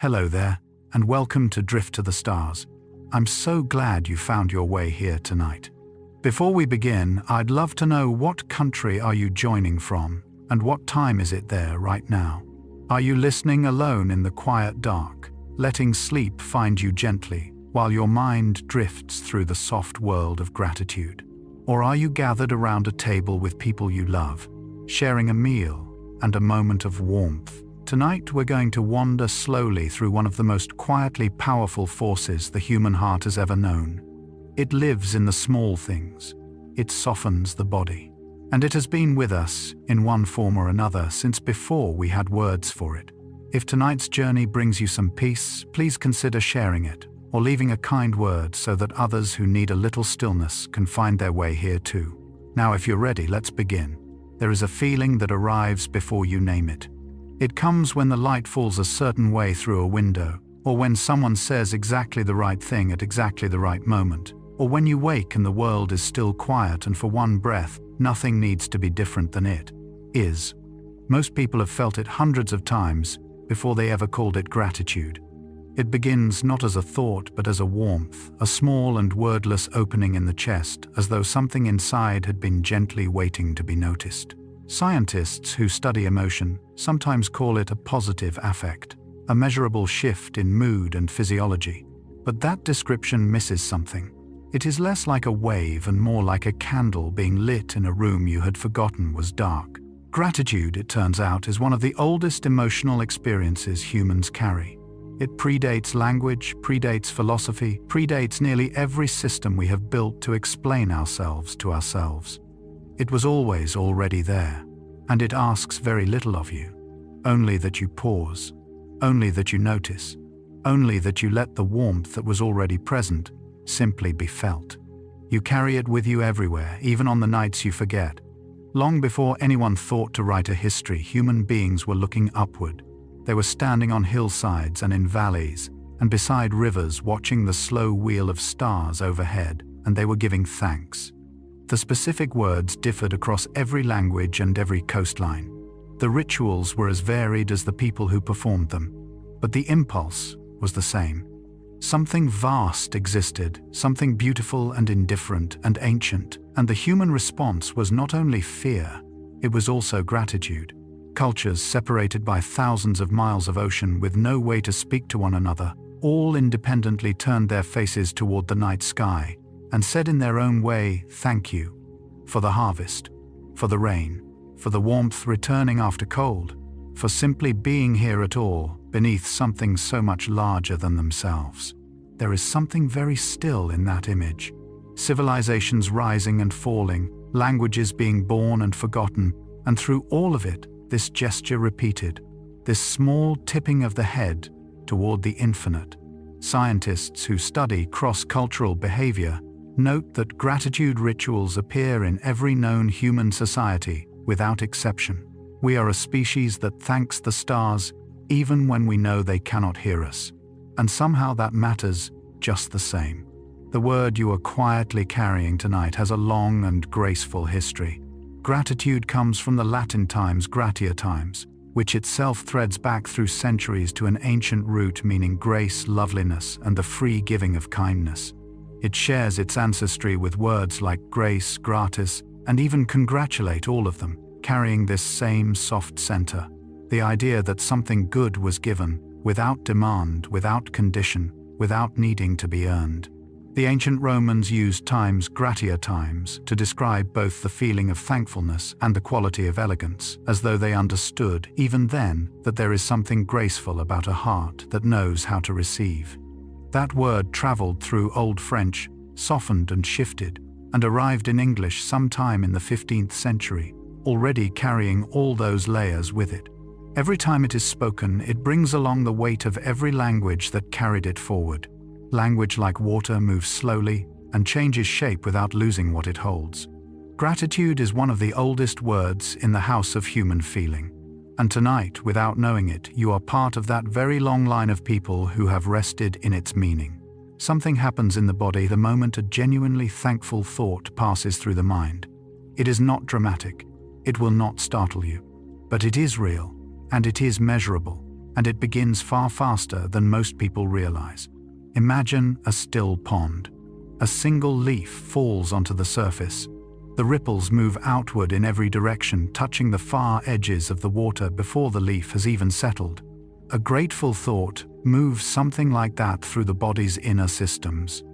Hello there, and welcome to Drift to the Stars. I'm so glad you found your way here tonight. Before we begin, I'd love to know, what country are you joining from, and what time is it there right now? Are you listening alone in the quiet dark, letting sleep find you gently while your mind drifts through the soft world of gratitude? Or are you gathered around a table with people you love, sharing a meal and a moment of warmth? Tonight we're going to wander slowly through one of the most quietly powerful forces the human heart has ever known. It lives in the small things. It softens the body. And it has been with us, in one form or another, since before we had words for it. If tonight's journey brings you some peace, please consider sharing it, or leaving a kind word so that others who need a little stillness can find their way here too. Now if you're ready, let's begin. There is a feeling that arrives before you name it. It comes when the light falls a certain way through a window, or when someone says exactly the right thing at exactly the right moment, or when you wake and the world is still quiet and for one breath, nothing needs to be different than it is. Most people have felt it hundreds of times before they ever called it gratitude. It begins not as a thought but as a warmth, a small and wordless opening in the chest, as though something inside had been gently waiting to be noticed. Scientists who study emotion sometimes call it a positive affect, a measurable shift in mood and physiology. But that description misses something. It is less like a wave and more like a candle being lit in a room you had forgotten was dark. Gratitude, it turns out, is one of the oldest emotional experiences humans carry. It predates language, predates philosophy, predates nearly every system we have built to explain ourselves to ourselves. It was always already there, and it asks very little of you. Only that you pause, only that you notice, only that you let the warmth that was already present simply be felt. You carry it with you everywhere, even on the nights you forget. Long before anyone thought to write a history, human beings were looking upward. They were standing on hillsides and in valleys, and beside rivers, watching the slow wheel of stars overhead, and they were giving thanks. The specific words differed across every language and every coastline. The rituals were as varied as the people who performed them, but the impulse was the same. Something vast existed, something beautiful and indifferent and ancient, and the human response was not only fear, it was also gratitude. Cultures separated by thousands of miles of ocean with no way to speak to one another, all independently turned their faces toward the night sky and said in their own way, "Thank you for the harvest, for the rain, for the warmth returning after cold, for simply being here at all, beneath something so much larger than themselves." There is something very still in that image. Civilizations rising and falling, languages being born and forgotten, and through all of it, this gesture repeated, this small tipping of the head toward the infinite. Scientists who study cross-cultural behavior note that gratitude rituals appear in every known human society, without exception. We are a species that thanks the stars even when we know they cannot hear us. And somehow that matters just the same. The word you are quietly carrying tonight has a long and graceful history. Gratitude comes from the Latin times gratia times, which itself threads back through centuries to an ancient root meaning grace, loveliness, and the free giving of kindness. It shares its ancestry with words like grace, gratis, and even congratulate, all of them carrying this same soft center. The idea that something good was given, without demand, without condition, without needing to be earned. The ancient Romans used times gratia times to describe both the feeling of thankfulness and the quality of elegance, as though they understood, even then, that there is something graceful about a heart that knows how to receive. That word traveled through Old French, softened and shifted, and arrived in English sometime in the 15th century, already carrying all those layers with it. Every time it is spoken, it brings along the weight of every language that carried it forward. Language like water moves slowly and changes shape without losing what it holds. Gratitude is one of the oldest words in the house of human feeling. And tonight, without knowing it, you are part of that very long line of people who have rested in its meaning. Something happens in the body the moment a genuinely thankful thought passes through the mind. It is not dramatic. It will not startle you. But it is real, and it is measurable. and it begins far faster than most people realize. Imagine a still pond. A single leaf falls onto the surface. The ripples move outward in every direction, touching the far edges of the water before the leaf has even settled. A grateful thought moves something like that through the body's inner systems.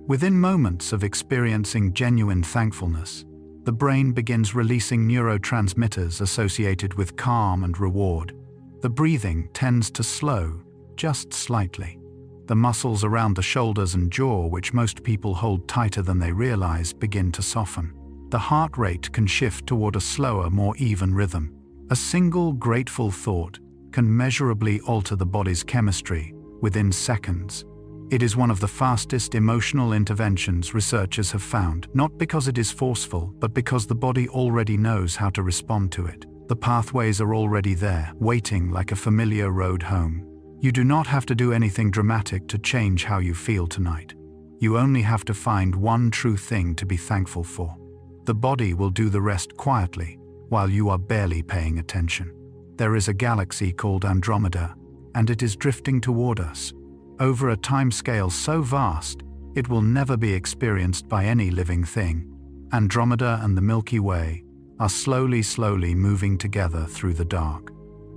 Within moments of experiencing genuine thankfulness, the brain begins releasing neurotransmitters associated with calm and reward. The breathing tends to slow, just slightly. The muscles around the shoulders and jaw, which most people hold tighter than they realize, begin to soften. The heart rate can shift toward a slower, more even rhythm. A single grateful thought can measurably alter the body's chemistry within seconds. It is one of the fastest emotional interventions researchers have found, not because it is forceful, but because the body already knows how to respond to it. The pathways are already there, waiting like a familiar road home. You do not have to do anything dramatic to change how you feel tonight. You only have to find one true thing to be thankful for. The body will do the rest quietly, while you are barely paying attention. There is a galaxy called Andromeda, and it is drifting toward us. Over a timescale so vast, it will never be experienced by any living thing. Andromeda and the Milky Way are slowly moving together through the dark.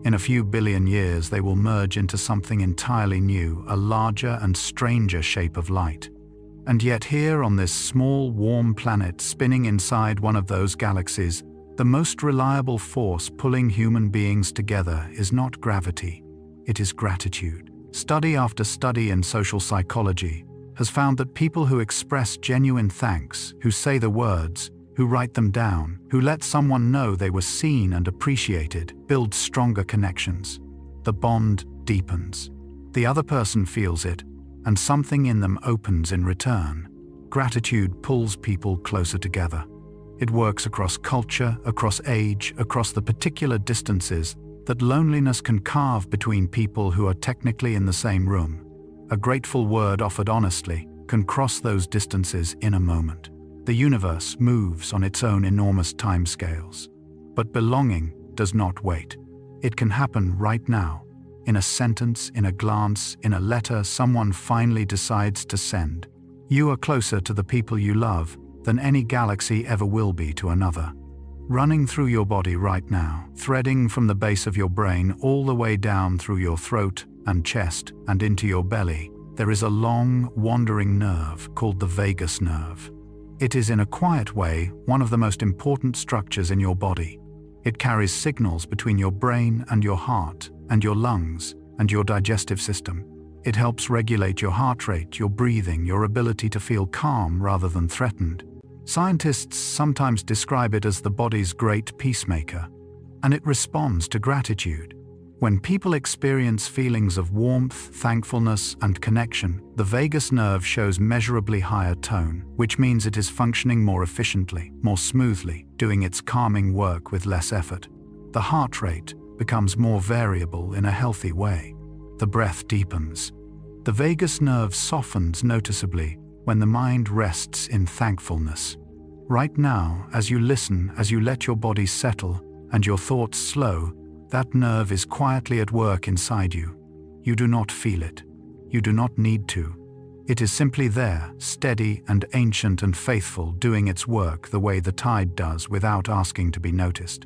In a few billion years, they will merge into something entirely new, a larger and stranger shape of light. And yet here on this small, warm planet spinning inside one of those galaxies, the most reliable force pulling human beings together is not gravity, it is gratitude. Study after study in social psychology has found that people who express genuine thanks, who say the words, who write them down, who let someone know they were seen and appreciated, build stronger connections. The bond deepens. The other person feels it, and something in them opens in return. Gratitude pulls people closer together. It works across culture, across age, across the particular distances that loneliness can carve between people who are technically in the same room. A grateful word offered honestly can cross those distances in a moment. The universe moves on its own enormous timescales. But belonging does not wait. It can happen right now. In a sentence, in a glance, in a letter someone finally decides to send. You are closer to the people you love than any galaxy ever will be to another. Running through your body right now, threading from the base of your brain all the way down through your throat and chest and into your belly, there is a long, wandering nerve called the vagus nerve. It is, in a quiet way, one of the most important structures in your body. It carries signals between your brain and your heart, and your lungs, and your digestive system. It helps regulate your heart rate, your breathing, your ability to feel calm rather than threatened. Scientists sometimes describe it as the body's great peacemaker, and it responds to gratitude. When people experience feelings of warmth, thankfulness, and connection, the vagus nerve shows measurably higher tone, which means it is functioning more efficiently, more smoothly, doing its calming work with less effort. The heart rate becomes more variable in a healthy way. The breath deepens. The vagus nerve softens noticeably when the mind rests in thankfulness. Right now, as you listen, as you let your body settle and your thoughts slow, that nerve is quietly at work inside you. You do not feel it. You do not need to. It is simply there, steady and ancient and faithful, doing its work the way the tide does without asking to be noticed.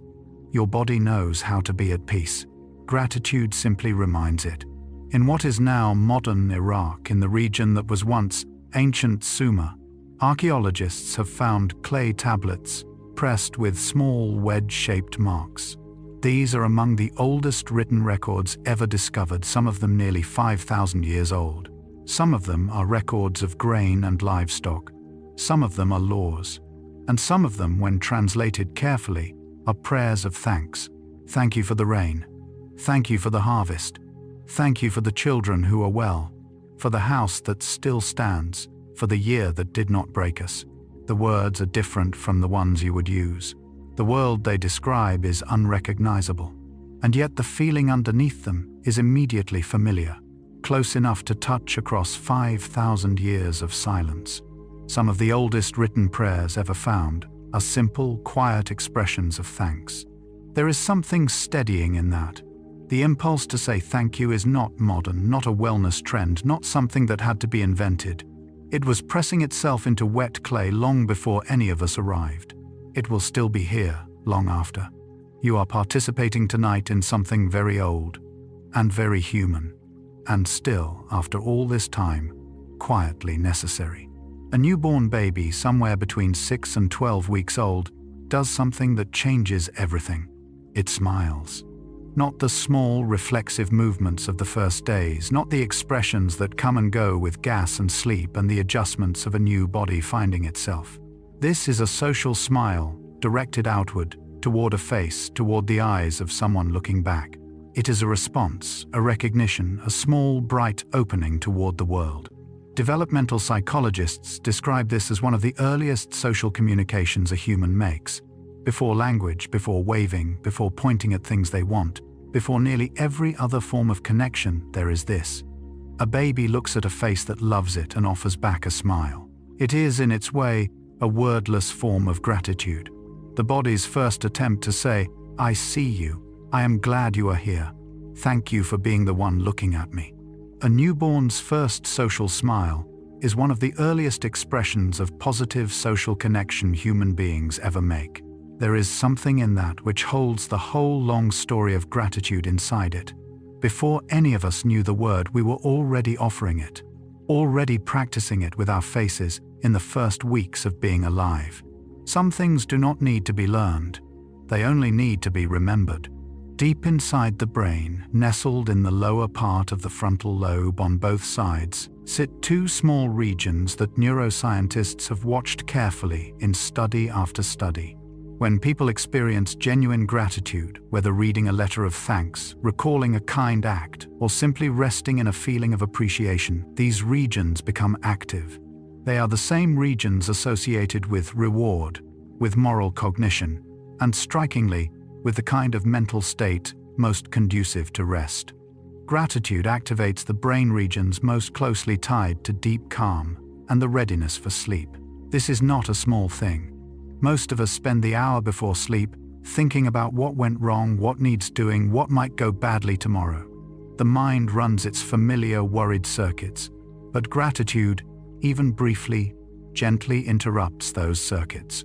Your body knows how to be at peace. Gratitude simply reminds it. In what is now modern Iraq, in the region that was once ancient Sumer, archaeologists have found clay tablets pressed with small wedge-shaped marks. These are among the oldest written records ever discovered, some of them nearly 5,000 years old. Some of them are records of grain and livestock. Some of them are laws. And some of them, when translated carefully, are prayers of thanks. Thank you for the rain. Thank you for the harvest. Thank you for the children who are well. For the house that still stands. For the year that did not break us. The words are different from the ones you would use. The world they describe is unrecognizable. And yet the feeling underneath them is immediately familiar. Close enough to touch across 5,000 years of silence. Some of the oldest written prayers ever found are simple, quiet expressions of thanks. There is something steadying in that. The impulse to say thank you is not modern, not a wellness trend, not something that had to be invented. It was pressing itself into wet clay long before any of us arrived. It will still be here long after. You are participating tonight in something very old and very human, and still, after all this time, quietly necessary. A newborn baby somewhere between 6 and 12 weeks old does something that changes everything. It smiles. Not the small, reflexive movements of the first days, not the expressions that come and go with gas and sleep and the adjustments of a new body finding itself. This is a social smile, directed outward, toward a face, toward the eyes of someone looking back. It is a response, a recognition, a small, bright opening toward the world. Developmental psychologists describe this as one of the earliest social communications a human makes. Before language, before waving, before pointing at things they want, before nearly every other form of connection, there is this. A baby looks at a face that loves it and offers back a smile. It is, in its way, a wordless form of gratitude. The body's first attempt to say, "I see you. I am glad you are here. Thank you for being the one looking at me." A newborn's first social smile is one of the earliest expressions of positive social connection human beings ever make. There is something in that which holds the whole long story of gratitude inside it. Before any of us knew the word, we were already offering it, already practicing it with our faces in the first weeks of being alive. Some things do not need to be learned. They only need to be remembered. Deep inside the brain, nestled in the lower part of the frontal lobe on both sides, sit two small regions that neuroscientists have watched carefully in study after study. When people experience genuine gratitude, whether reading a letter of thanks, recalling a kind act, or simply resting in a feeling of appreciation, these regions become active. They are the same regions associated with reward, with moral cognition, and strikingly, with the kind of mental state most conducive to rest. Gratitude activates the brain regions most closely tied to deep calm and the readiness for sleep. This is not a small thing. Most of us spend the hour before sleep thinking about what went wrong, what needs doing, what might go badly tomorrow. The mind runs its familiar worried circuits, but gratitude, even briefly, gently interrupts those circuits.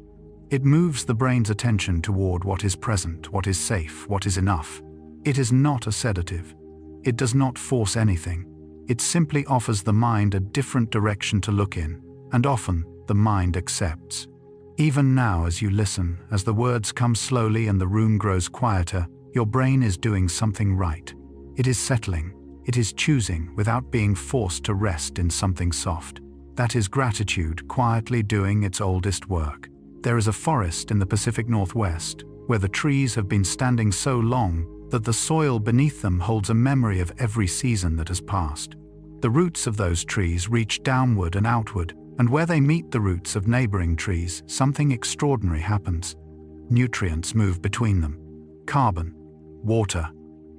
It moves the brain's attention toward what is present, what is safe, what is enough. It is not a sedative. It does not force anything. It simply offers the mind a different direction to look in, and often the mind accepts. Even now, as you listen, as the words come slowly and the room grows quieter, your brain is doing something right. It is settling. It is choosing without being forced to rest in something soft. That is gratitude quietly doing its oldest work. There is a forest in the Pacific Northwest where the trees have been standing so long that the soil beneath them holds a memory of every season that has passed. The roots of those trees reach downward and outward, and where they meet the roots of neighboring trees, something extraordinary happens. Nutrients move between them. Carbon, water,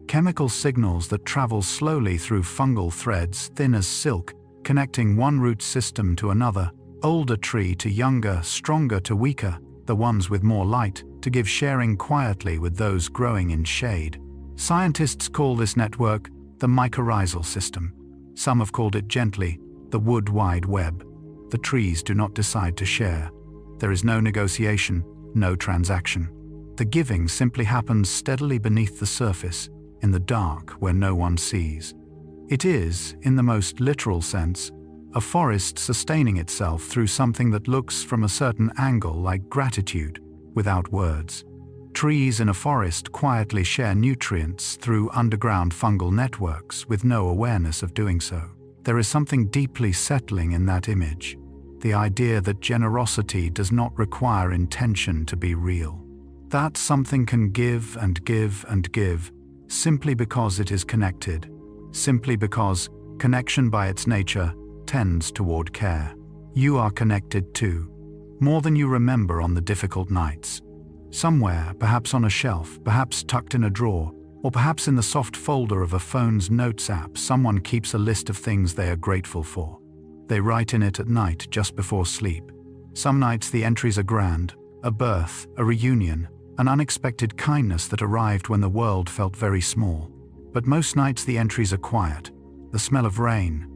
chemical signals that travel slowly through fungal threads, thin as silk, connecting one root system to another, older tree to younger, stronger to weaker, the ones with more light, to give sharing quietly with those growing in shade. Scientists call this network the mycorrhizal system. Some have called it gently the wood wide web. The trees do not decide to share. There is no negotiation, no transaction. The giving simply happens steadily beneath the surface, in the dark where no one sees. It is, in the most literal sense, a forest sustaining itself through something that looks from a certain angle like gratitude, without words. Trees in a forest quietly share nutrients through underground fungal networks with no awareness of doing so. There is something deeply settling in that image, the idea that generosity does not require intention to be real. That something can give and give and give, simply because it is connected, simply because connection by its nature tends toward care. You are connected too, more than you remember on the difficult nights. Somewhere, perhaps on a shelf, perhaps tucked in a drawer, or perhaps in the soft folder of a phone's notes app, someone keeps a list of things they are grateful for. They write in it at night just before sleep. Some nights the entries are grand, a birth, a reunion, an unexpected kindness that arrived when the world felt very small. But most nights the entries are quiet. The smell of rain,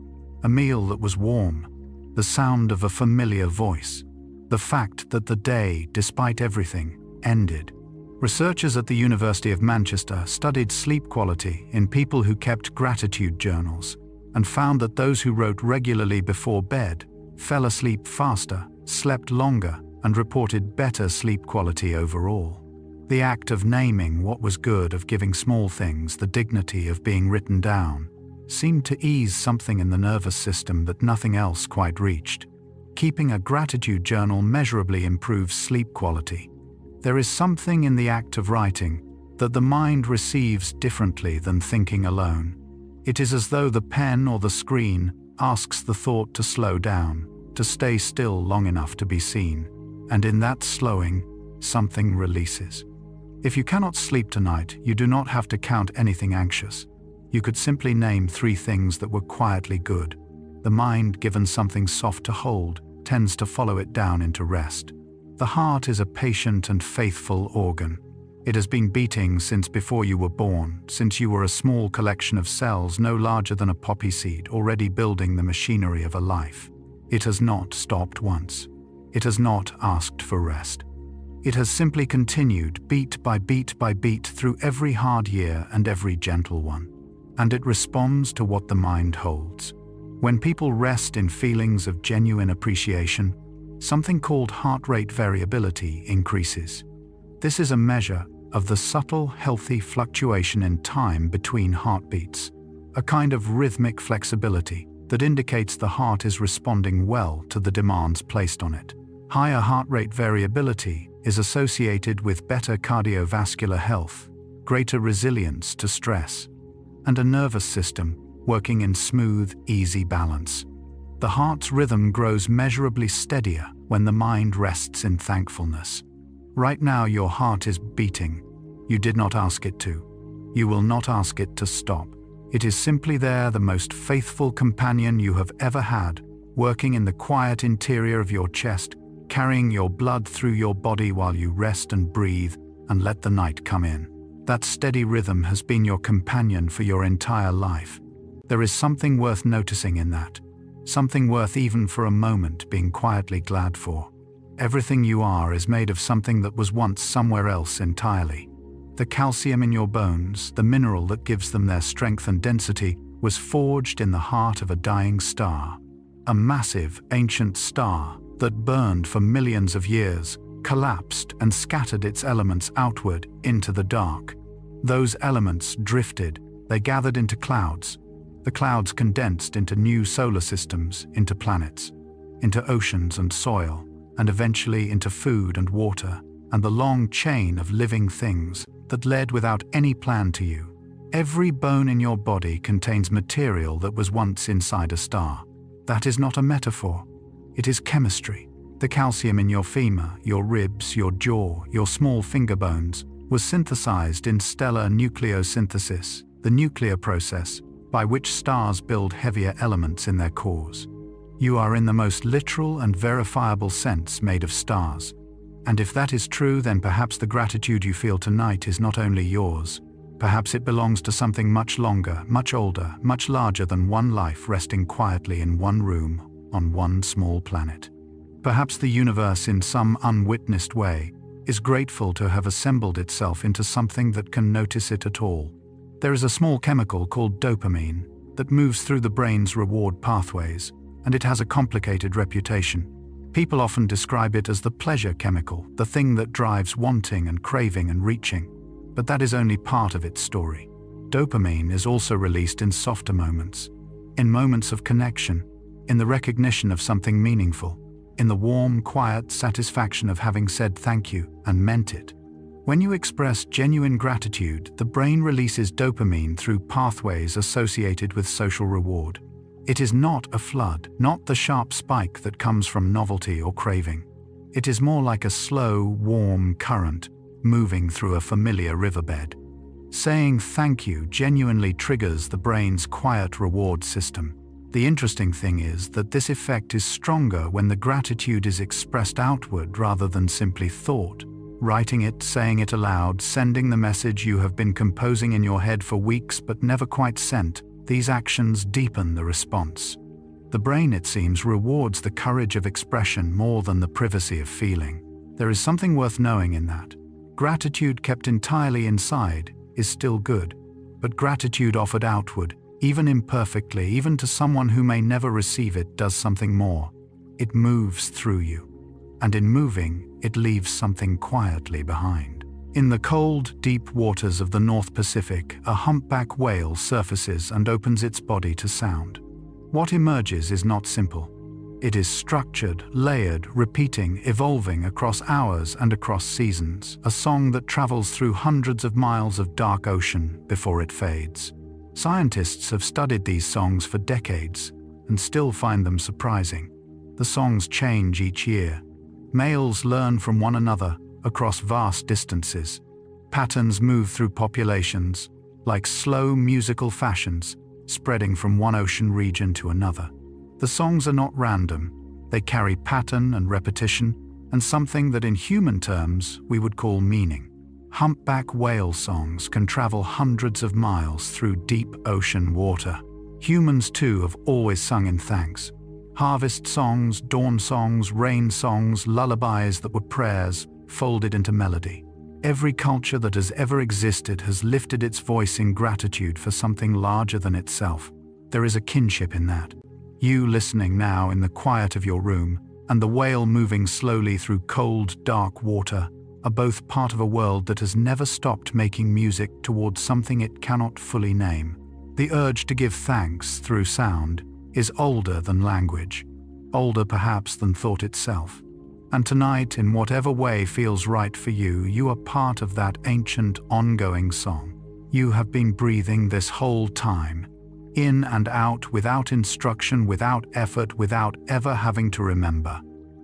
a meal that was warm, the sound of a familiar voice, the fact that the day, despite everything, ended. Researchers at the University of Manchester studied sleep quality in people who kept gratitude journals and found that those who wrote regularly before bed fell asleep faster, slept longer, and reported better sleep quality overall. The act of naming what was good, of giving small things the dignity of being written down, seemed to ease something in the nervous system that nothing else quite reached. Keeping a gratitude journal measurably improves sleep quality. There is something in the act of writing that the mind receives differently than thinking alone. It is as though the pen or the screen asks the thought to slow down, to stay still long enough to be seen, and in that slowing, something releases. If you cannot sleep tonight, you do not have to count anything anxious. You could simply name 3 things that were quietly good. The mind, given something soft to hold, tends to follow it down into rest. The heart is a patient and faithful organ. It has been beating since before you were born, since you were a small collection of cells no larger than a poppy seed, already building the machinery of a life. It has not stopped once. It has not asked for rest. It has simply continued, beat by beat by beat, through every hard year and every gentle one. And it responds to what the mind holds. When people rest in feelings of genuine appreciation, something called heart rate variability increases. This is a measure of the subtle, healthy fluctuation in time between heartbeats, a kind of rhythmic flexibility that indicates the heart is responding well to the demands placed on it. Higher heart rate variability is associated with better cardiovascular health, greater resilience to stress, and a nervous system working in smooth, easy balance. The heart's rhythm grows measurably steadier when the mind rests in thankfulness. Right now your heart is beating. You did not ask it to. You will not ask it to stop. It is simply there, the most faithful companion you have ever had, working in the quiet interior of your chest, carrying your blood through your body while you rest and breathe and let the night come in. That steady rhythm has been your companion for your entire life. There is something worth noticing in that. Something worth, even for a moment, being quietly glad for. Everything you are is made of something that was once somewhere else entirely. The calcium in your bones, the mineral that gives them their strength and density, was forged in the heart of a dying star. A massive, ancient star that burned for millions of years, collapsed and scattered its elements outward into the dark. Those elements drifted, they gathered into clouds. The clouds condensed into new solar systems, into planets, into oceans and soil, and eventually into food and water, and the long chain of living things that led without any plan to you. Every bone in your body contains material that was once inside a star. That is not a metaphor. It is chemistry. The calcium in your femur, your ribs, your jaw, your small finger bones, was synthesized in stellar nucleosynthesis, the nuclear process by which stars build heavier elements in their cores. You are, in the most literal and verifiable sense, made of stars. And if that is true, then perhaps the gratitude you feel tonight is not only yours. Perhaps it belongs to something much longer, much older, much larger than one life resting quietly in one room on one small planet. Perhaps the universe, in some unwitnessed way, is grateful to have assembled itself into something that can notice it at all. There is a small chemical called dopamine that moves through the brain's reward pathways, and it has a complicated reputation. People often describe it as the pleasure chemical, the thing that drives wanting and craving and reaching. But that is only part of its story. Dopamine is also released in softer moments, in moments of connection, in the recognition of something meaningful, in the warm, quiet satisfaction of having said thank you and meant it. When you express genuine gratitude, the brain releases dopamine through pathways associated with social reward. It is not a flood, not the sharp spike that comes from novelty or craving. It is more like a slow, warm current moving through a familiar riverbed. Saying thank you genuinely triggers the brain's quiet reward system. The interesting thing is that this effect is stronger when the gratitude is expressed outward rather than simply thought. writing it, saying it aloud, sending the message you have been composing in your head for weeks but never quite sent. These actions deepen the response. The brain, it seems, rewards the courage of expression more than the privacy of feeling. There is something worth knowing in that. Gratitude kept entirely inside is still good, but gratitude offered outward, even imperfectly, even to someone who may never receive it, does something more. It moves through you. And in moving, it leaves something quietly behind. In the cold, deep waters of the North Pacific, a humpback whale surfaces and opens its body to sound. What emerges is not simple. It is structured, layered, repeating, evolving across hours and across seasons, a song that travels through hundreds of miles of dark ocean before it fades. Scientists have studied these songs for decades and still find them surprising. The songs change each year. Males learn from one another across vast distances. Patterns move through populations, like slow musical fashions, spreading from one ocean region to another. The songs are not random. They carry pattern and repetition, and something that in human terms we would call meaning. Humpback whale songs can travel hundreds of miles through deep ocean water. Humans too have always sung in thanks. Harvest songs, dawn songs, rain songs, lullabies that were prayers, folded into melody. Every culture that has ever existed has lifted its voice in gratitude for something larger than itself. There is a kinship in that. You listening now in the quiet of your room, and the whale moving slowly through cold, dark water, are both part of a world that has never stopped making music towards something it cannot fully name. The urge to give thanks through sound is older than language, older perhaps than thought itself. And tonight, in whatever way feels right for you, you are part of that ancient, ongoing song. You have been breathing this whole time, in and out, without instruction, without effort, without ever having to remember.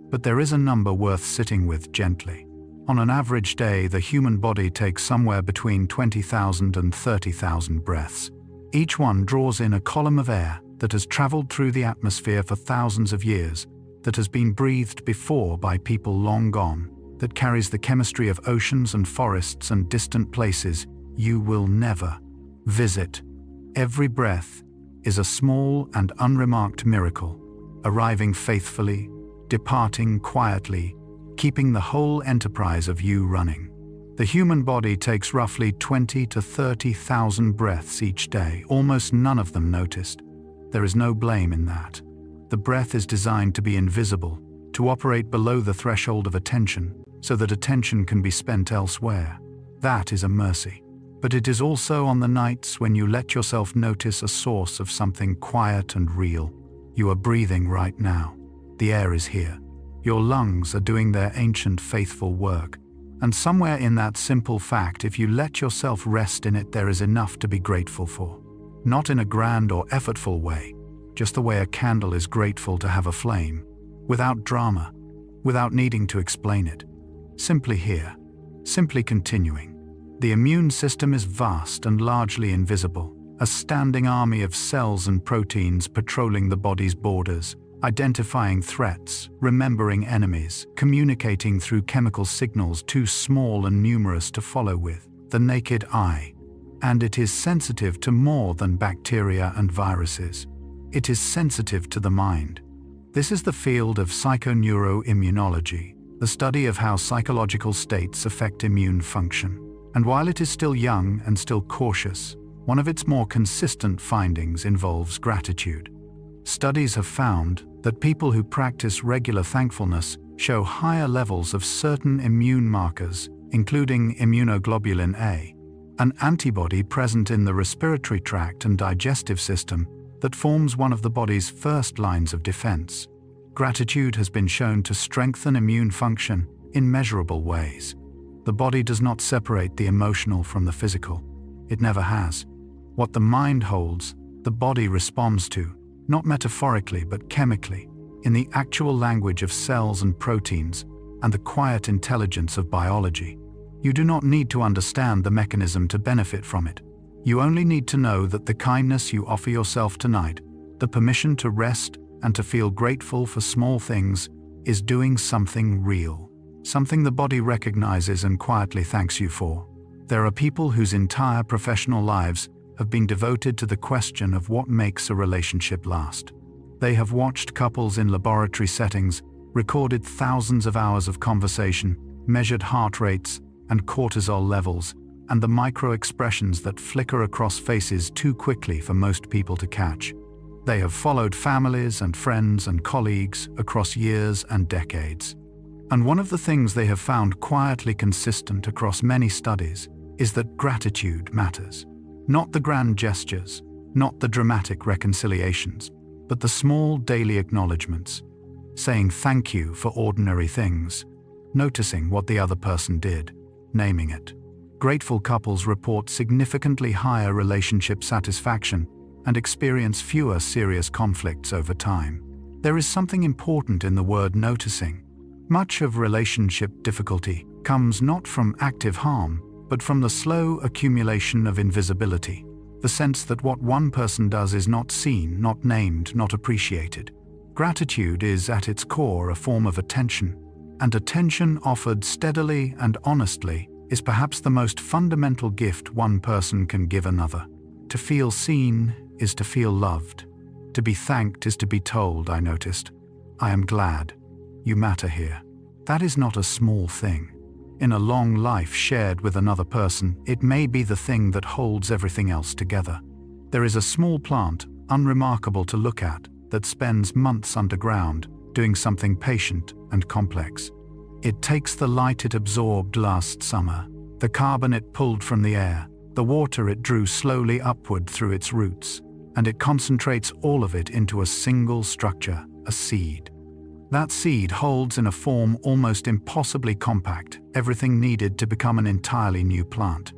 But there is a number worth sitting with gently. On an average day, the human body takes somewhere between 20,000 and 30,000 breaths. Each one draws in a column of air that has traveled through the atmosphere for thousands of years, that has been breathed before by people long gone, that carries the chemistry of oceans and forests and distant places you will never visit. Every breath is a small and unremarked miracle, arriving faithfully, departing quietly, keeping the whole enterprise of you running. The human body takes roughly 20 to 30,000 breaths each day, almost none of them noticed. There is no blame in that. The breath is designed to be invisible, to operate below the threshold of attention, so that attention can be spent elsewhere. That is a mercy. But it is also on the nights when you let yourself notice a source of something quiet and real. You are breathing right now. The air is here. Your lungs are doing their ancient faithful work. And somewhere in that simple fact, if you let yourself rest in it, there is enough to be grateful for. Not in a grand or effortful way, just the way a candle is grateful to have a flame, without drama, without needing to explain it. Simply here, simply continuing. The immune system is vast and largely invisible, a standing army of cells and proteins patrolling the body's borders, identifying threats, remembering enemies, communicating through chemical signals too small and numerous to follow with the naked eye. And it is sensitive to more than bacteria and viruses. It is sensitive to the mind. This is the field of psychoneuroimmunology, the study of how psychological states affect immune function. And while it is still young and still cautious, one of its more consistent findings involves gratitude. Studies have found that people who practice regular thankfulness show higher levels of certain immune markers, including immunoglobulin A, an antibody present in the respiratory tract and digestive system that forms one of the body's first lines of defense. Gratitude has been shown to strengthen immune function in measurable ways. The body does not separate the emotional from the physical. It never has. What the mind holds, the body responds to, not metaphorically but chemically, in the actual language of cells and proteins and the quiet intelligence of biology. You do not need to understand the mechanism to benefit from it. You only need to know that the kindness you offer yourself tonight, the permission to rest and to feel grateful for small things, is doing something real. something the body recognizes and quietly thanks you for. There are people whose entire professional lives have been devoted to the question of what makes a relationship last. They have watched couples in laboratory settings, recorded thousands of hours of conversation, measured heart rates and cortisol levels, and the micro-expressions that flicker across faces too quickly for most people to catch. They have followed families and friends and colleagues across years and decades. And one of the things they have found quietly consistent across many studies is that gratitude matters. Not the grand gestures, not the dramatic reconciliations, but the small daily acknowledgements. Saying thank you for ordinary things, noticing what the other person did, naming it. Grateful couples report significantly higher relationship satisfaction and experience fewer serious conflicts over time. There is something important in the word noticing. Much of relationship difficulty comes not from active harm, but from the slow accumulation of invisibility, the sense that what one person does is not seen, not named, not appreciated. Gratitude is at its core a form of attention, and attention offered steadily and honestly is perhaps the most fundamental gift one person can give another. To feel seen is to feel loved. To be thanked is to be told, I noticed, I am glad. You matter here. That is not a small thing. In a long life shared with another person, it may be the thing that holds everything else together. There is a small plant, unremarkable to look at, that spends months underground, doing something patient and complex. It takes the light it absorbed last summer, the carbon it pulled from the air, the water it drew slowly upward through its roots, and it concentrates all of it into a single structure, a seed. That seed holds in a form almost impossibly compact everything needed to become an entirely new plant.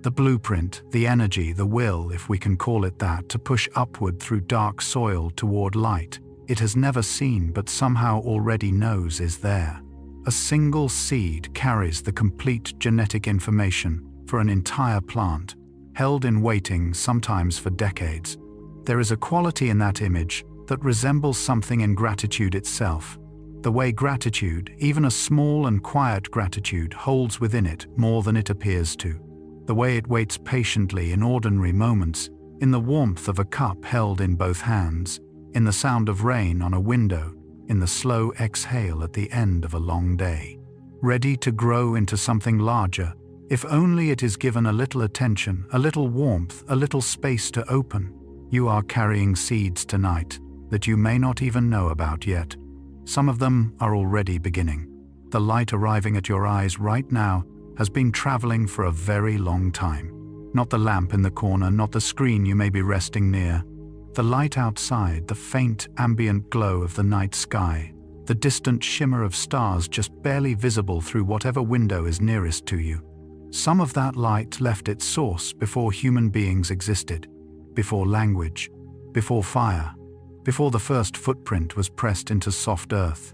The blueprint, the energy, the will, if we can call it that, to push upward through dark soil toward light it has never seen but somehow already knows is there. A single seed carries the complete genetic information for an entire plant, held in waiting sometimes for decades. There is a quality in that image that resembles something in gratitude itself. The way gratitude, even a small and quiet gratitude, holds within it more than it appears to. The way it waits patiently in ordinary moments, in the warmth of a cup held in both hands, in the sound of rain on a window, in the slow exhale at the end of a long day. Ready to grow into something larger, if only it is given a little attention, a little warmth, a little space to open. You are carrying seeds tonight that you may not even know about yet. Some of them are already beginning. The light arriving at your eyes right now has been traveling for a very long time. Not the lamp in the corner, not the screen you may be resting near. The light outside, the faint ambient glow of the night sky, the distant shimmer of stars just barely visible through whatever window is nearest to you. Some of that light left its source before human beings existed, before language, before fire, before the first footprint was pressed into soft earth.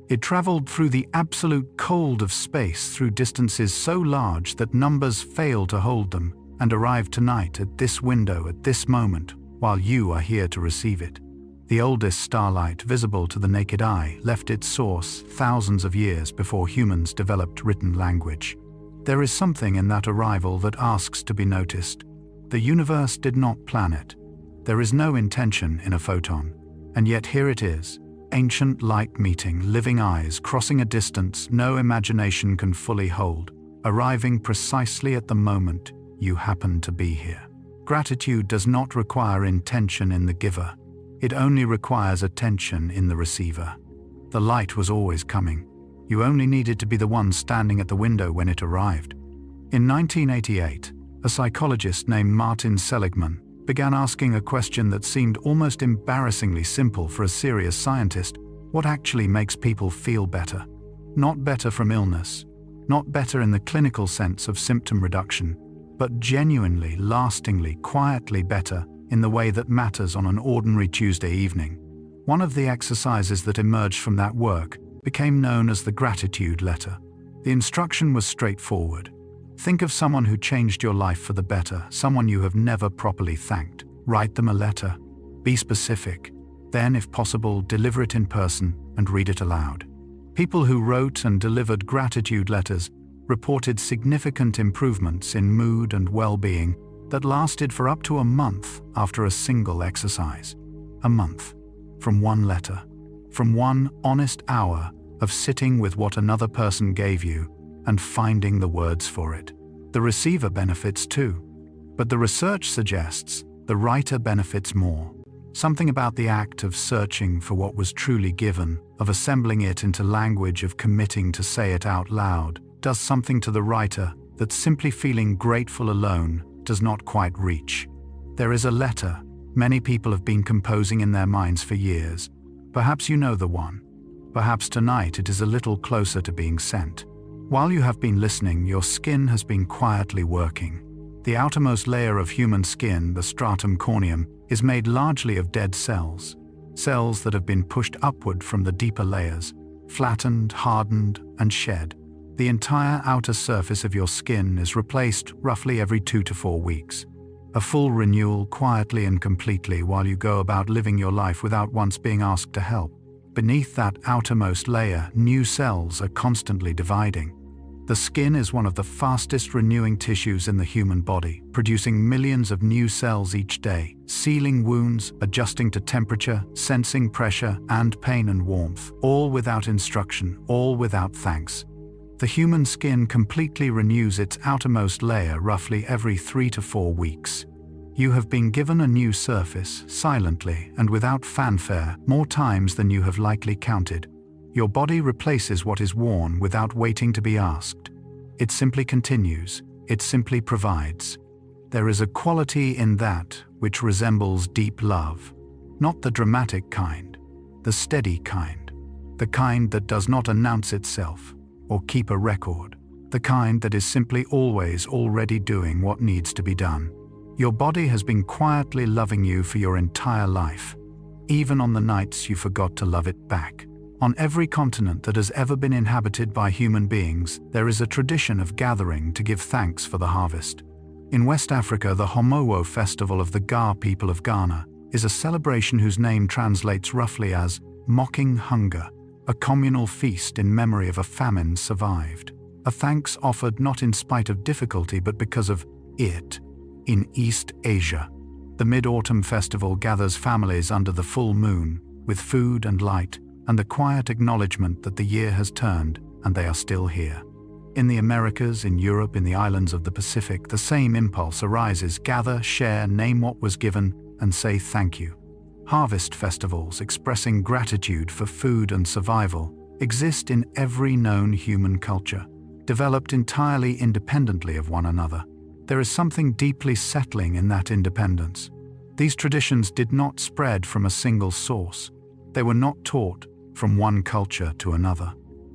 It traveled through the absolute cold of space, through distances so large that numbers fail to hold them, and arrived tonight at this window at this moment, while you are here to receive it. The oldest starlight visible to the naked eye left its source thousands of years before humans developed written language. There is something in that arrival that asks to be noticed. The universe did not plan it. There is no intention in a photon, and yet here it is. Ancient light meeting living eyes crossing a distance no imagination can fully hold, arriving precisely at the moment you happen to be here. Gratitude does not require intention in the giver. It only requires attention in the receiver. The light was always coming. You only needed to be the one standing at the window when it arrived. In 1988, a psychologist named Martin Seligman began asking a question that seemed almost embarrassingly simple for a serious scientist. What actually makes people feel better? Not better from illness, not better in the clinical sense of symptom reduction, but genuinely, lastingly, quietly better in the way that matters on an ordinary Tuesday evening. One of the exercises that emerged from that work became known as the gratitude letter. The instruction was straightforward. Think of someone who changed your life for the better, someone you have never properly thanked. Write them a letter. Be specific. Then, if possible, deliver it in person and read it aloud. People who wrote and delivered gratitude letters reported significant improvements in mood and well-being that lasted for up to a month after a single exercise. A month. From one letter. From one honest hour of sitting with what another person gave you and finding the words for it. The receiver benefits too, but the research suggests the writer benefits more. Something about the act of searching for what was truly given, of assembling it into language, of committing to say it out loud, does something to the writer that simply feeling grateful alone does not quite reach. There is a letter many people have been composing in their minds for years. Perhaps you know the one. Perhaps tonight it is a little closer to being sent. While you have been listening, your skin has been quietly working. The outermost layer of human skin, the stratum corneum, is made largely of dead cells. Cells that have been pushed upward from the deeper layers, flattened, hardened, and shed. The entire outer surface of your skin is replaced roughly every 2 to 4 weeks. A full renewal quietly and completely while you go about living your life without once being asked to help. Beneath that outermost layer, new cells are constantly dividing. The skin is one of the fastest renewing tissues in the human body, producing millions of new cells each day, sealing wounds, adjusting to temperature, sensing pressure and pain and warmth, all without instruction, all without thanks. The human skin completely renews its outermost layer roughly every 3 to 4 weeks. You have been given a new surface, silently and without fanfare, more times than you have likely counted. Your body replaces what is worn without waiting to be asked. It simply continues, it simply provides. There is a quality in that which resembles deep love. Not the dramatic kind, the steady kind. The kind that does not announce itself or keep a record. The kind that is simply always already doing what needs to be done. Your body has been quietly loving you for your entire life, even on the nights you forgot to love it back. On every continent that has ever been inhabited by human beings, there is a tradition of gathering to give thanks for the harvest. In West Africa, the Homowo festival of the Ga people of Ghana is a celebration whose name translates roughly as mocking hunger, a communal feast in memory of a famine survived. A thanks offered not in spite of difficulty but because of it. In East Asia, the Mid-Autumn Festival gathers families under the full moon, with food and light, and the quiet acknowledgement that the year has turned and they are still here. In the Americas, in Europe, in the islands of the Pacific, the same impulse arises: gather, share, name what was given, and say thank you. Harvest festivals expressing gratitude for food and survival exist in every known human culture, developed entirely independently of one another. There is something deeply settling in that independence. These traditions did not spread from a single source. They were not taught from one culture to another.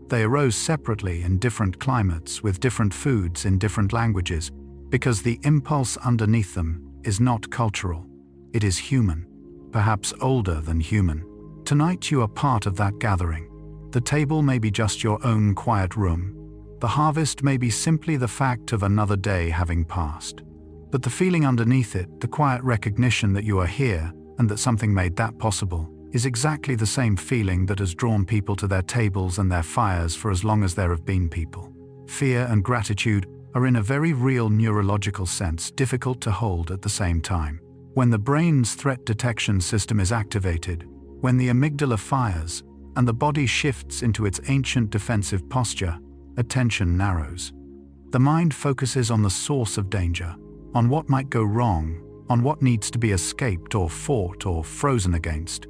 They arose separately in different climates with different foods in different languages, because the impulse underneath them is not cultural. It is human, perhaps older than human. Tonight you are part of that gathering. The table may be just your own quiet room. The harvest may be simply the fact of another day having passed. But the feeling underneath it, the quiet recognition that you are here and that something made that possible, is exactly the same feeling that has drawn people to their tables and their fires for as long as there have been people. Fear and gratitude are in a very real neurological sense difficult to hold at the same time. When the brain's threat detection system is activated, when the amygdala fires and the body shifts into its ancient defensive posture, attention narrows. The mind focuses on the source of danger, on what might go wrong, on what needs to be escaped or fought or frozen against.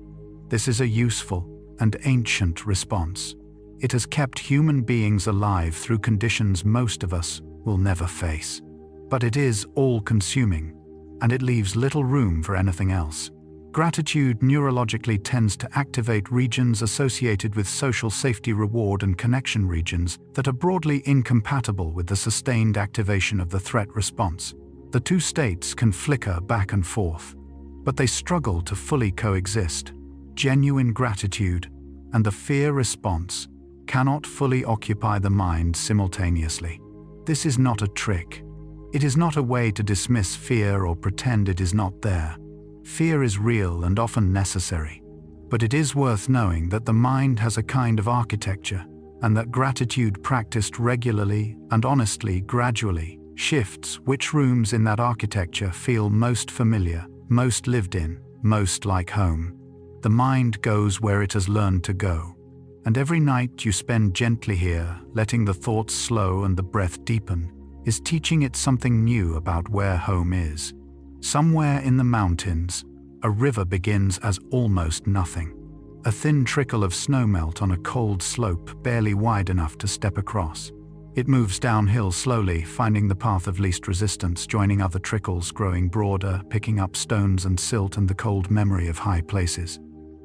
This is a useful and ancient response. It has kept human beings alive through conditions most of us will never face. But it is all-consuming, and it leaves little room for anything else. Gratitude neurologically tends to activate regions associated with social safety, reward, and connection regions that are broadly incompatible with the sustained activation of the threat response. The two states can flicker back and forth, but they struggle to fully coexist. Genuine gratitude and the fear response cannot fully occupy the mind simultaneously. This is not a trick. It is not a way to dismiss fear or pretend it is not there. Fear is real and often necessary, but it is worth knowing that the mind has a kind of architecture, and that gratitude practiced regularly and honestly gradually shifts which rooms in that architecture feel most familiar, most lived in, most like home. The mind goes where it has learned to go. And every night you spend gently here, letting the thoughts slow and the breath deepen, is teaching it something new about where home is. Somewhere in the mountains, a river begins as almost nothing. A thin trickle of snowmelt on a cold slope barely wide enough to step across. It moves downhill slowly, finding the path of least resistance, joining other trickles, growing broader, picking up stones and silt and the cold memory of high places.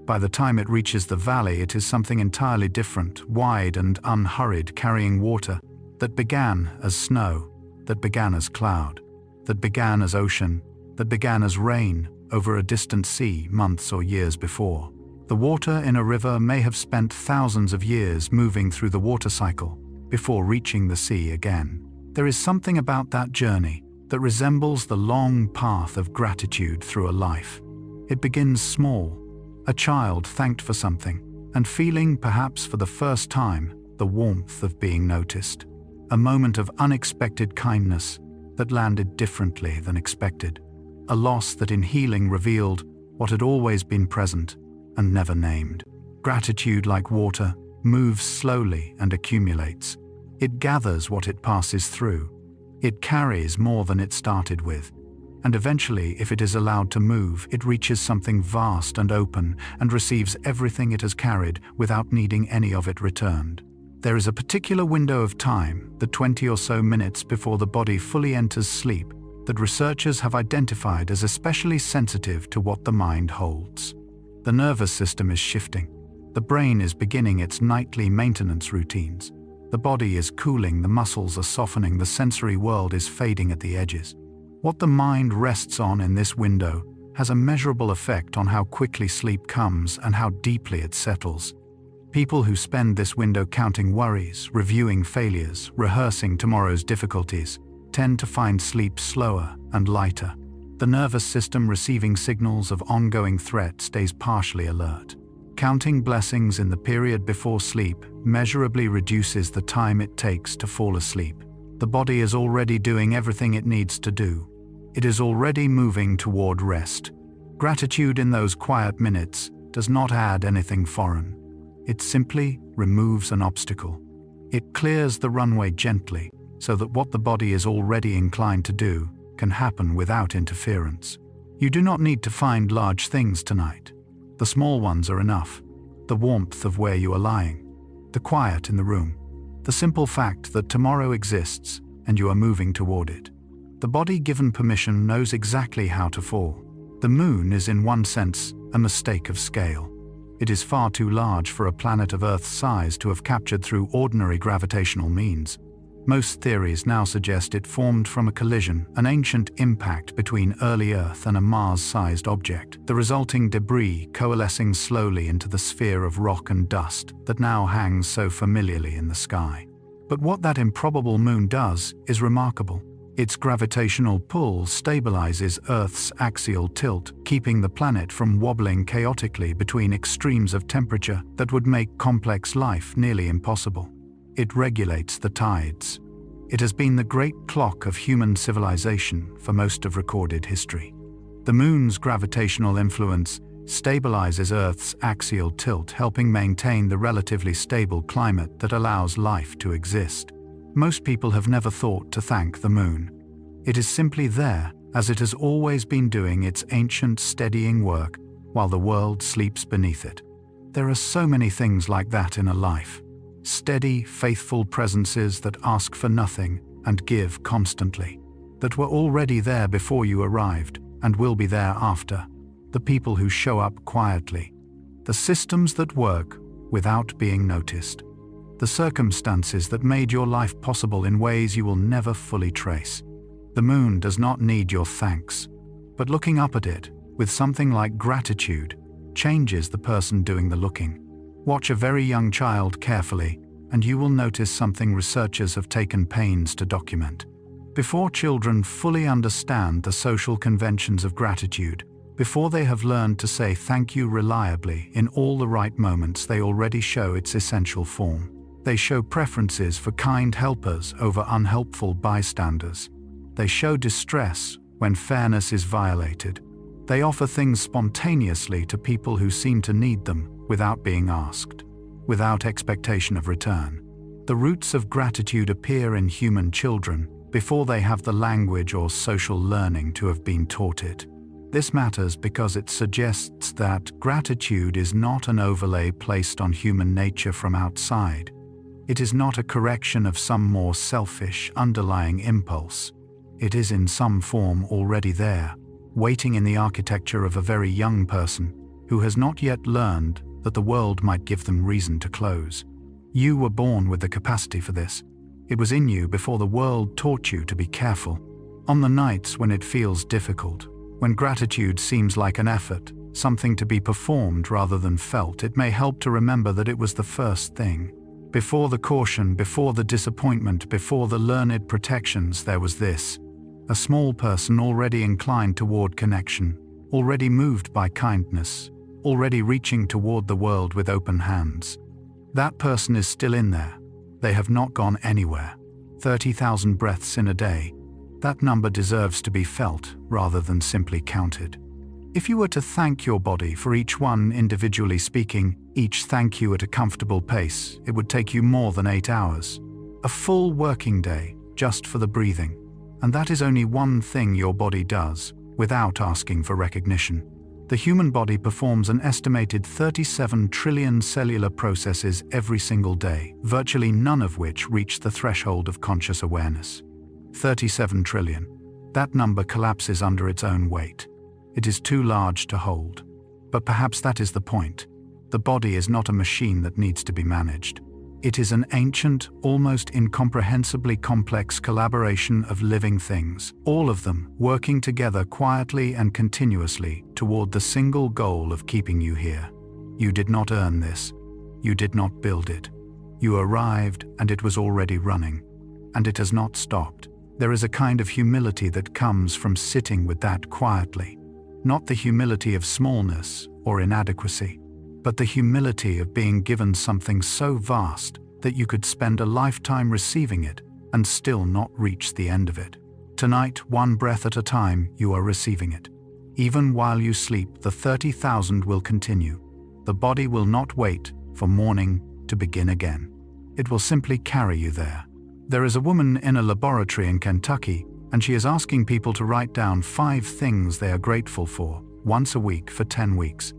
By the time it reaches the valley, it is something entirely different, wide and unhurried, carrying water that began as snow, that began as cloud, that began as ocean, that began as rain over a distant sea months or years before. The water in a river may have spent thousands of years moving through the water cycle before reaching the sea again. There is something about that journey that resembles the long path of gratitude through a life. It begins small, a child thanked for something, and feeling, perhaps for the first time, the warmth of being noticed. A moment of unexpected kindness that landed differently than expected. A loss that in healing revealed what had always been present and never named. Gratitude, like water, moves slowly and accumulates. It gathers what it passes through. It carries more than it started with. And eventually, if it is allowed to move, it reaches something vast and open and receives everything it has carried without needing any of it returned. There is a particular window of time, the 20 or so minutes before the body fully enters sleep, that researchers have identified as especially sensitive to what the mind holds. The nervous system is shifting. The brain is beginning its nightly maintenance routines. The body is cooling, the muscles are softening, the sensory world is fading at the edges. What the mind rests on in this window has a measurable effect on how quickly sleep comes and how deeply it settles. People who spend this window counting worries, reviewing failures, rehearsing tomorrow's difficulties, tend to find sleep slower and lighter. The nervous system, receiving signals of ongoing threat, stays partially alert. Counting blessings in the period before sleep measurably reduces the time it takes to fall asleep. The body is already doing everything it needs to do. It is already moving toward rest. Gratitude in those quiet minutes does not add anything foreign. It simply removes an obstacle. It clears the runway gently so that what the body is already inclined to do can happen without interference. You do not need to find large things tonight. The small ones are enough. The warmth of where you are lying, the quiet in the room, the simple fact that tomorrow exists and you are moving toward it. The body, given permission, knows exactly how to fall. The moon is in one sense a mistake of scale. It is far too large for a planet of Earth's size to have captured through ordinary gravitational means. Most theories now suggest it formed from a collision, an ancient impact between early Earth and a Mars-sized object, the resulting debris coalescing slowly into the sphere of rock and dust that now hangs so familiarly in the sky. But what that improbable moon does is remarkable. Its gravitational pull stabilizes Earth's axial tilt, keeping the planet from wobbling chaotically between extremes of temperature that would make complex life nearly impossible. It regulates the tides. It has been the great clock of human civilization for most of recorded history. The moon's gravitational influence stabilizes Earth's axial tilt, helping maintain the relatively stable climate that allows life to exist. Most people have never thought to thank the moon. It is simply there, as it has always been doing its ancient steadying work while the world sleeps beneath it. There are so many things like that in a life. Steady, faithful presences that ask for nothing and give constantly, that were already there before you arrived and will be there after. The people who show up quietly. The systems that work without being noticed. The circumstances that made your life possible in ways you will never fully trace. The moon does not need your thanks, but looking up at it with something like gratitude changes the person doing the looking. Watch a very young child carefully, and you will notice something researchers have taken pains to document. Before children fully understand the social conventions of gratitude, before they have learned to say thank you reliably in all the right moments, they already show its essential form. They show preferences for kind helpers over unhelpful bystanders. They show distress when fairness is violated. They offer things spontaneously to people who seem to need them without being asked, without expectation of return. The roots of gratitude appear in human children before they have the language or social learning to have been taught it. This matters because it suggests that gratitude is not an overlay placed on human nature from outside. It is not a correction of some more selfish, underlying impulse. It is in some form already there, waiting in the architecture of a very young person who has not yet learned that the world might give them reason to close. You were born with the capacity for this. It was in you before the world taught you to be careful. On the nights when it feels difficult, when gratitude seems like an effort, something to be performed rather than felt, it may help to remember that it was the first thing. Before the caution, before the disappointment, before the learned protections, there was this. A small person already inclined toward connection, already moved by kindness, already reaching toward the world with open hands. That person is still in there. They have not gone anywhere. 30,000 breaths in a day. That number deserves to be felt rather than simply counted. If you were to thank your body for each one individually speaking, each thank you at a comfortable pace, it would take you more than 8 hours. A full working day just for the breathing. And that is only one thing your body does, without asking for recognition. The human body performs an estimated 37 trillion cellular processes every single day, virtually none of which reach the threshold of conscious awareness. 37 trillion. That number collapses under its own weight. It is too large to hold. But perhaps that is the point. The body is not a machine that needs to be managed. It is an ancient, almost incomprehensibly complex collaboration of living things, all of them working together quietly and continuously toward the single goal of keeping you here. You did not earn this. You did not build it. You arrived and it was already running. And it has not stopped. There is a kind of humility that comes from sitting with that quietly. Not the humility of smallness or inadequacy, but the humility of being given something so vast that you could spend a lifetime receiving it and still not reach the end of it. Tonight, one breath at a time, you are receiving it. Even while you sleep, the 30,000 will continue. The body will not wait for morning to begin again. It will simply carry you there. There is a woman in a laboratory in Kentucky, and she is asking people to write down 5 things they are grateful for, once a week for 10 weeks.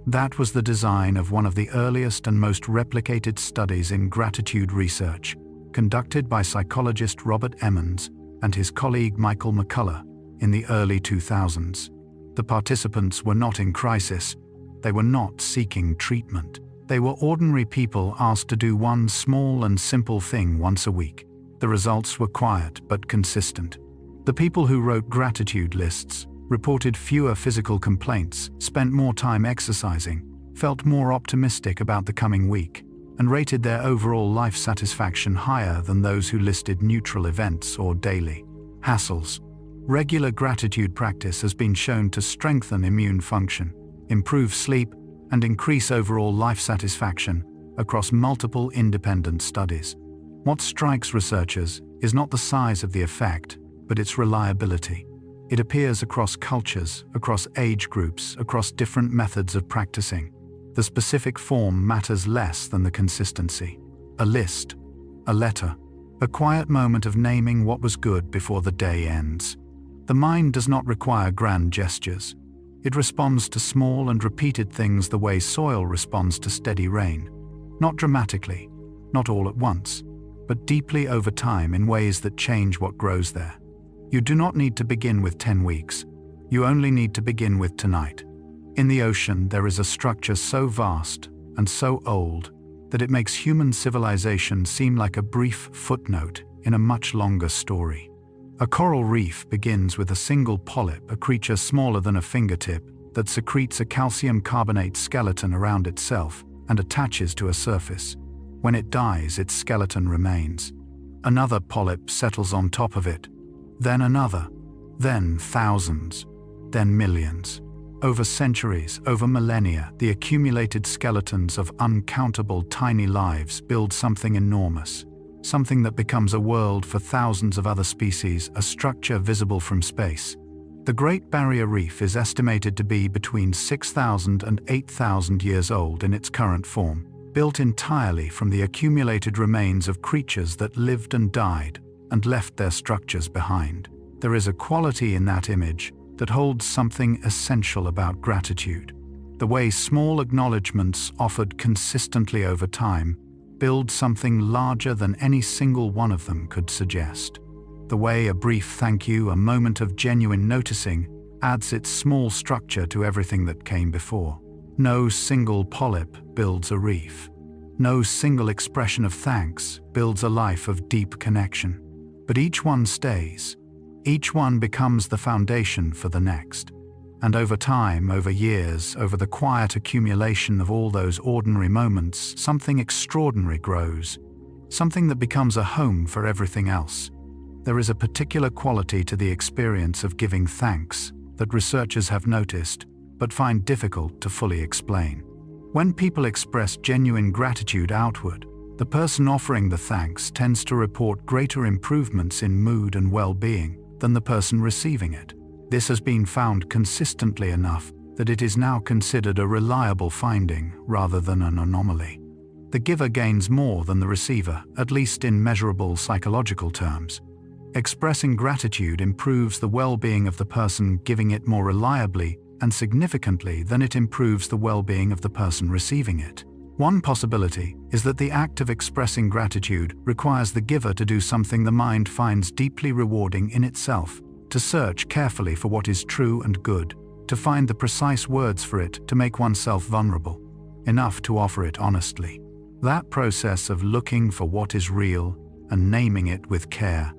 That was the design of one of the earliest and most replicated studies in gratitude research, conducted by psychologist Robert Emmons and his colleague Michael McCullough in the early 2000s. The participants were not in crisis. They were not seeking treatment. They were ordinary people asked to do one small and simple thing once a week. The results were quiet but consistent. The people who wrote gratitude lists reported fewer physical complaints, spent more time exercising, felt more optimistic about the coming week, and rated their overall life satisfaction higher than those who listed neutral events or daily hassles. Regular gratitude practice has been shown to strengthen immune function, improve sleep, and increase overall life satisfaction across multiple independent studies. What strikes researchers is not the size of the effect, but its reliability. It appears across cultures, across age groups, across different methods of practicing. The specific form matters less than the consistency. A list, a letter, a quiet moment of naming what was good before the day ends. The mind does not require grand gestures. It responds to small and repeated things the way soil responds to steady rain. Not dramatically, not all at once, but deeply over time in ways that change what grows there. You do not need to begin with 10 weeks. You only need to begin with tonight. In the ocean, there is a structure so vast and so old that it makes human civilization seem like a brief footnote in a much longer story. A coral reef begins with a single polyp, a creature smaller than a fingertip, that secretes a calcium carbonate skeleton around itself and attaches to a surface. When it dies, its skeleton remains. Another polyp settles on top of it, then another, then thousands, then millions. Over centuries, over millennia, the accumulated skeletons of uncountable tiny lives build something enormous. Something that becomes a world for thousands of other species, a structure visible from space. The Great Barrier Reef is estimated to be between 6,000 and 8,000 years old in its current form, built entirely from the accumulated remains of creatures that lived and died and left their structures behind. There is a quality in that image that holds something essential about gratitude. The way small acknowledgements offered consistently over time build something larger than any single one of them could suggest. The way a brief thank you, a moment of genuine noticing, adds its small structure to everything that came before. No single polyp builds a reef. No single expression of thanks builds a life of deep connection. But each one stays. Each one becomes the foundation for the next. And over time, over years, over the quiet accumulation of all those ordinary moments, something extraordinary grows. Something that becomes a home for everything else. There is a particular quality to the experience of giving thanks that researchers have noticed, but find difficult to fully explain. When people express genuine gratitude outward, the person offering the thanks tends to report greater improvements in mood and well-being than the person receiving it. This has been found consistently enough that it is now considered a reliable finding rather than an anomaly. The giver gains more than the receiver, at least in measurable psychological terms. Expressing gratitude improves the well-being of the person giving it more reliably and significantly than it improves the well-being of the person receiving it. One possibility is that the act of expressing gratitude requires the giver to do something the mind finds deeply rewarding in itself, to search carefully for what is true and good, to find the precise words for it, to make oneself vulnerable, enough to offer it honestly. That process of looking for what is real and naming it with care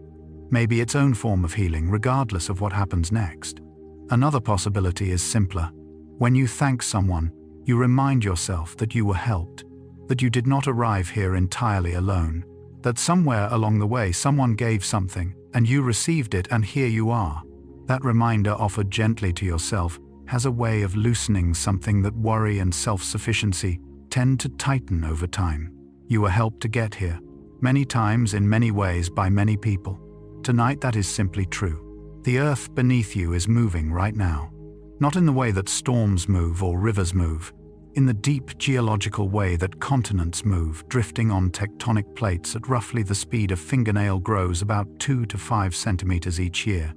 may be its own form of healing regardless of what happens next. Another possibility is simpler. When you thank someone, you remind yourself that you were helped, that you did not arrive here entirely alone, that somewhere along the way someone gave something and you received it and here you are. That reminder offered gently to yourself has a way of loosening something that worry and self-sufficiency tend to tighten over time. You were helped to get here, many times in many ways by many people. Tonight that is simply true. The earth beneath you is moving right now. Not in the way that storms move or rivers move, in the deep geological way that continents move, drifting on tectonic plates at roughly the speed a fingernail grows about 2 to 5 centimeters each year.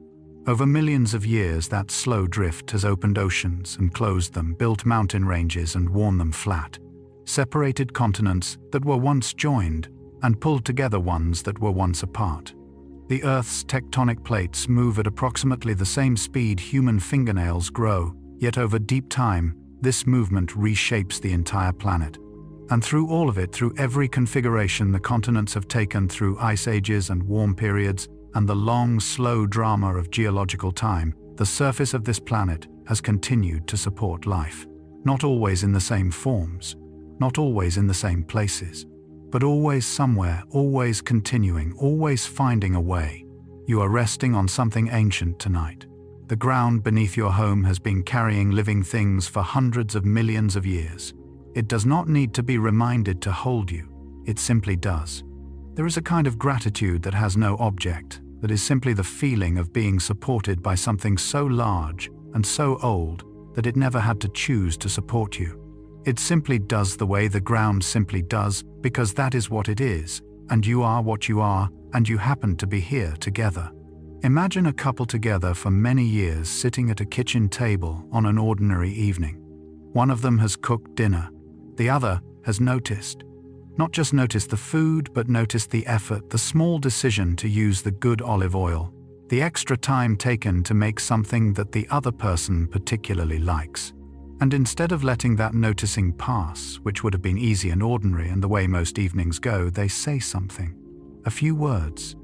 Over millions of years, that slow drift has opened oceans and closed them, built mountain ranges and worn them flat, separated continents that were once joined and pulled together ones that were once apart. The Earth's tectonic plates move at approximately the same speed human fingernails grow, yet over deep time, this movement reshapes the entire planet. And through all of it, through every configuration the continents have taken through ice ages and warm periods, and the long, slow drama of geological time, the surface of this planet has continued to support life. Not always in the same forms, not always in the same places, but always somewhere, always continuing, always finding a way. You are resting on something ancient tonight. The ground beneath your home has been carrying living things for hundreds of millions of years. It does not need to be reminded to hold you. It simply does. There is a kind of gratitude that has no object, that is simply the feeling of being supported by something so large and so old that it never had to choose to support you. It simply does the way the ground simply does, because that is what it is, and you are what you are, and you happen to be here together. Imagine a couple together for many years sitting at a kitchen table on an ordinary evening. One of them has cooked dinner. The other has noticed. Not just noticed the food, but noticed the effort, the small decision to use the good olive oil, the extra time taken to make something that the other person particularly likes. And instead of letting that noticing pass, which would have been easy and ordinary and the way most evenings go, they say something. A few words,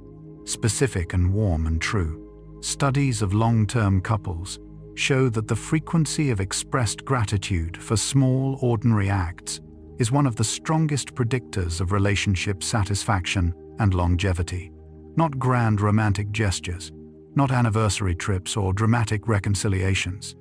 specific and warm and true. Studies of long-term couples show that the frequency of expressed gratitude for small, ordinary acts is one of the strongest predictors of relationship satisfaction and longevity. Not grand romantic gestures, not anniversary trips or dramatic reconciliations.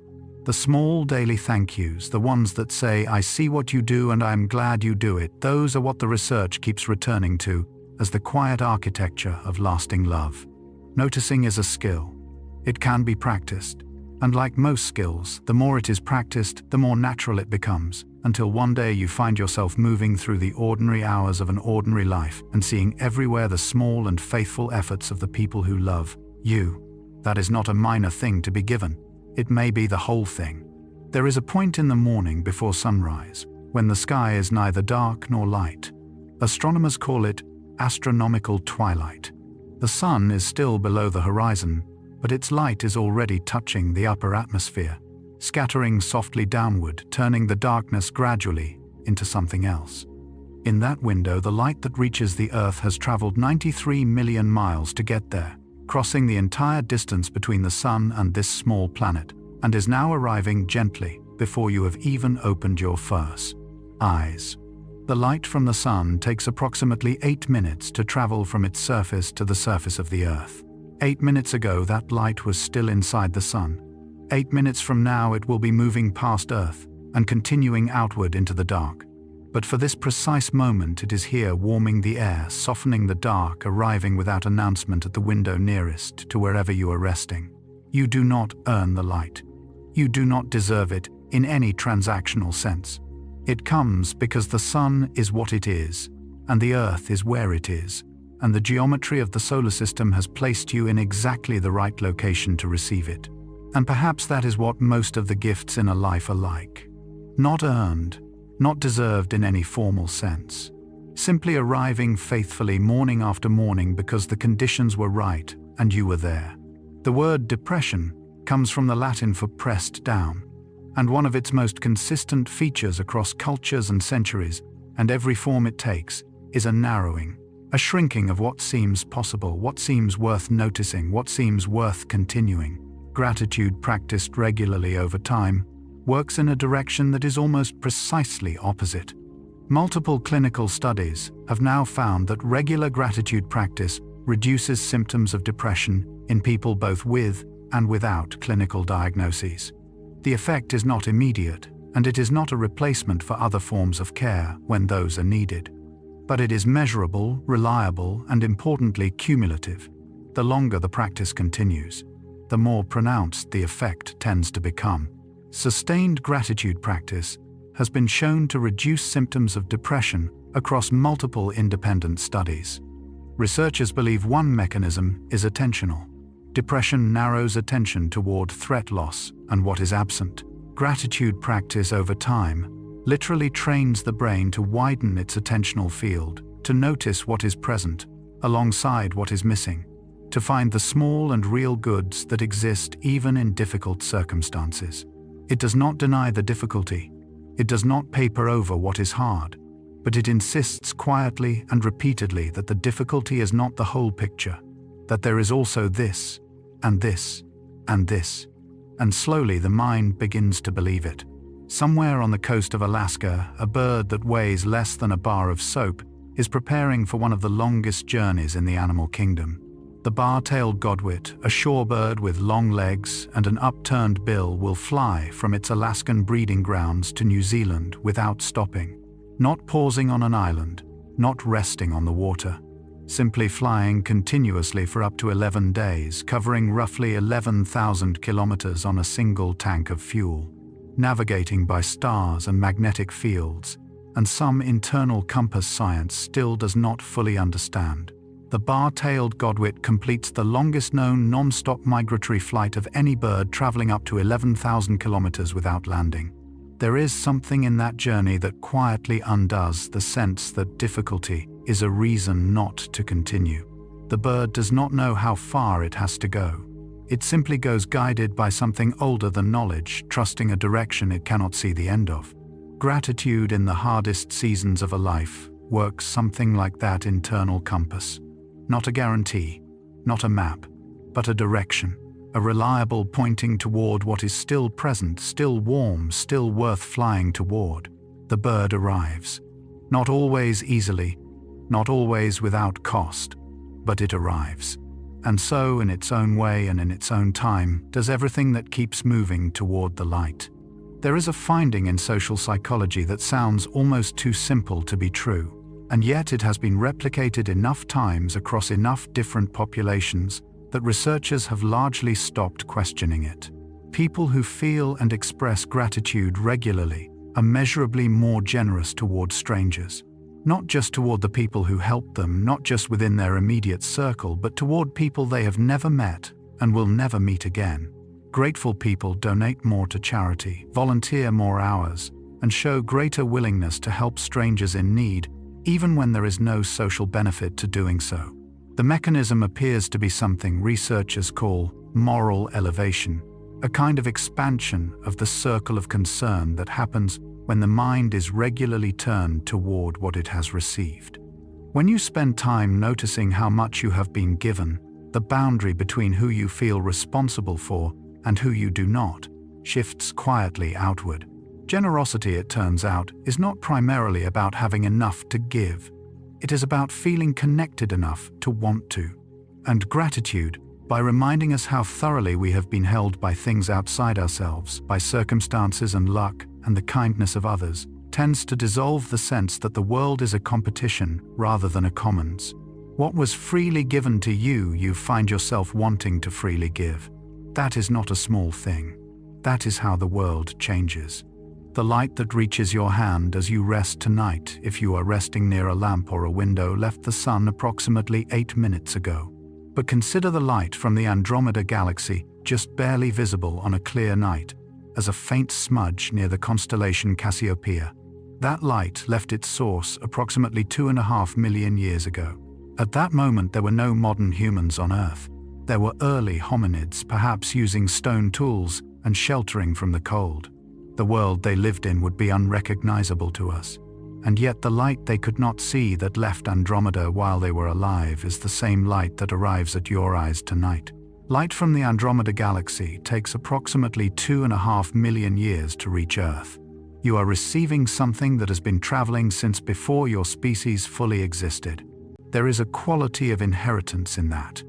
The small daily thank yous, the ones that say, "I see what you do and I'm glad you do it," those are what the research keeps returning to as the quiet architecture of lasting love. Noticing is a skill. It can be practiced. And like most skills, the more it is practiced, the more natural it becomes, until one day you find yourself moving through the ordinary hours of an ordinary life and seeing everywhere the small and faithful efforts of the people who love you. That is not a minor thing to be given. It may be the whole thing. There is a point in the morning before sunrise, when the sky is neither dark nor light. Astronomers call it astronomical twilight. The sun is still below the horizon, but its light is already touching the upper atmosphere, scattering softly downward, turning the darkness gradually into something else. In that window, the light that reaches the Earth has traveled 93 million miles to get there, crossing the entire distance between the sun and this small planet, and is now arriving gently before you have even opened your first eyes. The light from the sun takes approximately 8 minutes to travel from its surface to the surface of the Earth. 8 minutes ago, that light was still inside the sun. 8 minutes from now, it will be moving past Earth and continuing outward into the dark. But for this precise moment, it is here, warming the air, softening the dark, arriving without announcement at the window nearest to wherever you are resting. You do not earn the light. You do not deserve it in any transactional sense. It comes because the sun is what it is, and the Earth is where it is, and the geometry of the solar system has placed you in exactly the right location to receive it. And perhaps that is what most of the gifts in a life are like. Not earned, not deserved in any formal sense. Simply arriving faithfully morning after morning because the conditions were right and you were there. The word depression comes from the Latin for pressed down, and one of its most consistent features across cultures and centuries, and every form it takes, is a narrowing, a shrinking of what seems possible, what seems worth noticing, what seems worth continuing. Gratitude practiced regularly over time works in a direction that is almost precisely opposite. Multiple clinical studies have now found that regular gratitude practice reduces symptoms of depression in people both with and without clinical diagnoses. The effect is not immediate, and it is not a replacement for other forms of care when those are needed. But it is measurable, reliable, and importantly cumulative. The longer the practice continues, the more pronounced the effect tends to become. Sustained gratitude practice has been shown to reduce symptoms of depression across multiple independent studies. Researchers believe one mechanism is attentional. Depression narrows attention toward threat loss and what is absent. Gratitude practice over time literally trains the brain to widen its attentional field, to notice what is present alongside what is missing, to find the small and real goods that exist even in difficult circumstances. It does not deny the difficulty. It does not paper over what is hard, but it insists quietly and repeatedly that the difficulty is not the whole picture, that there is also this, and this, and this, and slowly the mind begins to believe it. Somewhere on the coast of Alaska, a bird that weighs less than a bar of soap is preparing for one of the longest journeys in the animal kingdom. The bar-tailed godwit, a shorebird with long legs and an upturned bill, will fly from its Alaskan breeding grounds to New Zealand without stopping, not pausing on an island, not resting on the water, simply flying continuously for up to 11 days, covering roughly 11,000 kilometers on a single tank of fuel, navigating by stars and magnetic fields, and some internal compass science still does not fully understand. The bar-tailed godwit completes the longest known non-stop migratory flight of any bird, traveling up to 11,000 kilometers without landing. There is something in that journey that quietly undoes the sense that difficulty is a reason not to continue. The bird does not know how far it has to go. It simply goes, guided by something older than knowledge, trusting a direction it cannot see the end of. Gratitude in the hardest seasons of a life works something like that internal compass. Not a guarantee, not a map, but a direction, a reliable pointing toward what is still present, still warm, still worth flying toward. The bird arrives. Not always easily, not always without cost, but it arrives. And so, in its own way and in its own time, does everything that keeps moving toward the light. There is a finding in social psychology that sounds almost too simple to be true, and yet it has been replicated enough times across enough different populations that researchers have largely stopped questioning it. People who feel and express gratitude regularly are measurably more generous toward strangers. Not just toward the people who help them, not just within their immediate circle, but toward people they have never met and will never meet again. Grateful people donate more to charity, volunteer more hours, and show greater willingness to help strangers in need, even when there is no social benefit to doing so. The mechanism appears to be something researchers call moral elevation, a kind of expansion of the circle of concern that happens when the mind is regularly turned toward what it has received. When you spend time noticing how much you have been given, the boundary between who you feel responsible for and who you do not shifts quietly outward. Generosity, it turns out, is not primarily about having enough to give. It is about feeling connected enough to want to. And gratitude, by reminding us how thoroughly we have been held by things outside ourselves, by circumstances and luck, and the kindness of others, tends to dissolve the sense that the world is a competition rather than a commons. What was freely given to you, you find yourself wanting to freely give. That is not a small thing. That is how the world changes. The light that reaches your hand as you rest tonight, if you are resting near a lamp or a window, left the sun approximately 8 minutes ago. But consider the light from the Andromeda galaxy, just barely visible on a clear night, as a faint smudge near the constellation Cassiopeia. That light left its source approximately 2.5 million years ago. At that moment there were no modern humans on Earth. There were early hominids, perhaps using stone tools and sheltering from the cold. The world they lived in would be unrecognizable to us. And yet the light they could not see that left Andromeda while they were alive is the same light that arrives at your eyes tonight. Light from the Andromeda galaxy takes approximately 2.5 million years to reach Earth. You are receiving something that has been traveling since before your species fully existed. There is a quality of inheritance in that.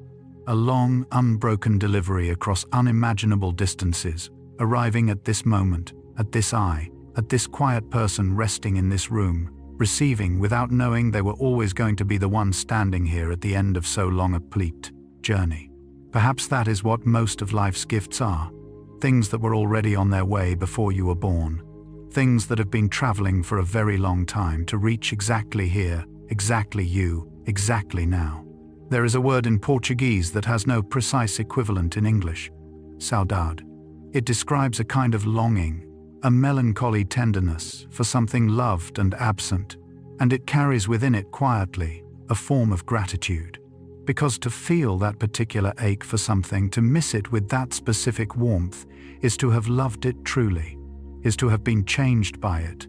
A long, unbroken delivery across unimaginable distances, arriving at this moment, at this eye, at this quiet person resting in this room, receiving without knowing they were always going to be the one standing here at the end of so long a pleat journey. Perhaps that is what most of life's gifts are. Things that were already on their way before you were born. Things that have been traveling for a very long time to reach exactly here, exactly you, exactly now. There is a word in Portuguese that has no precise equivalent in English. Saudade. It describes a kind of longing, a melancholy tenderness for something loved and absent, and it carries within it quietly a form of gratitude. Because to feel that particular ache for something, to miss it with that specific warmth, is to have loved it truly, is to have been changed by it,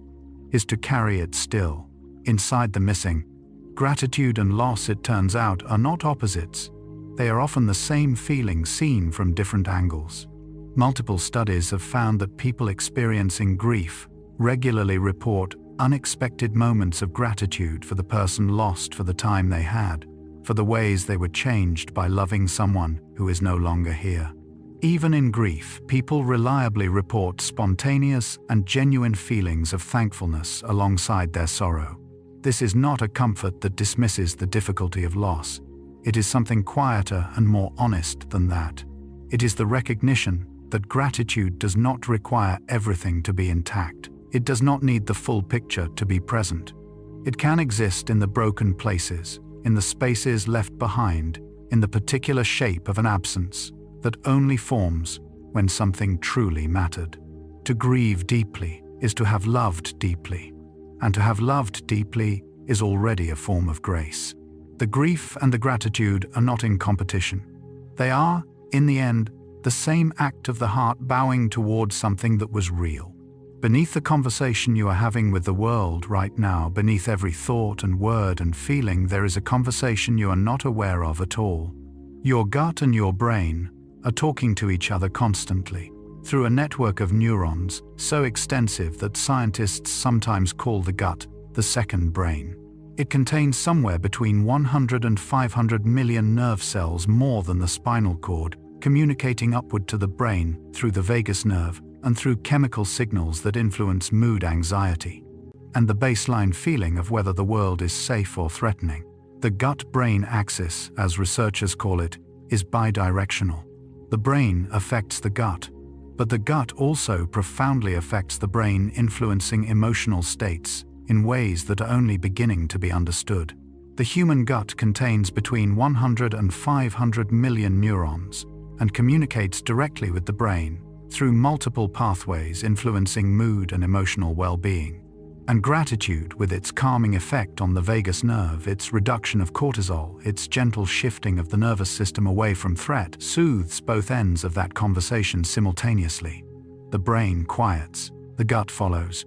is to carry it still, inside the missing. Gratitude and loss, it turns out, are not opposites. They are often the same feeling seen from different angles. Multiple studies have found that people experiencing grief regularly report unexpected moments of gratitude for the person lost, for the time they had, for the ways they were changed by loving someone who is no longer here. Even in grief, people reliably report spontaneous and genuine feelings of thankfulness alongside their sorrow. This is not a comfort that dismisses the difficulty of loss. It is something quieter and more honest than that. It is the recognition that gratitude does not require everything to be intact. It does not need the full picture to be present. It can exist in the broken places, in the spaces left behind, in the particular shape of an absence that only forms when something truly mattered. To grieve deeply is to have loved deeply, and to have loved deeply is already a form of grace. The grief and the gratitude are not in competition. They are, in the end, the same act of the heart bowing towards something that was real. Beneath the conversation you are having with the world right now, beneath every thought and word and feeling, there is a conversation you are not aware of at all. Your gut and your brain are talking to each other constantly, through a network of neurons so extensive that scientists sometimes call the gut the second brain. It contains somewhere between 100 and 500 million nerve cells more than the spinal cord, communicating upward to the brain through the vagus nerve and through chemical signals that influence mood, anxiety, and the baseline feeling of whether the world is safe or threatening. The gut-brain axis, as researchers call it, is bidirectional. The brain affects the gut, but the gut also profoundly affects the brain, influencing emotional states in ways that are only beginning to be understood. The human gut contains between 100 and 500 million neurons and communicates directly with the brain through multiple pathways influencing mood and emotional well-being. And gratitude, with its calming effect on the vagus nerve, its reduction of cortisol, its gentle shifting of the nervous system away from threat, soothes both ends of that conversation simultaneously. The brain quiets, the gut follows.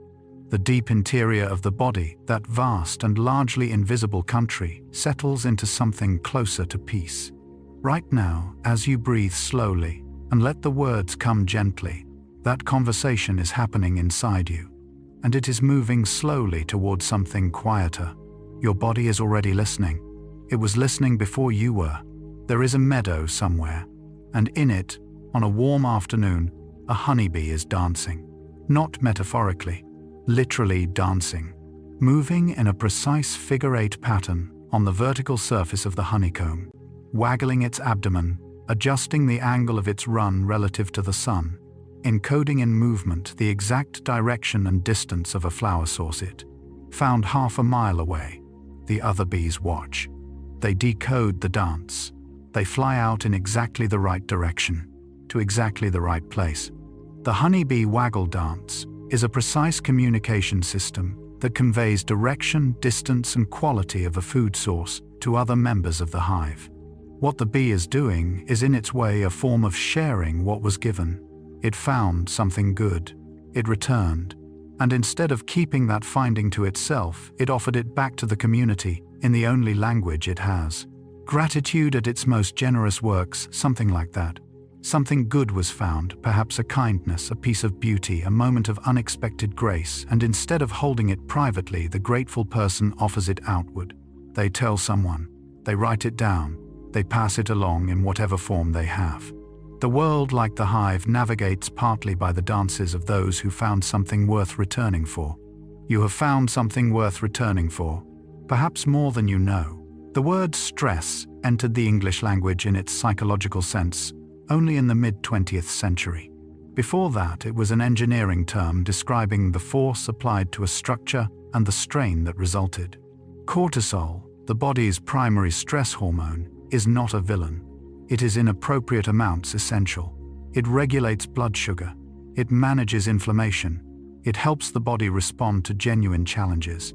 The deep interior of the body, that vast and largely invisible country, settles into something closer to peace. Right now, as you breathe slowly and let the words come gently, that conversation is happening inside you. And it is moving slowly towards something quieter. Your body is already listening. It was listening before you were. There is a meadow somewhere, and in it, on a warm afternoon, a honeybee is dancing. Not metaphorically, literally dancing, moving in a precise figure-8 pattern on the vertical surface of the honeycomb, waggling its abdomen, adjusting the angle of its run relative to the sun, encoding in movement the exact direction and distance of a flower source it found half a mile away. The other bees watch. They decode the dance. They fly out in exactly the right direction, to exactly the right place. The honeybee waggle dance is a precise communication system that conveys direction, distance, and quality of a food source to other members of the hive. What the bee is doing is in its way a form of sharing what was given. It found something good. It returned. And instead of keeping that finding to itself, it offered it back to the community in the only language it has. Gratitude at its most generous works, something like that. Something good was found, perhaps a kindness, a piece of beauty, a moment of unexpected grace, and instead of holding it privately, the grateful person offers it outward. They tell someone. They write it down. They pass it along in whatever form they have. The world, like the hive, navigates partly by the dances of those who found something worth returning for. You have found something worth returning for, perhaps more than you know. The word stress entered the English language in its psychological sense only in the mid-20th century. Before that, it was an engineering term describing the force applied to a structure and the strain that resulted. Cortisol, the body's primary stress hormone, is not a villain. It is in appropriate amounts essential. It regulates blood sugar. It manages inflammation. It helps the body respond to genuine challenges.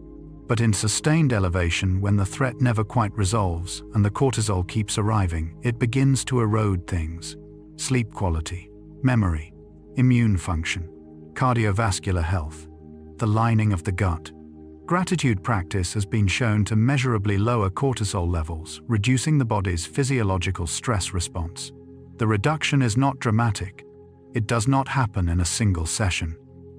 But in sustained elevation, when the threat never quite resolves and the cortisol keeps arriving, it begins to erode things. Sleep quality, memory, immune function, cardiovascular health, the lining of the gut. Gratitude practice has been shown to measurably lower cortisol levels, reducing the body's physiological stress response. The reduction is not dramatic. It does not happen in a single session,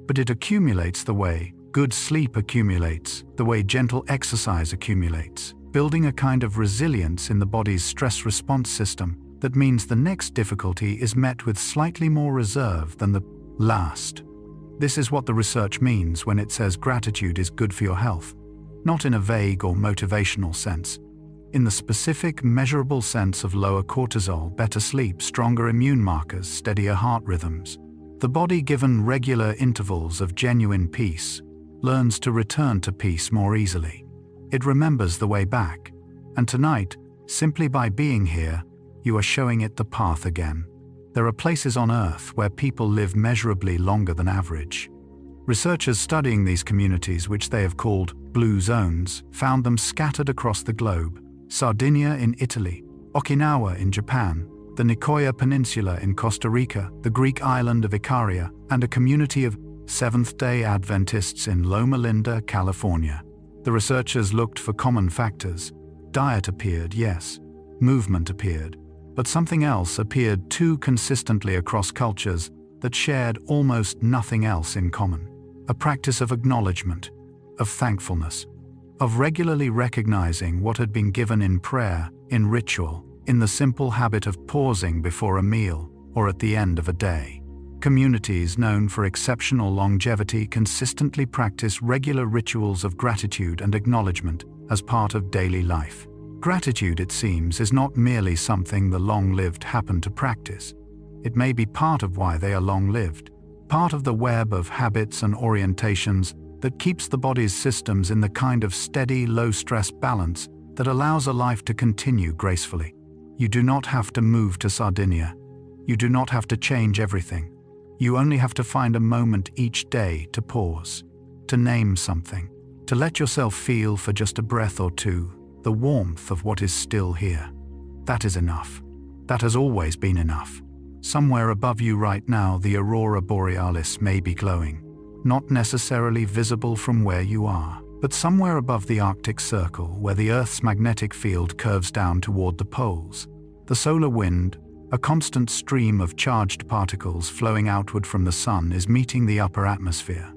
but it accumulates the way good sleep accumulates, the way gentle exercise accumulates, building a kind of resilience in the body's stress response system that means the next difficulty is met with slightly more reserve than the last. This is what the research means when it says gratitude is good for your health, not in a vague or motivational sense. In the specific, measurable sense of lower cortisol, better sleep, stronger immune markers, steadier heart rhythms. The body, given regular intervals of genuine peace, learns to return to peace more easily. It remembers the way back. And tonight, simply by being here, you are showing it the path again. There are places on Earth where people live measurably longer than average. Researchers studying these communities, which they have called blue zones, found them scattered across the globe. Sardinia in Italy, Okinawa in Japan, the Nicoya Peninsula in Costa Rica, the Greek island of Icaria, and a community of Seventh-day Adventists in Loma Linda, California. The researchers looked for common factors. Diet appeared, yes. Movement appeared. But something else appeared too consistently across cultures that shared almost nothing else in common. A practice of acknowledgement, of thankfulness, of regularly recognizing what had been given in prayer, in ritual, in the simple habit of pausing before a meal or at the end of a day. Communities known for exceptional longevity consistently practice regular rituals of gratitude and acknowledgement as part of daily life. Gratitude, it seems, is not merely something the long-lived happen to practice. It may be part of why they are long-lived, part of the web of habits and orientations that keeps the body's systems in the kind of steady, low-stress balance that allows a life to continue gracefully. You do not have to move to Sardinia. You do not have to change everything. You only have to find a moment each day to pause, to name something, to let yourself feel for just a breath or two the warmth of what is still here. That is enough. That has always been enough. Somewhere above you right now, the aurora borealis may be glowing, not necessarily visible from where you are, but somewhere above the Arctic Circle, where the Earth's magnetic field curves down toward the poles. The solar wind, a constant stream of charged particles flowing outward from the sun, is meeting the upper atmosphere.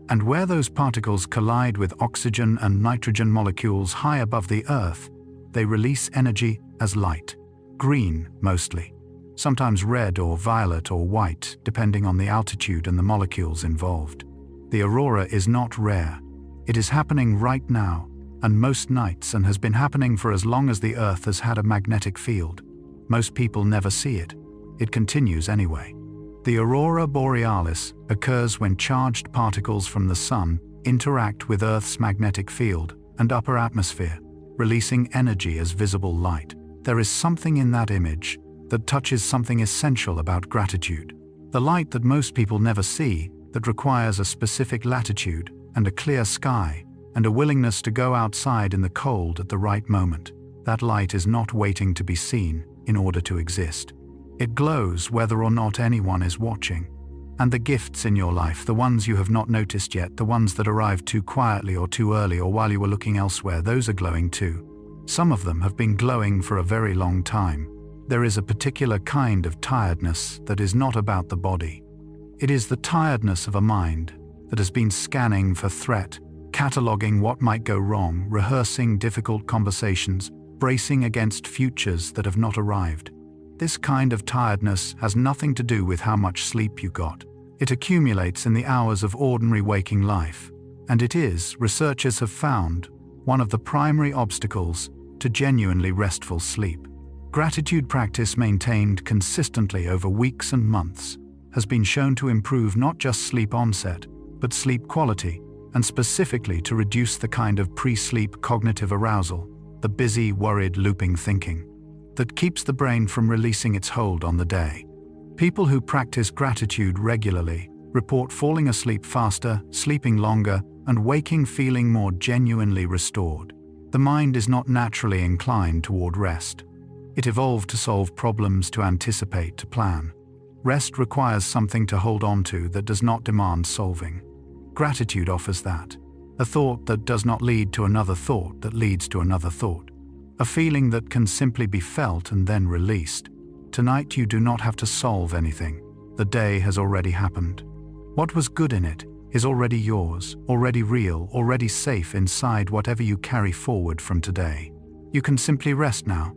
And where those particles collide with oxygen and nitrogen molecules high above the Earth, they release energy as light. Green, mostly. Sometimes red or violet or white, depending on the altitude and the molecules involved. The aurora is not rare. It is happening right now, and most nights, and has been happening for as long as the Earth has had a magnetic field. Most people never see it. It continues anyway. The aurora borealis occurs when charged particles from the sun interact with Earth's magnetic field and upper atmosphere, releasing energy as visible light. There is something in that image that touches something essential about gratitude. The light that most people never see, that requires a specific latitude and a clear sky and a willingness to go outside in the cold at the right moment. That light is not waiting to be seen in order to exist. It glows whether or not anyone is watching. And the gifts in your life, the ones you have not noticed yet, the ones that arrived too quietly or too early or while you were looking elsewhere, those are glowing too. Some of them have been glowing for a very long time. There is a particular kind of tiredness that is not about the body. It is the tiredness of a mind that has been scanning for threat, cataloging what might go wrong, rehearsing difficult conversations, bracing against futures that have not arrived. This kind of tiredness has nothing to do with how much sleep you got. It accumulates in the hours of ordinary waking life, and it is, researchers have found, one of the primary obstacles to genuinely restful sleep. Gratitude practice maintained consistently over weeks and months has been shown to improve not just sleep onset, but sleep quality, and specifically to reduce the kind of pre-sleep cognitive arousal, the busy, worried, looping thinking, that keeps the brain from releasing its hold on the day. People who practice gratitude regularly report falling asleep faster, sleeping longer, and waking feeling more genuinely restored. The mind is not naturally inclined toward rest. It evolved to solve problems, to anticipate, to plan. Rest requires something to hold on to that does not demand solving. Gratitude offers that. A thought that does not lead to another thought that leads to another thought. A feeling that can simply be felt and then released. Tonight you do not have to solve anything. The day has already happened. What was good in it is already yours, already real, already safe inside whatever you carry forward from today. You can simply rest now.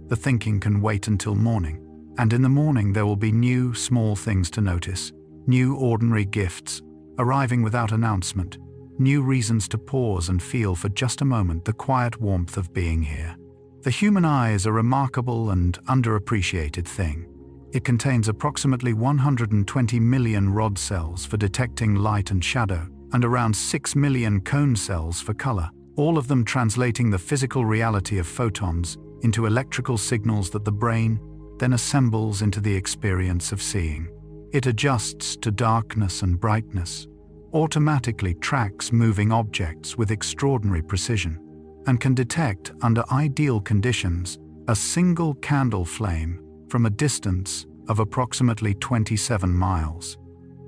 The thinking can wait until morning. And in the morning there will be new, small things to notice. New, ordinary gifts, arriving without announcement. New reasons to pause and feel for just a moment the quiet warmth of being here. The human eye is a remarkable and underappreciated thing. It contains approximately 120 million rod cells for detecting light and shadow, and around 6 million cone cells for color, all of them translating the physical reality of photons into electrical signals that the brain then assembles into the experience of seeing. It adjusts to darkness and brightness, automatically tracks moving objects with extraordinary precision, and can detect, under ideal conditions, a single candle flame from a distance of approximately 27 miles.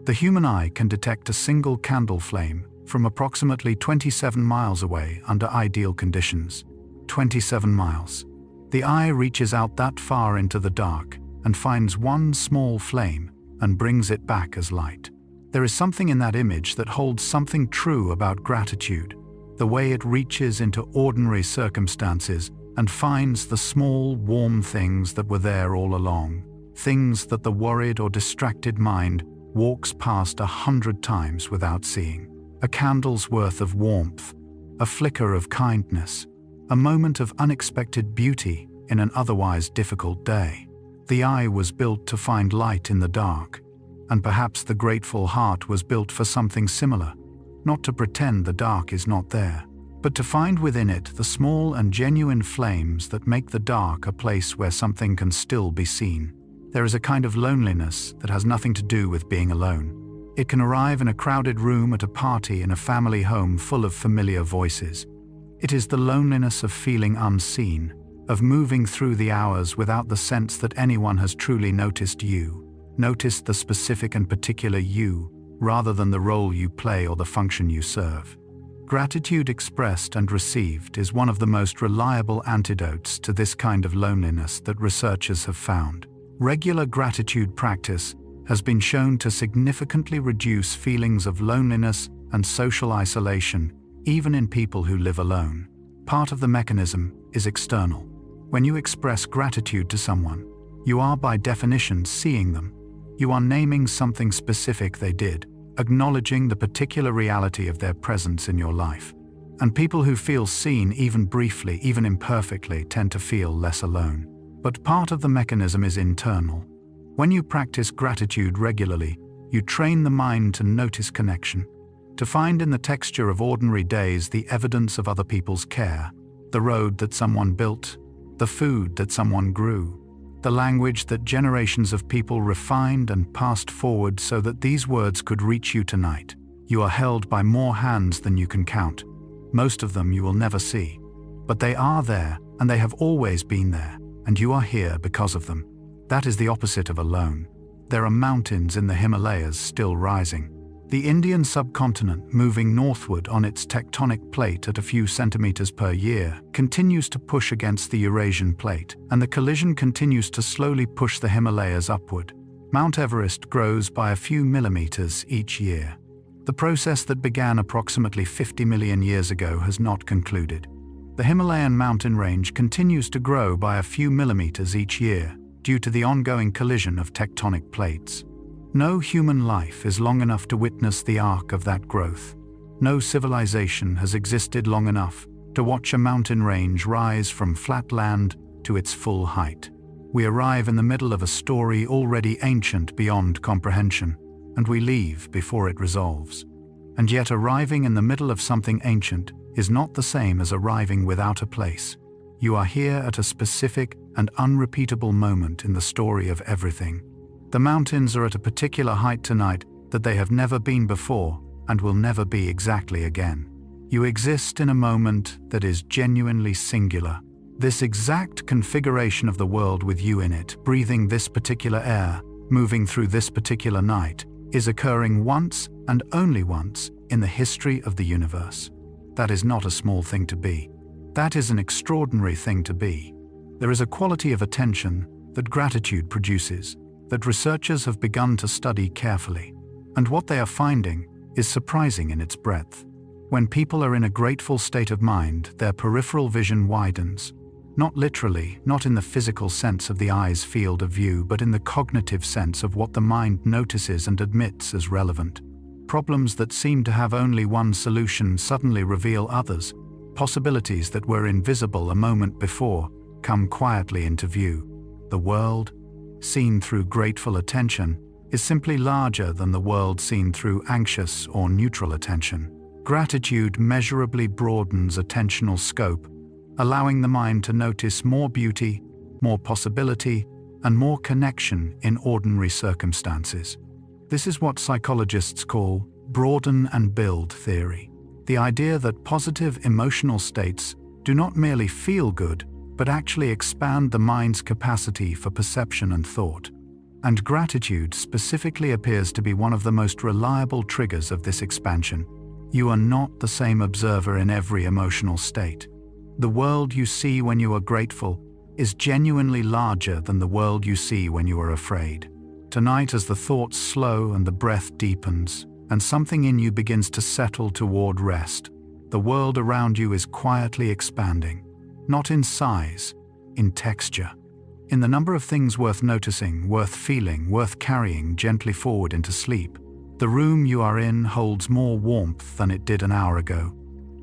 The human eye can detect a single candle flame from approximately 27 miles away under ideal conditions. 27 miles. The eye reaches out that far into the dark and finds one small flame and brings it back as light. There is something in that image that holds something true about gratitude. the way it reaches into ordinary circumstances and finds the small, warm things that were there all along, things that the worried or distracted mind walks past 100 times without seeing. A candle's worth of warmth, a flicker of kindness, a moment of unexpected beauty in an otherwise difficult day. The eye was built to find light in the dark, and perhaps the grateful heart was built for something similar, not to pretend the dark is not there, but to find within it the small and genuine flames that make the dark a place where something can still be seen. There is a kind of loneliness that has nothing to do with being alone. It can arrive in a crowded room at a party in a family home full of familiar voices. It is the loneliness of feeling unseen, of moving through the hours without the sense that anyone has truly noticed you, noticed the specific and particular you, rather than the role you play or the function you serve. Gratitude expressed and received is one of the most reliable antidotes to this kind of loneliness that researchers have found. Regular gratitude practice has been shown to significantly reduce feelings of loneliness and social isolation, even in people who live alone. Part of the mechanism is external. When you express gratitude to someone, you are by definition seeing them. You are naming something specific they did, acknowledging the particular reality of their presence in your life. And people who feel seen even briefly, even imperfectly, tend to feel less alone. But part of the mechanism is internal. When you practice gratitude regularly, you train the mind to notice connection, to find in the texture of ordinary days the evidence of other people's care, the road that someone built, the food that someone grew, the language that generations of people refined and passed forward so that these words could reach you tonight. You are held by more hands than you can count. Most of them you will never see. But they are there, and they have always been there, and you are here because of them. That is the opposite of alone. There are mountains in the Himalayas still rising. The Indian subcontinent, moving northward on its tectonic plate at a few centimeters per year, continues to push against the Eurasian plate, and the collision continues to slowly push the Himalayas upward. Mount Everest grows by a few millimeters each year. The process that began approximately 50 million years ago has not concluded. The Himalayan mountain range continues to grow by a few millimeters each year due to the ongoing collision of tectonic plates. No human life is long enough to witness the arc of that growth. No civilization has existed long enough to watch a mountain range rise from flat land to its full height. We arrive in the middle of a story already ancient beyond comprehension, and we leave before it resolves. And yet arriving in the middle of something ancient is not the same as arriving without a place. You are here at a specific and unrepeatable moment in the story of everything. The mountains are at a particular height tonight that they have never been before and will never be exactly again. You exist in a moment that is genuinely singular. This exact configuration of the world with you in it, breathing this particular air, moving through this particular night, is occurring once and only once in the history of the universe. That is not a small thing to be. That is an extraordinary thing to be. There is a quality of attention that gratitude produces that researchers have begun to study carefully, and what they are finding is surprising in its breadth. When people are in a grateful state of mind, their peripheral vision widens, not literally, not in the physical sense of the eye's field of view, but in the cognitive sense of what the mind notices and admits as relevant. Problems that seem to have only one solution suddenly reveal others. Possibilities that were invisible a moment before come quietly into view. The world, seen through grateful attention, is simply larger than the world seen through anxious or neutral attention. Gratitude measurably broadens attentional scope, allowing the mind to notice more beauty, more possibility, and more connection in ordinary circumstances. This is what psychologists call broaden and build theory. The idea that positive emotional states do not merely feel good, but actually expand the mind's capacity for perception and thought. And gratitude specifically appears to be one of the most reliable triggers of this expansion. You are not the same observer in every emotional state. The world you see when you are grateful is genuinely larger than the world you see when you are afraid. Tonight, as the thoughts slow and the breath deepens, and something in you begins to settle toward rest, the world around you is quietly expanding, not in size, in texture, in the number of things worth noticing, worth feeling, worth carrying gently forward into sleep. The room you are in holds more warmth than it did an hour ago,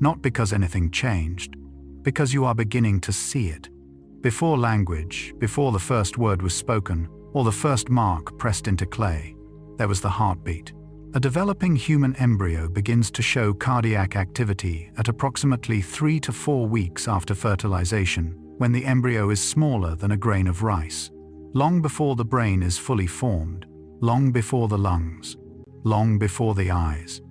not because anything changed, because you are beginning to see it. Before language, before the first word was spoken, or the first mark pressed into clay, there was the heartbeat. A developing human embryo begins to show cardiac activity at approximately 3 to 4 weeks after fertilization, when the embryo is smaller than a grain of rice, long before the brain is fully formed, long before the lungs, long before the eyes.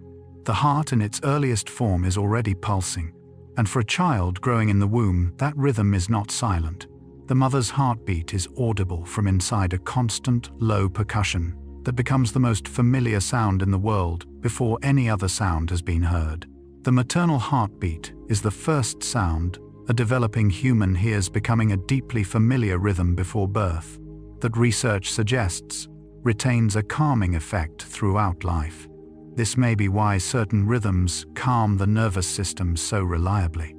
The heart in its earliest form is already pulsing, and for a child growing in the womb, that rhythm is not silent. The mother's heartbeat is audible from inside a constant, low percussion that becomes the most familiar sound in the world before any other sound has been heard. The maternal heartbeat is the first sound a developing human hears, becoming a deeply familiar rhythm before birth that research suggests retains a calming effect throughout life. This may be why certain rhythms calm the nervous system so reliably.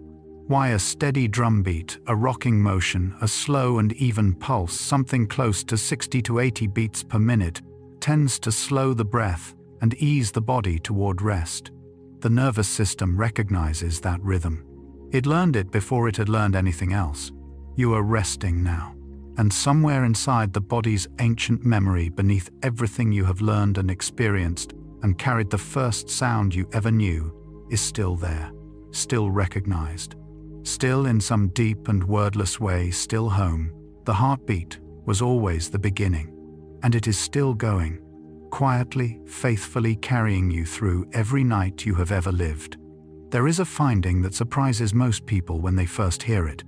Why a steady drumbeat, a rocking motion, a slow and even pulse, something close to 60 to 80 beats per minute, tends to slow the breath and ease the body toward rest. The nervous system recognizes that rhythm. It learned it before it had learned anything else. You are resting now, and somewhere inside the body's ancient memory, beneath everything you have learned and experienced and carried, the first sound you ever knew is still there, still recognized, still in some deep and wordless way, still home. The heartbeat was always the beginning, and it is still going, quietly, faithfully carrying you through every night you have ever lived. There is a finding that surprises most people when they first hear it.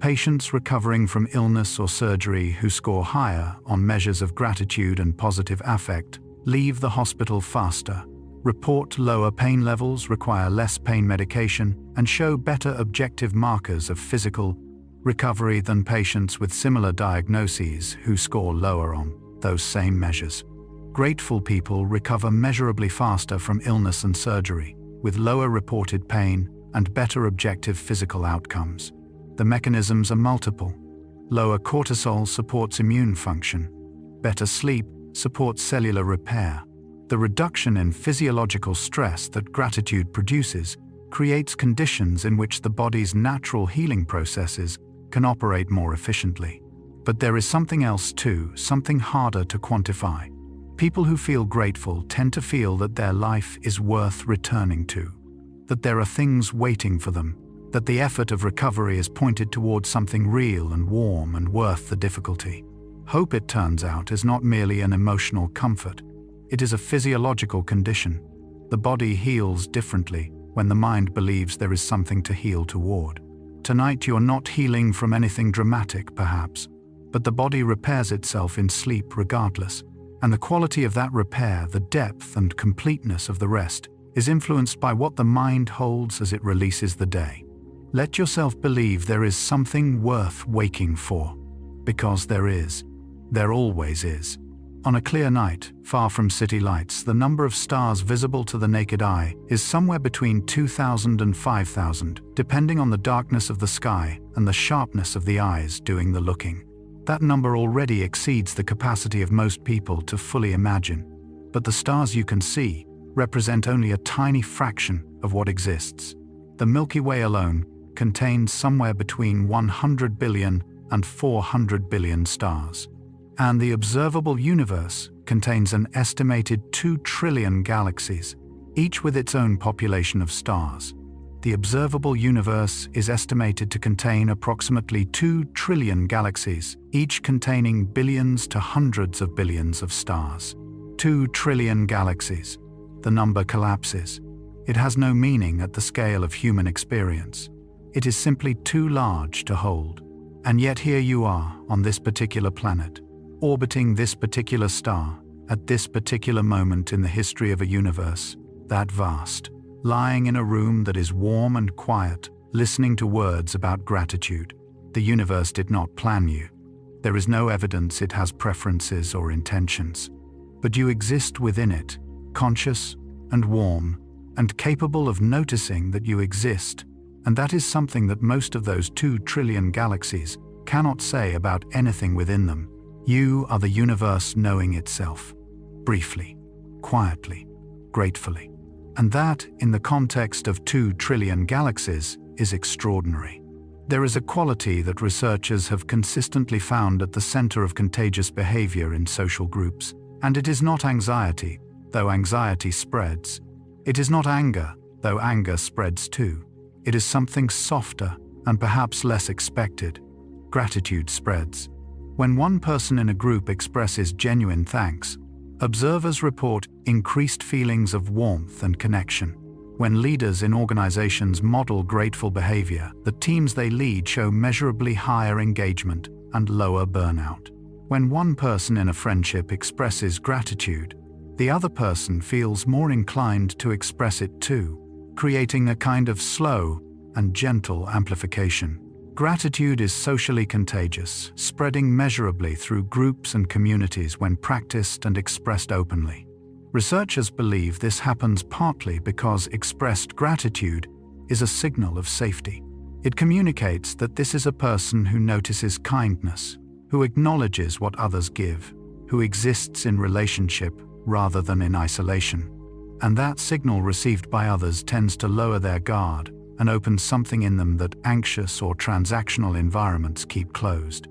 Patients recovering from illness or surgery who score higher on measures of gratitude and positive affect leave the hospital faster, report lower pain levels, require less pain medication, and show better objective markers of physical recovery than patients with similar diagnoses who score lower on those same measures. Grateful people recover measurably faster from illness and surgery, with lower reported pain and better objective physical outcomes. The mechanisms are multiple. Lower cortisol supports immune function. Better sleep supports cellular repair. The reduction in physiological stress that gratitude produces creates conditions in which the body's natural healing processes can operate more efficiently. But there is something else too, something harder to quantify. People who feel grateful tend to feel that their life is worth returning to, that there are things waiting for them, that the effort of recovery is pointed towards something real and warm and worth the difficulty. Hope, it turns out, is not merely an emotional comfort. It is a physiological condition. The body heals differently when the mind believes there is something to heal toward. Tonight you're not healing from anything dramatic, perhaps, but the body repairs itself in sleep regardless. And the quality of that repair, the depth and completeness of the rest, is influenced by what the mind holds as it releases the day. Let yourself believe there is something worth waking for, because there is. There always is. On a clear night, far from city lights, the number of stars visible to the naked eye is somewhere between 2,000 and 5,000, depending on the darkness of the sky and the sharpness of the eyes doing the looking. That number already exceeds the capacity of most people to fully imagine. But the stars you can see represent only a tiny fraction of what exists. The Milky Way alone contains somewhere between 100 billion and 400 billion stars. And the observable universe contains an estimated 2 trillion galaxies, each with its own population of stars. The observable universe is estimated to contain approximately 2 trillion galaxies, each containing billions to hundreds of billions of stars. 2 trillion galaxies. The number collapses. It has no meaning at the scale of human experience. It is simply too large to hold. And yet here you are on this particular planet, orbiting this particular star, at this particular moment in the history of a universe that vast. Lying in a room that is warm and quiet, listening to words about gratitude. The universe did not plan you. There is no evidence it has preferences or intentions. But you exist within it, conscious and warm and capable of noticing that you exist, and that is something that most of those 2 trillion galaxies cannot say about anything within them. You are the universe knowing itself. Briefly, quietly, gratefully. And that, in the context of 2 trillion galaxies, is extraordinary. There is a quality that researchers have consistently found at the center of contagious behavior in social groups, and it is not anxiety, though anxiety spreads. It is not anger, though anger spreads too. It is something softer and perhaps less expected. Gratitude spreads. When one person in a group expresses genuine thanks, observers report increased feelings of warmth and connection. When leaders in organizations model grateful behavior, the teams they lead show measurably higher engagement and lower burnout. When one person in a friendship expresses gratitude, the other person feels more inclined to express it too, creating a kind of slow and gentle amplification. Gratitude is socially contagious, spreading measurably through groups and communities when practiced and expressed openly. Researchers believe this happens partly because expressed gratitude is a signal of safety. It communicates that this is a person who notices kindness, who acknowledges what others give, who exists in relationship rather than in isolation. And that signal received by others tends to lower their guard and opens something in them that anxious or transactional environments keep closed.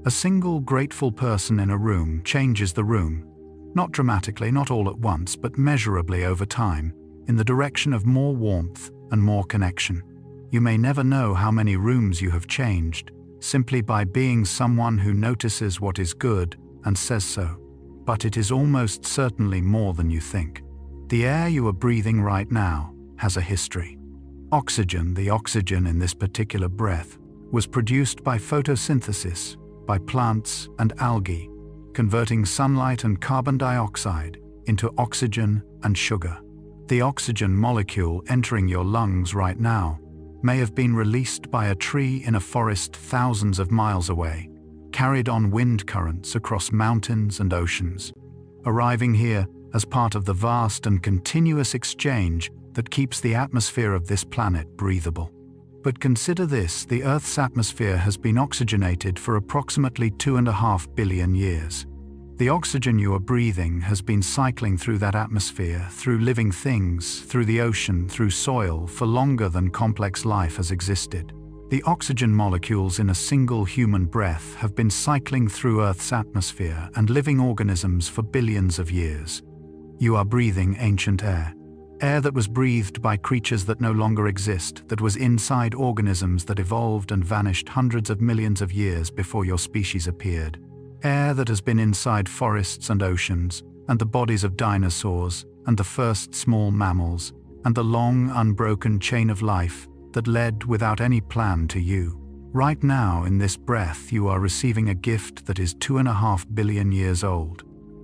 A single grateful person in a room changes the room, not dramatically, not all at once, but measurably over time, in the direction of more warmth and more connection. You may never know how many rooms you have changed, simply by being someone who notices what is good and says so. But it is almost certainly more than you think. The air you are breathing right now has a history. Oxygen, the oxygen in this particular breath, was produced by photosynthesis, by plants and algae, converting sunlight and carbon dioxide into oxygen and sugar. The oxygen molecule entering your lungs right now may have been released by a tree in a forest thousands of miles away, carried on wind currents across mountains and oceans, arriving here as part of the vast and continuous exchange that keeps the atmosphere of this planet breathable. But consider this: the Earth's atmosphere has been oxygenated for approximately 2.5 billion years. The oxygen you are breathing has been cycling through that atmosphere, through living things, through the ocean, through soil, for longer than complex life has existed. The oxygen molecules in a single human breath have been cycling through Earth's atmosphere and living organisms for billions of years. You are breathing ancient air. Air that was breathed by creatures that no longer exist, that was inside organisms that evolved and vanished hundreds of millions of years before your species appeared. Air that has been inside forests and oceans, and the bodies of dinosaurs, and the first small mammals, and the long, unbroken chain of life that led without any plan to you. Right now, in this breath, you are receiving a gift that is 2.5 billion years old.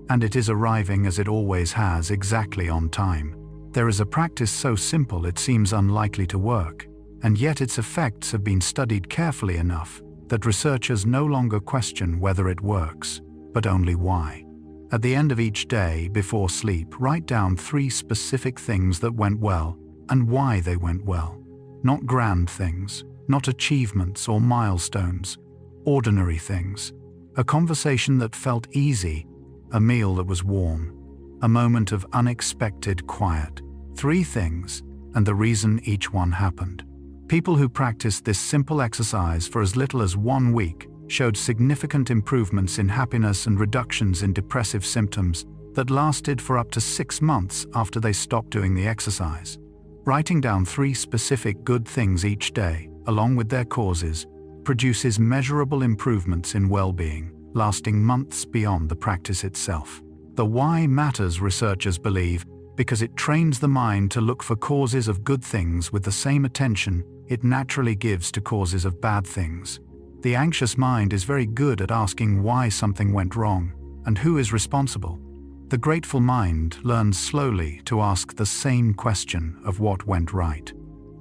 And it is arriving as it always has, exactly on time. There is a practice so simple it seems unlikely to work, and yet its effects have been studied carefully enough that researchers no longer question whether it works, but only why. At the end of each day, before sleep, write down 3 specific things that went well and why they went well. Not grand things, not achievements or milestones, ordinary things. A conversation that felt easy, a meal that was warm, a moment of unexpected quiet. 3 things, and the reason each one happened. People who practiced this simple exercise for as little as 1 week showed significant improvements in happiness and reductions in depressive symptoms that lasted for up to 6 months after they stopped doing the exercise. Writing down 3 specific good things each day, along with their causes, produces measurable improvements in well-being, lasting months beyond the practice itself. The why matters, researchers believe, because it trains the mind to look for causes of good things with the same attention it naturally gives to causes of bad things. The anxious mind is very good at asking why something went wrong and who is responsible. The grateful mind learns slowly to ask the same question of what went right.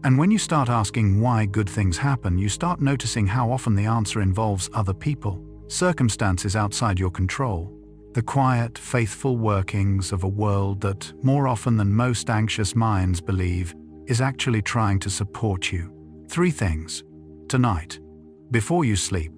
And when you start asking why good things happen, you start noticing how often the answer involves other people, circumstances outside your control. The quiet, faithful workings of a world that, more often than most anxious minds believe, is actually trying to support you. 3 things. Tonight, before you sleep,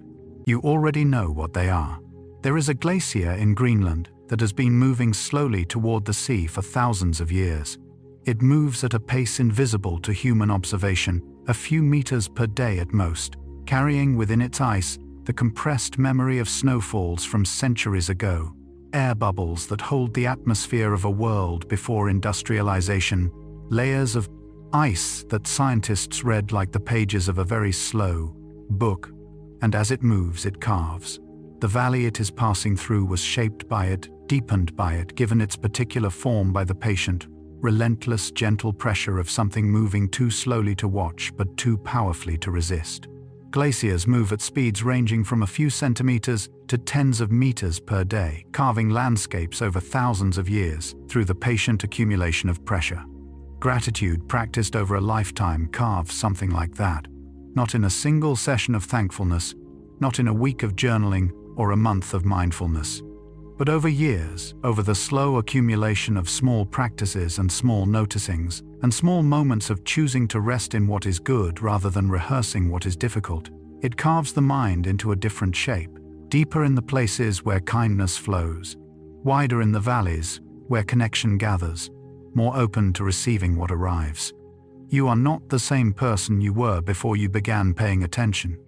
you already know what they are. There is a glacier in Greenland that has been moving slowly toward the sea for thousands of years. It moves at a pace invisible to human observation, a few meters per day at most, carrying within its ice the compressed memory of snowfalls from centuries ago, air bubbles that hold the atmosphere of a world before industrialization, layers of ice that scientists read like the pages of a very slow book, and as it moves, it carves. The valley it is passing through was shaped by it, deepened by it, given its particular form by the patient, relentless, gentle pressure of something moving too slowly to watch but too powerfully to resist. Glaciers move at speeds ranging from a few centimeters to tens of meters per day, carving landscapes over thousands of years through the patient accumulation of pressure. Gratitude practiced over a lifetime carves something like that, not in a single session of thankfulness, not in a week of journaling or a month of mindfulness, but over years, over the slow accumulation of small practices and small noticings, and small moments of choosing to rest in what is good rather than rehearsing what is difficult. It carves the mind into a different shape, deeper in the places where kindness flows, wider in the valleys where connection gathers, more open to receiving what arrives. You are not the same person you were before you began paying attention,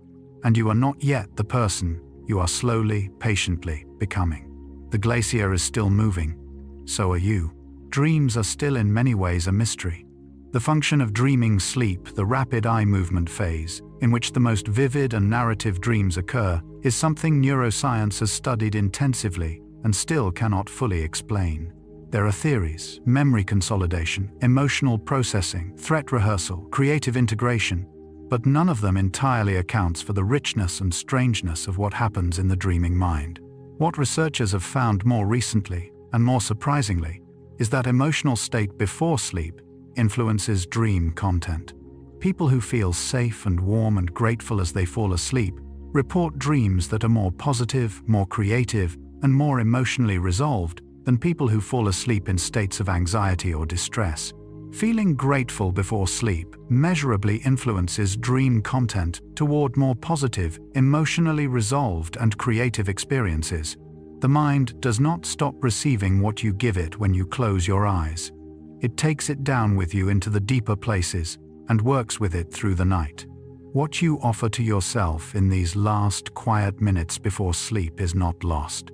and you are not yet the person you are slowly, patiently becoming. The glacier is still moving. So are you. Dreams are still in many ways a mystery. The function of dreaming sleep, the rapid eye movement phase, in which the most vivid and narrative dreams occur, is something neuroscience has studied intensively and still cannot fully explain. There are theories, memory consolidation, emotional processing, threat rehearsal, creative integration, but none of them entirely accounts for the richness and strangeness of what happens in the dreaming mind. What researchers have found more recently, and more surprisingly, is that emotional state before sleep influences dream content. People who feel safe and warm and grateful as they fall asleep report dreams that are more positive, more creative, and more emotionally resolved than people who fall asleep in states of anxiety or distress. Feeling grateful before sleep measurably influences dream content toward more positive, emotionally resolved, and creative experiences. The mind does not stop receiving what you give it when you close your eyes. It takes it down with you into the deeper places and works with it through the night. What you offer to yourself in these last quiet minutes before sleep is not lost.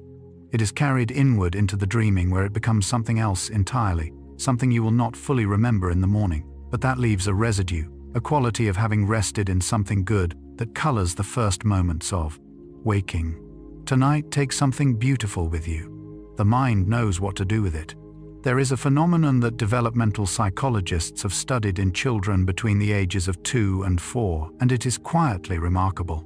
It is carried inward into the dreaming where it becomes something else entirely, something you will not fully remember in the morning, but that leaves a residue, a quality of having rested in something good that colors the first moments of waking. Tonight, take something beautiful with you. The mind knows what to do with it. There is a phenomenon that developmental psychologists have studied in children between the ages of 2 and 4, and it is quietly remarkable.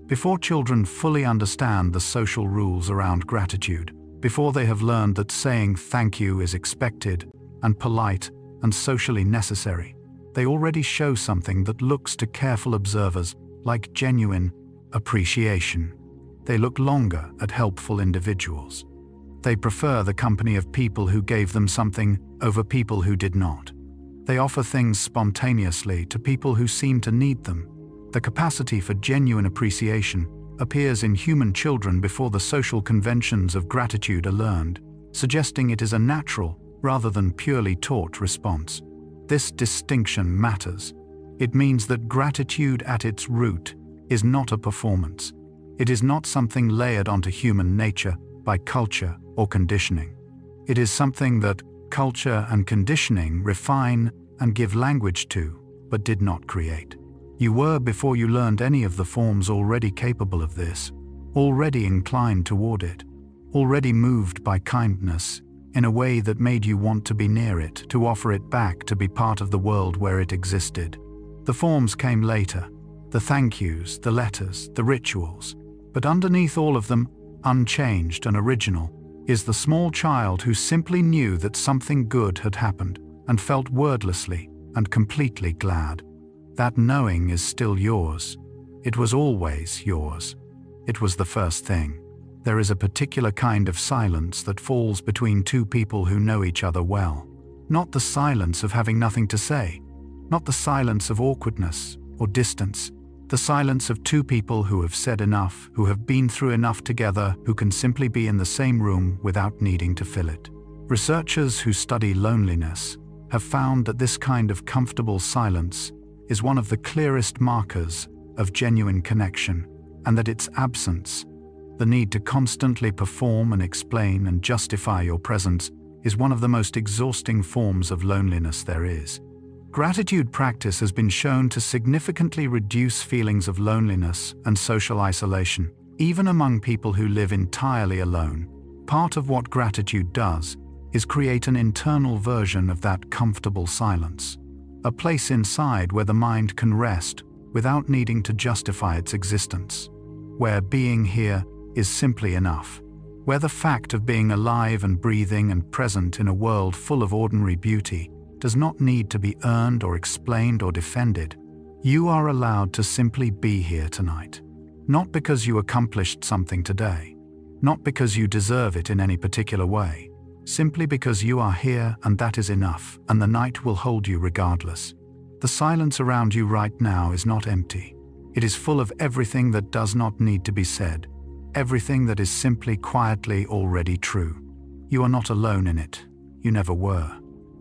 Before children fully understand the social rules around gratitude, before they have learned that saying thank you is expected and polite and socially necessary, they already show something that looks to careful observers like genuine appreciation. They look longer at helpful individuals. They prefer the company of people who gave them something over people who did not. They offer things spontaneously to people who seem to need them. The capacity for genuine appreciation appears in human children before the social conventions of gratitude are learned, suggesting it is a natural rather than purely taught response. This distinction matters. It means that gratitude at its root is not a performance. It is not something layered onto human nature by culture or conditioning. It is something that culture and conditioning refine and give language to, but did not create. You were, before you learned any of the forms, already capable of this, already inclined toward it, already moved by kindness in a way that made you want to be near it, to offer it back, to be part of the world where it existed. The forms came later, the thank yous, the letters, the rituals, but underneath all of them, unchanged and original, is the small child who simply knew that something good had happened and felt wordlessly and completely glad. That knowing is still yours. It was always yours. It was the first thing. There is a particular kind of silence that falls between two people who know each other well. Not the silence of having nothing to say, not the silence of awkwardness or distance, the silence of two people who have said enough, who have been through enough together, who can simply be in the same room without needing to fill it. Researchers who study loneliness have found that this kind of comfortable silence is one of the clearest markers of genuine connection, and that its absence, the need to constantly perform and explain and justify your presence, is one of the most exhausting forms of loneliness there is. Gratitude practice has been shown to significantly reduce feelings of loneliness and social isolation, even among people who live entirely alone. Part of what gratitude does is create an internal version of that comfortable silence, a place inside where the mind can rest without needing to justify its existence, where being here is simply enough, where the fact of being alive and breathing and present in a world full of ordinary beauty does not need to be earned or explained or defended. You are allowed to simply be here tonight, not because you accomplished something today, not because you deserve it in any particular way, simply because you are here, and that is enough, and the night will hold you regardless. The silence around you right now is not empty. It is full of everything that does not need to be said, everything that is simply quietly already true. You are not alone in it. You never were.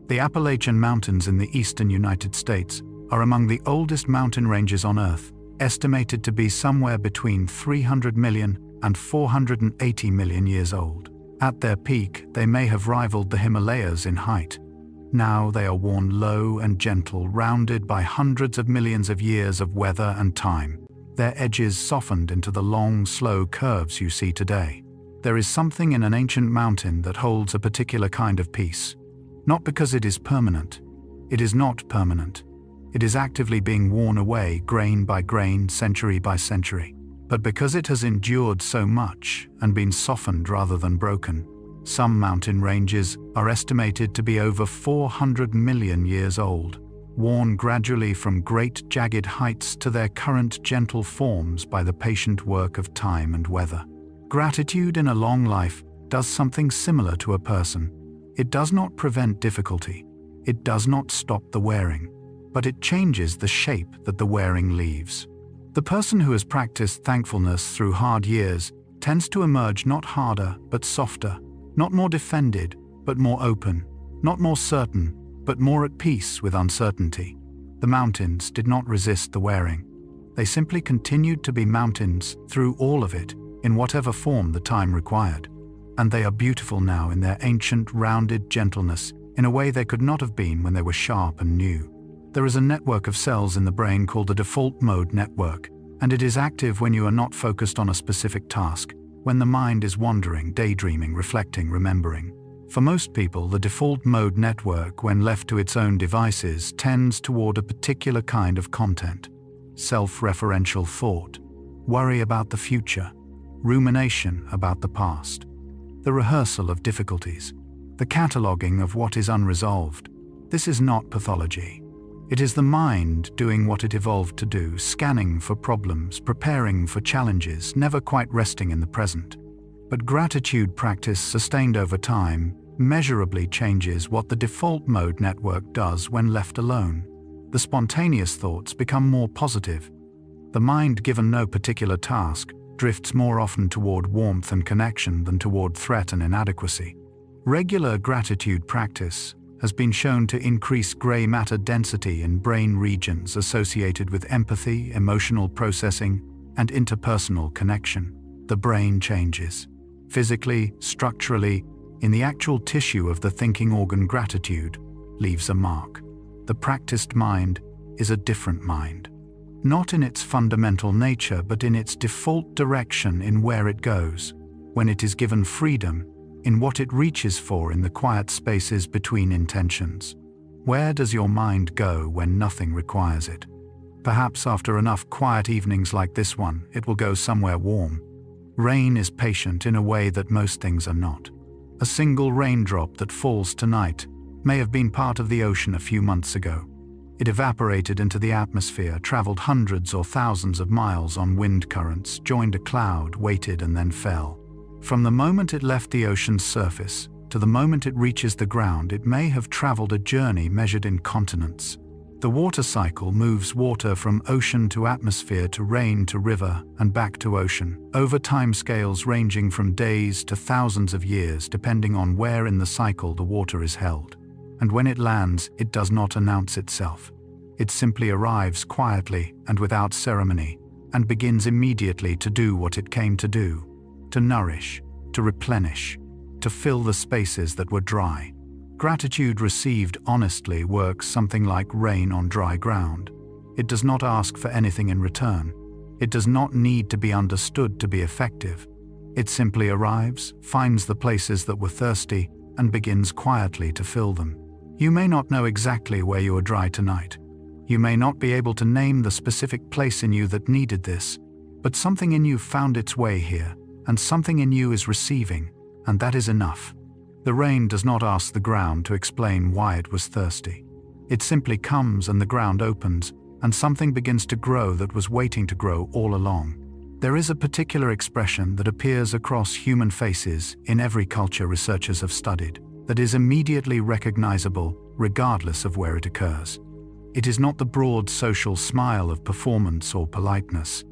The Appalachian Mountains in the eastern United States are among the oldest mountain ranges on Earth, estimated to be somewhere between 300 million and 480 million years old. At their peak, they may have rivaled the Himalayas in height. Now they are worn low and gentle, rounded by hundreds of millions of years of weather and time, their edges softened into the long, slow curves you see today. There is something in an ancient mountain that holds a particular kind of peace. Not because it is permanent. It is not permanent. It is actively being worn away, grain by grain, century by century. But because it has endured so much and been softened rather than broken, some mountain ranges are estimated to be over 400 million years old, worn gradually from great jagged heights to their current gentle forms by the patient work of time and weather. Gratitude in a long life does something similar to a person. It does not prevent difficulty. It does not stop the wearing, but it changes the shape that the wearing leaves. The person who has practiced thankfulness through hard years tends to emerge not harder but softer, not more defended but more open, not more certain but more at peace with uncertainty. The mountains did not resist the wearing. They simply continued to be mountains through all of it, in whatever form the time required. And they are beautiful now in their ancient, rounded gentleness, in a way they could not have been when they were sharp and new. There is a network of cells in the brain called the default mode network, and it is active when you are not focused on a specific task, when the mind is wandering, daydreaming, reflecting, remembering. For most people, the default mode network, when left to its own devices, tends toward a particular kind of content: self-referential thought, worry about the future, rumination about the past, the rehearsal of difficulties, the cataloging of what is unresolved. This is not pathology. It is the mind doing what it evolved to do, scanning for problems, preparing for challenges, never quite resting in the present. But gratitude practice sustained over time measurably changes what the default mode network does when left alone. The spontaneous thoughts become more positive. The mind, given no particular task, drifts more often toward warmth and connection than toward threat and inadequacy. Regular gratitude practice has been shown to increase gray matter density in brain regions associated with empathy, emotional processing, and interpersonal connection. The brain changes. Physically, structurally, in the actual tissue of the thinking organ. Gratitude leaves a mark. The practiced mind is a different mind. Not in its fundamental nature, but in its default direction in where it goes, when it is given freedom, in what it reaches for in the quiet spaces between intentions. Where does your mind go when nothing requires it? Perhaps after enough quiet evenings like this one, it will go somewhere warm. Rain is patient in a way that most things are not. A single raindrop that falls tonight may have been part of the ocean a few months ago. It evaporated into the atmosphere, traveled hundreds or thousands of miles on wind currents, joined a cloud, waited, and then fell. From the moment it left the ocean's surface to the moment it reaches the ground, it may have traveled a journey measured in continents. The water cycle moves water from ocean to atmosphere to rain to river and back to ocean, over timescales ranging from days to thousands of years depending on where in the cycle the water is held. And when it lands, it does not announce itself. It simply arrives quietly and without ceremony, and begins immediately to do what it came to do: to nourish, to replenish, to fill the spaces that were dry. Gratitude received honestly works something like rain on dry ground. It does not ask for anything in return. It does not need to be understood to be effective. It simply arrives, finds the places that were thirsty, and begins quietly to fill them. You may not know exactly where you are dry tonight. You may not be able to name the specific place in you that needed this, but something in you found its way here, and something in you is receiving, and that is enough. The rain does not ask the ground to explain why it was thirsty. It simply comes and the ground opens, and something begins to grow that was waiting to grow all along. There is a particular expression that appears across human faces in every culture researchers have studied, that is immediately recognizable regardless of where it occurs. It is not the broad social smile of performance or politeness.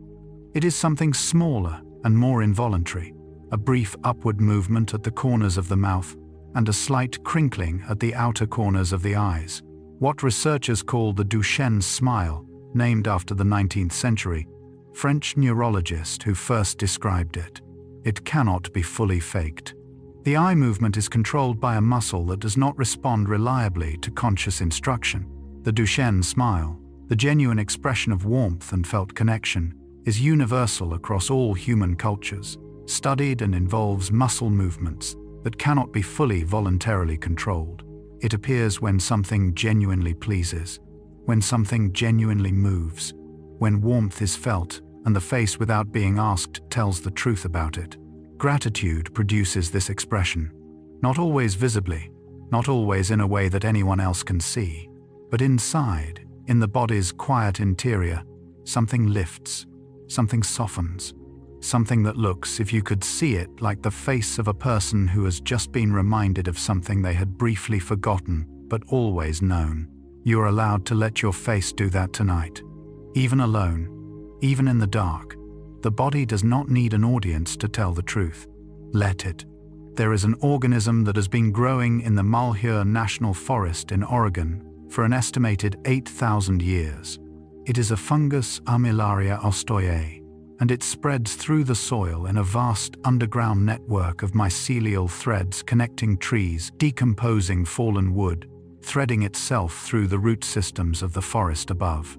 It is something smaller and more involuntary, a brief upward movement at the corners of the mouth, and a slight crinkling at the outer corners of the eyes. What researchers call the Duchenne's smile, named after the 19th century French neurologist who first described it. It cannot be fully faked. The eye movement is controlled by a muscle that does not respond reliably to conscious instruction. The Duchenne smile, the genuine expression of warmth and felt connection, is universal across all human cultures, studied and involves muscle movements that cannot be fully voluntarily controlled. It appears when something genuinely pleases, when something genuinely moves, when warmth is felt and the face without being asked tells the truth about it. Gratitude produces this expression, not always visibly, not always in a way that anyone else can see, but inside, in the body's quiet interior, something lifts, something softens, something that looks, if you could see it, like the face of a person who has just been reminded of something they had briefly forgotten, but always known. You are allowed to let your face do that tonight. Even alone, even in the dark, the body does not need an audience to tell the truth. Let it. There is an organism that has been growing in the Malheur National Forest in Oregon for an estimated 8,000 years. It is a fungus Armillaria ostoyae, and it spreads through the soil in a vast underground network of mycelial threads connecting trees, decomposing fallen wood, threading itself through the root systems of the forest above.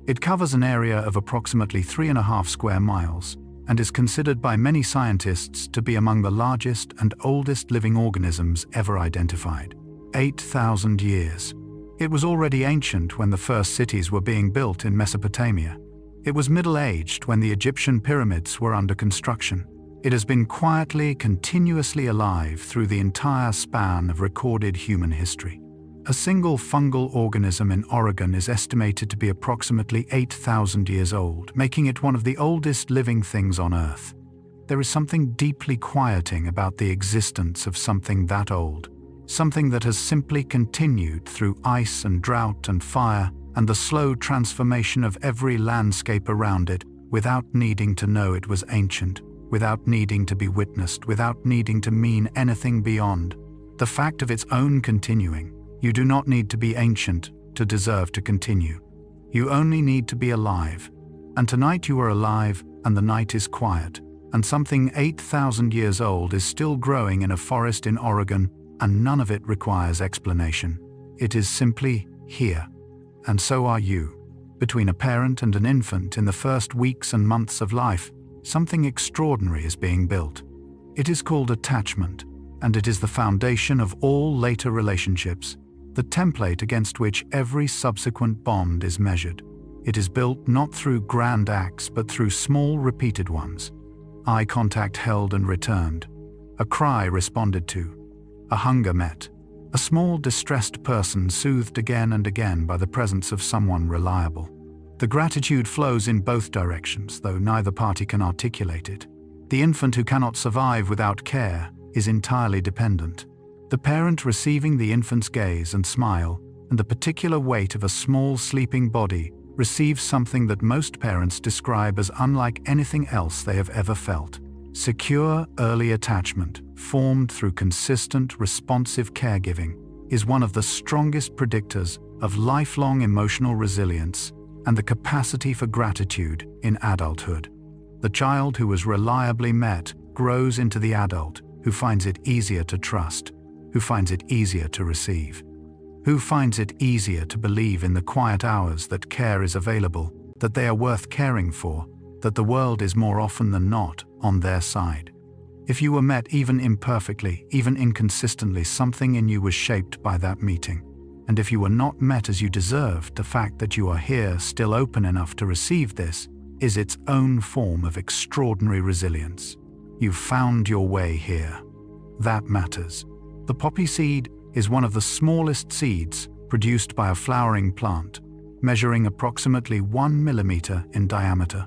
It covers an area of approximately 3.5 square miles and is considered by many scientists to be among the largest and oldest living organisms ever identified. 8,000 years. It was already ancient when the first cities were being built in Mesopotamia. It was middle-aged when the Egyptian pyramids were under construction. It has been quietly, continuously alive through the entire span of recorded human history. A single fungal organism in Oregon is estimated to be approximately 8,000 years old, making it one of the oldest living things on Earth. There is something deeply quieting about the existence of something that old, something that has simply continued through ice and drought and fire, and the slow transformation of every landscape around it, without needing to know it was ancient, without needing to be witnessed, without needing to mean anything beyond the fact of its own continuing. You do not need to be ancient to deserve to continue. You only need to be alive. And tonight you are alive, and the night is quiet, and something 8,000 years old is still growing in a forest in Oregon, and none of it requires explanation. It is simply here. And so are you. Between a parent and an infant in the first weeks and months of life, something extraordinary is being built. It is called attachment, and it is the foundation of all later relationships, the template against which every subsequent bond is measured. It is built not through grand acts but through small repeated ones. Eye contact held and returned. A cry responded to. A hunger met. A small distressed person soothed again and again by the presence of someone reliable. The gratitude flows in both directions, though neither party can articulate it. The infant who cannot survive without care is entirely dependent. The parent receiving the infant's gaze and smile and the particular weight of a small sleeping body receives something that most parents describe as unlike anything else they have ever felt. Secure, early attachment, formed through consistent, responsive caregiving, is one of the strongest predictors of lifelong emotional resilience and the capacity for gratitude in adulthood. The child who is reliably met grows into the adult who finds it easier to trust, who finds it easier to receive, who finds it easier to believe in the quiet hours that care is available, that they are worth caring for, that the world is more often than not on their side. If you were met even imperfectly, even inconsistently, something in you was shaped by that meeting. And if you were not met as you deserved, the fact that you are here, still open enough to receive this, is its own form of extraordinary resilience. You've found your way here. That matters. The poppy seed is one of the smallest seeds produced by a flowering plant, measuring approximately 1 millimeter in diameter.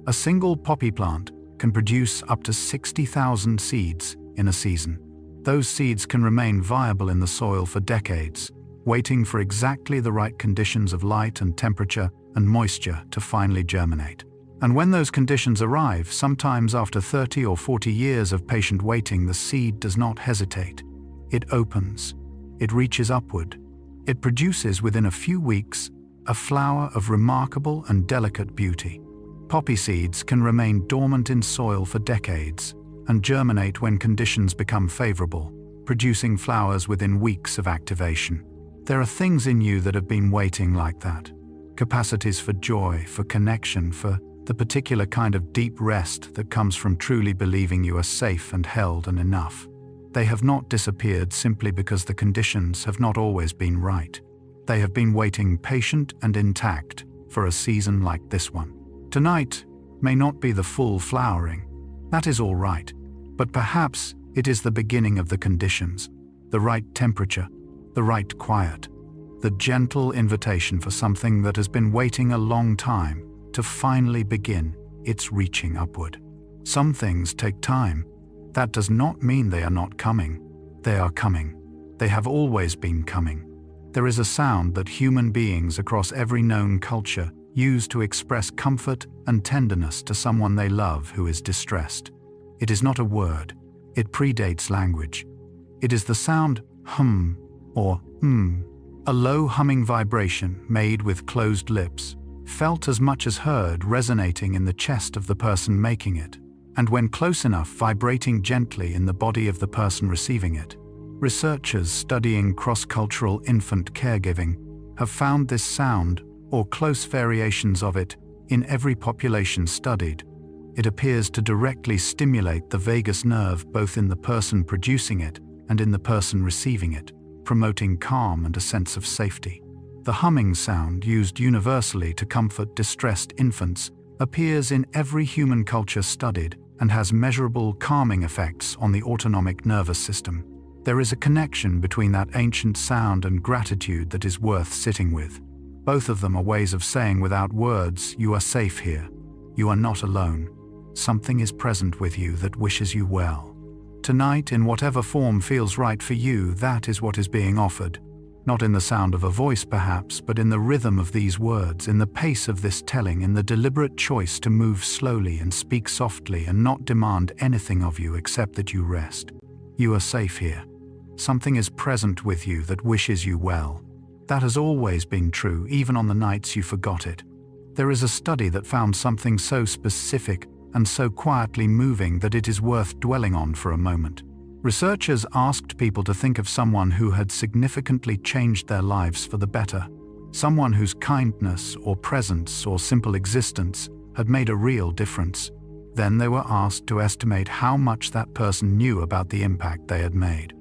A single poppy plant can produce up to 60,000 seeds in a season. Those seeds can remain viable in the soil for decades, waiting for exactly the right conditions of light and temperature and moisture to finally germinate. And when those conditions arrive, sometimes after 30 or 40 years of patient waiting, the seed does not hesitate. It opens. It reaches upward. It produces within a few weeks a flower of remarkable and delicate beauty. Poppy seeds can remain dormant in soil for decades and germinate when conditions become favorable, producing flowers within weeks of activation. There are things in you that have been waiting like that. Capacities for joy, for connection, for the particular kind of deep rest that comes from truly believing you are safe and held and enough. They have not disappeared simply because the conditions have not always been right. They have been waiting patient and intact for a season like this one. Tonight may not be the full flowering. That is all right. But perhaps it is the beginning of the conditions, the right temperature, the right quiet, the gentle invitation for something that has been waiting a long time to finally begin its reaching upward. Some things take time. That does not mean they are not coming. They are coming. They have always been coming. There is a sound that human beings across every known culture use to express comfort and tenderness to someone they love who is distressed. It is not a word. It predates language. It is the sound hum or a low humming vibration made with closed lips, felt as much as heard, resonating in the chest of the person making it, and when close enough, vibrating gently in the body of the person receiving it. Researchers studying cross-cultural infant caregiving have found this sound, or close variations of it, in every population studied. It appears to directly stimulate the vagus nerve both in the person producing it and in the person receiving it, promoting calm and a sense of safety. The humming sound, used universally to comfort distressed infants, appears in every human culture studied and has measurable calming effects on the autonomic nervous system. There is a connection between that ancient sound and gratitude that is worth sitting with. Both of them are ways of saying without words, you are safe here. You are not alone. Something is present with you that wishes you well. Tonight, in whatever form feels right for you, that is what is being offered. Not in the sound of a voice perhaps, but in the rhythm of these words, in the pace of this telling, in the deliberate choice to move slowly and speak softly and not demand anything of you except that you rest. You are safe here. Something is present with you that wishes you well. That has always been true, even on the nights you forgot it. There is a study that found something so specific and so quietly moving that it is worth dwelling on for a moment. Researchers asked people to think of someone who had significantly changed their lives for the better, someone whose kindness or presence or simple existence had made a real difference. Then they were asked to estimate how much that person knew about the impact they had made.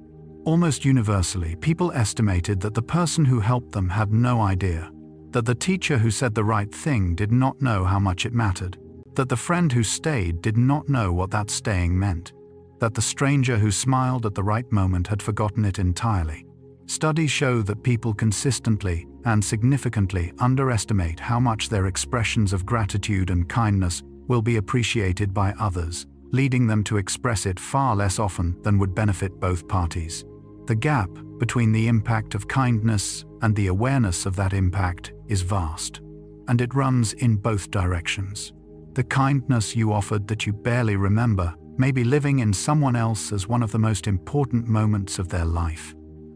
Almost universally, people estimated that the person who helped them had no idea, that the teacher who said the right thing did not know how much it mattered, that the friend who stayed did not know what that staying meant, that the stranger who smiled at the right moment had forgotten it entirely. Studies show that people consistently and significantly underestimate how much their expressions of gratitude and kindness will be appreciated by others, leading them to express it far less often than would benefit both parties. The gap between the impact of kindness and the awareness of that impact is vast, and it runs in both directions. The kindness you offered that you barely remember may be living in someone else as one of the most important moments of their life.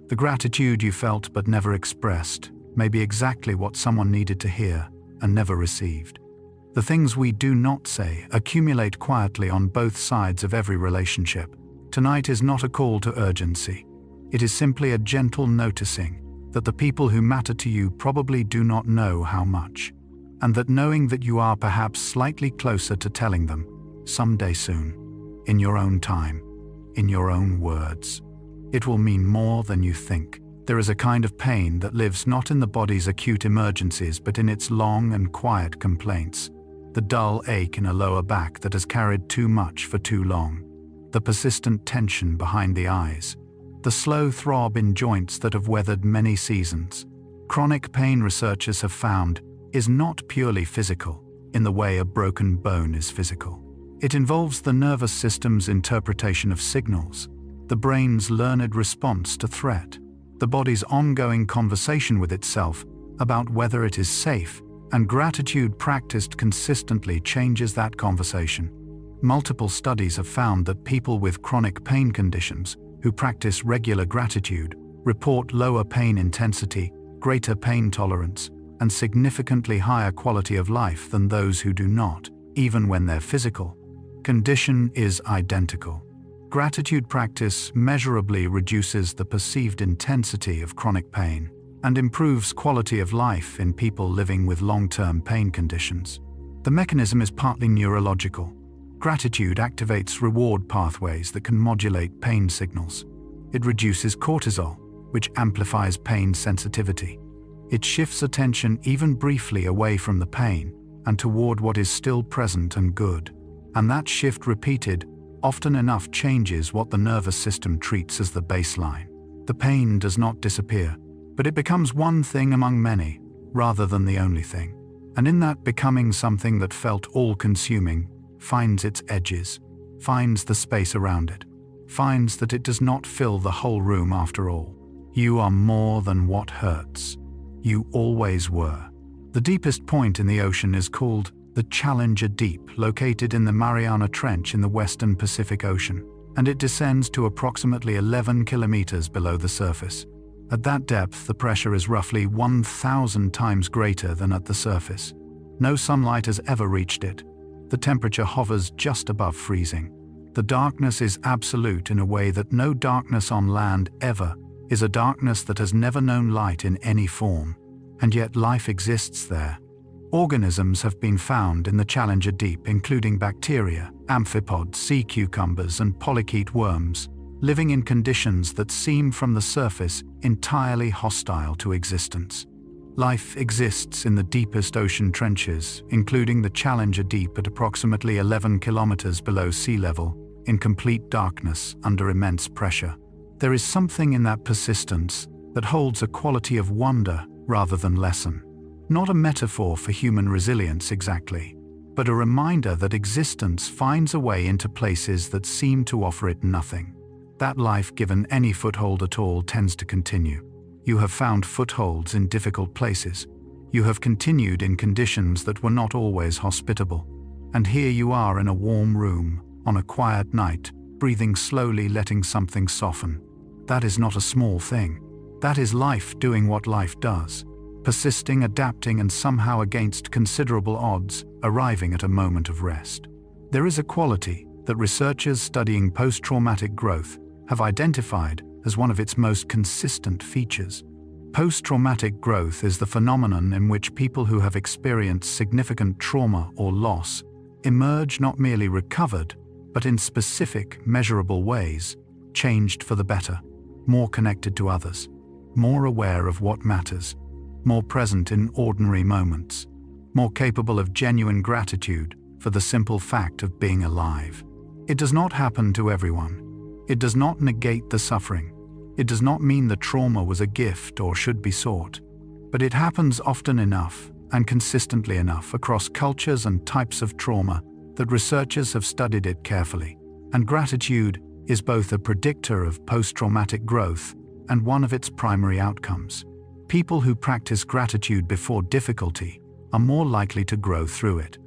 The gratitude you felt but never expressed may be exactly what someone needed to hear and never received. The things we do not say accumulate quietly on both sides of every relationship. Tonight is not a call to urgency. It is simply a gentle noticing that the people who matter to you probably do not know how much, and that knowing that you are perhaps slightly closer to telling them, someday soon, in your own time, in your own words, it will mean more than you think. There is a kind of pain that lives not in the body's acute emergencies but in its long and quiet complaints. The dull ache in a lower back that has carried too much for too long. The persistent tension behind the eyes. The slow throb in joints that have weathered many seasons. Chronic pain, researchers have found, is not purely physical, in the way a broken bone is physical. It involves the nervous system's interpretation of signals, the brain's learned response to threat, the body's ongoing conversation with itself about whether it is safe, and gratitude practiced consistently changes that conversation. Multiple studies have found that people with chronic pain conditions who practice regular gratitude report lower pain intensity, greater pain tolerance, and significantly higher quality of life than those who do not, even when their physical condition is identical. Gratitude practice measurably reduces the perceived intensity of chronic pain and improves quality of life in people living with long-term pain conditions. The mechanism is partly neurological. Gratitude activates reward pathways that can modulate pain signals. It reduces cortisol, which amplifies pain sensitivity. It shifts attention even briefly away from the pain and toward what is still present and good. And that shift repeated often enough changes what the nervous system treats as the baseline. The pain does not disappear, but it becomes one thing among many, rather than the only thing. And in that becoming, something that felt all-consuming finds its edges, finds the space around it, finds that it does not fill the whole room after all. You are more than what hurts. You always were. The deepest point in the ocean is called the Challenger Deep, located in the Mariana Trench in the western Pacific Ocean, and it descends to approximately 11 kilometers below the surface. At that depth, the pressure is roughly 1,000 times greater than at the surface. No sunlight has ever reached it. The temperature hovers just above freezing. The darkness is absolute in a way that no darkness on land ever is, a darkness that has never known light in any form. And yet life exists there. Organisms have been found in the Challenger Deep, including bacteria, amphipods, sea cucumbers, and polychaete worms, living in conditions that seem from the surface entirely hostile to existence. Life exists in the deepest ocean trenches, including the Challenger Deep at approximately 11 kilometers below sea level, in complete darkness under immense pressure. There is something in that persistence that holds a quality of wonder rather than lesson. Not a metaphor for human resilience exactly, but a reminder that existence finds a way into places that seem to offer it nothing. That life, given any foothold at all, tends to continue. You have found footholds in difficult places. You have continued in conditions that were not always hospitable. And here you are in a warm room, on a quiet night, breathing slowly, letting something soften. That is not a small thing. That is life doing what life does. Persisting, adapting, and somehow against considerable odds, arriving at a moment of rest. There is a quality that researchers studying post-traumatic growth have identified as one of its most consistent features. Post-traumatic growth is the phenomenon in which people who have experienced significant trauma or loss emerge not merely recovered, but in specific, measurable ways, changed for the better, more connected to others, more aware of what matters, more present in ordinary moments, more capable of genuine gratitude for the simple fact of being alive. It does not happen to everyone. It does not negate the suffering. It does not mean the trauma was a gift or should be sought. But it happens often enough and consistently enough across cultures and types of trauma that researchers have studied it carefully, and gratitude is both a predictor of post-traumatic growth and one of its primary outcomes. People who practice gratitude before difficulty are more likely to grow through it,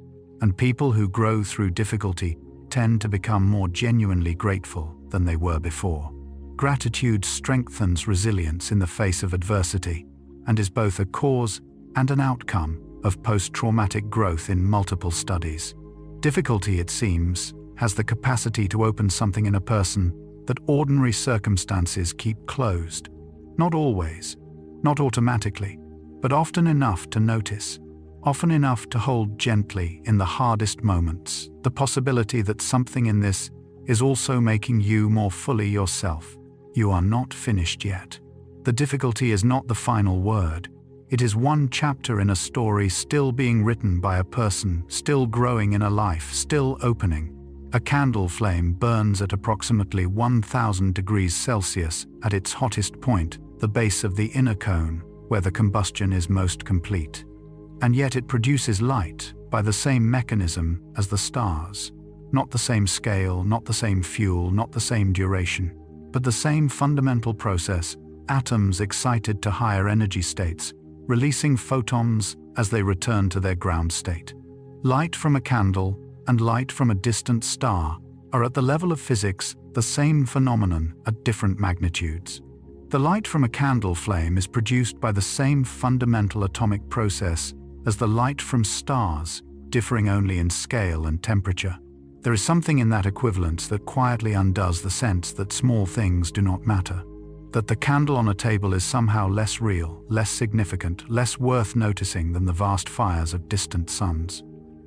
and people who grow through difficulty tend to become more genuinely grateful than they were before. Gratitude strengthens resilience in the face of adversity and is both a cause and an outcome of post-traumatic growth in multiple studies. Difficulty, it seems, has the capacity to open something in a person that ordinary circumstances keep closed. Not always, not automatically, but often enough to notice, often enough to hold gently in the hardest moments, the possibility that something in this is also making you more fully yourself. You are not finished yet. The difficulty is not the final word. It is one chapter in a story still being written by a person, still growing in a life, still opening. A candle flame burns at approximately 1000 degrees Celsius at its hottest point, the base of the inner cone, where the combustion is most complete. And yet it produces light by the same mechanism as the stars. Not the same scale, not the same fuel, not the same duration, but the same fundamental process, atoms excited to higher energy states, releasing photons as they return to their ground state. Light from a candle and light from a distant star are at the level of physics the same phenomenon at different magnitudes. The light from a candle flame is produced by the same fundamental atomic process as the light from stars, differing only in scale and temperature. There is something in that equivalence that quietly undoes the sense that small things do not matter, that the candle on a table is somehow less real, less significant, less worth noticing than the vast fires of distant suns.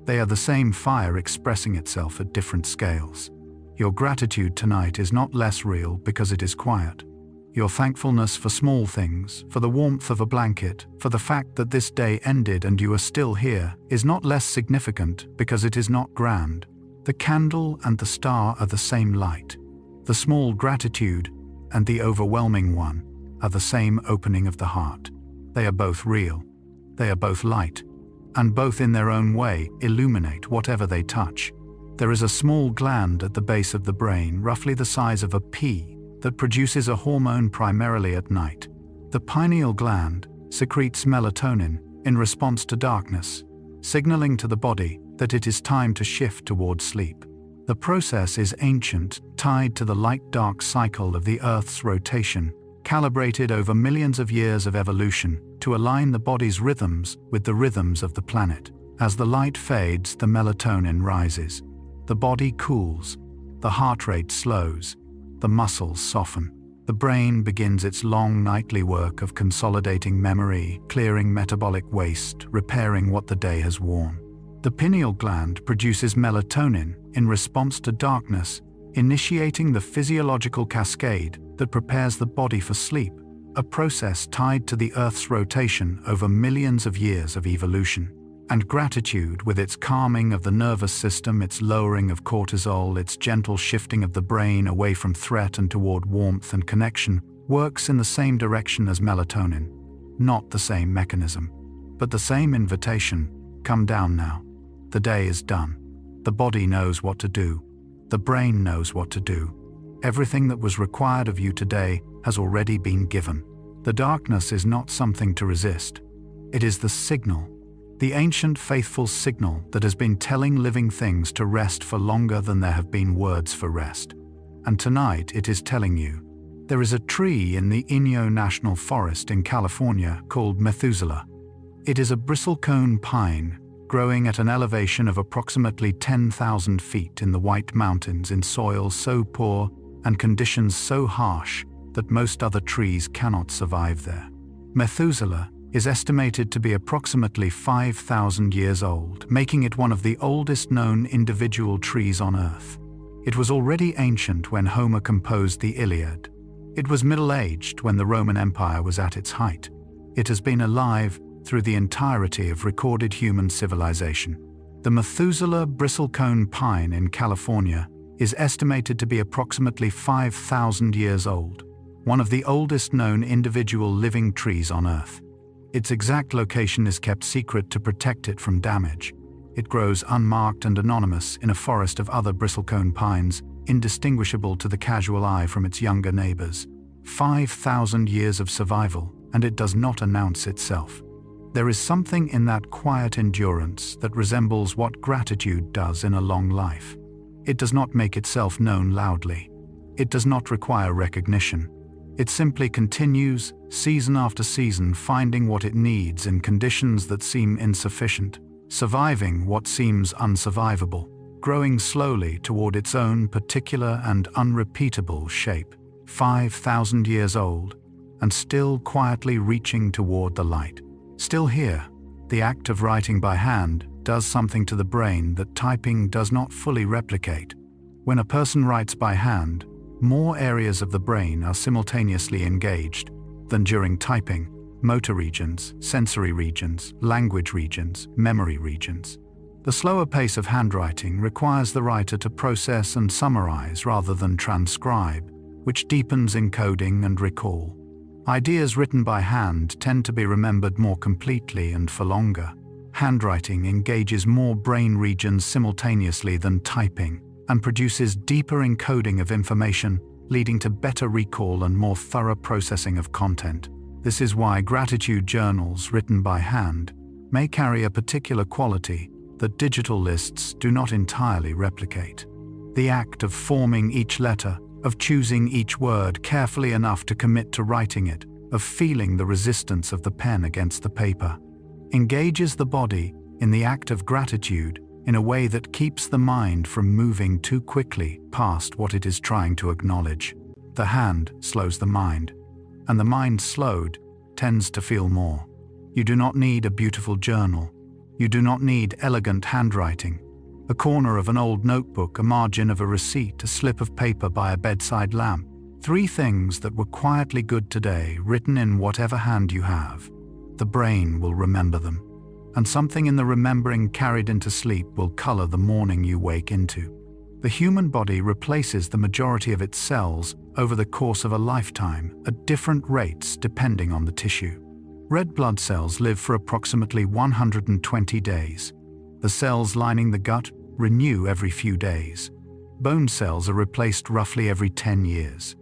They are the same fire expressing itself at different scales. Your gratitude tonight is not less real because it is quiet. Your thankfulness for small things, for the warmth of a blanket, for the fact that this day ended and you are still here, is not less significant because it is not grand. The candle and the star are the same light. The small gratitude and the overwhelming one are the same opening of the heart. They are both real. They are both light, and both in their own way illuminate whatever they touch. There is a small gland at the base of the brain, roughly the size of a pea, that produces a hormone primarily at night. The pineal gland secretes melatonin in response to darkness, signaling to the body that it is time to shift towards sleep. The process is ancient, tied to the light-dark cycle of the Earth's rotation, calibrated over millions of years of evolution to align the body's rhythms with the rhythms of the planet. As the light fades, the melatonin rises. The body cools. The heart rate slows. The muscles soften. The brain begins its long nightly work of consolidating memory, clearing metabolic waste, repairing what the day has worn. The pineal gland produces melatonin in response to darkness, initiating the physiological cascade that prepares the body for sleep, a process tied to the Earth's rotation over millions of years of evolution. And gratitude, with its calming of the nervous system, its lowering of cortisol, its gentle shifting of the brain away from threat and toward warmth and connection, works in the same direction as melatonin. Not the same mechanism, but the same invitation. Come down now. The day is done. The body knows what to do. The brain knows what to do. Everything that was required of you today has already been given. The darkness is not something to resist. It is the signal. The ancient faithful signal that has been telling living things to rest for longer than there have been words for rest. And tonight it is telling you. There is a tree in the Inyo National Forest in California called Methuselah. It is a bristlecone pine growing at an elevation of approximately 10,000 feet in the White Mountains in soil so poor and conditions so harsh that most other trees cannot survive there. Methuselah is estimated to be approximately 5,000 years old, making it one of the oldest known individual trees on Earth. It was already ancient when Homer composed the Iliad. It was middle-aged when the Roman Empire was at its height. It has been alive through the entirety of recorded human civilization. The Methuselah bristlecone pine in California is estimated to be approximately 5,000 years old, one of the oldest known individual living trees on Earth. Its exact location is kept secret to protect it from damage. It grows unmarked and anonymous in a forest of other bristlecone pines, indistinguishable to the casual eye from its younger neighbors. 5,000 years of survival, and it does not announce itself. There is something in that quiet endurance that resembles what gratitude does in a long life. It does not make itself known loudly. It does not require recognition. It simply continues, season after season, finding what it needs in conditions that seem insufficient, surviving what seems unsurvivable, growing slowly toward its own particular and unrepeatable shape. 5,000 years old, and still quietly reaching toward the light. Still here, the act of writing by hand does something to the brain that typing does not fully replicate. When a person writes by hand, more areas of the brain are simultaneously engaged than during typing: motor regions, sensory regions, language regions, memory regions. The slower pace of handwriting requires the writer to process and summarize rather than transcribe, which deepens encoding and recall. Ideas written by hand tend to be remembered more completely and for longer. Handwriting engages more brain regions simultaneously than typing and produces deeper encoding of information, leading to better recall and more thorough processing of content. This is why gratitude journals written by hand may carry a particular quality that digital lists do not entirely replicate. The act of forming each letter, of choosing each word carefully enough to commit to writing it, of feeling the resistance of the pen against the paper, engages the body in the act of gratitude in a way that keeps the mind from moving too quickly past what it is trying to acknowledge. The hand slows the mind, and the mind slowed tends to feel more. You do not need a beautiful journal. You do not need elegant handwriting. A corner of an old notebook, a margin of a receipt, a slip of paper by a bedside lamp. 3 things that were quietly good today, written in whatever hand you have. The brain will remember them, and something in the remembering carried into sleep will color the morning you wake into. The human body replaces the majority of its cells over the course of a lifetime at different rates depending on the tissue. Red blood cells live for approximately 120 days. The cells lining the gut renew every few days. Bone cells are replaced roughly every 10 years.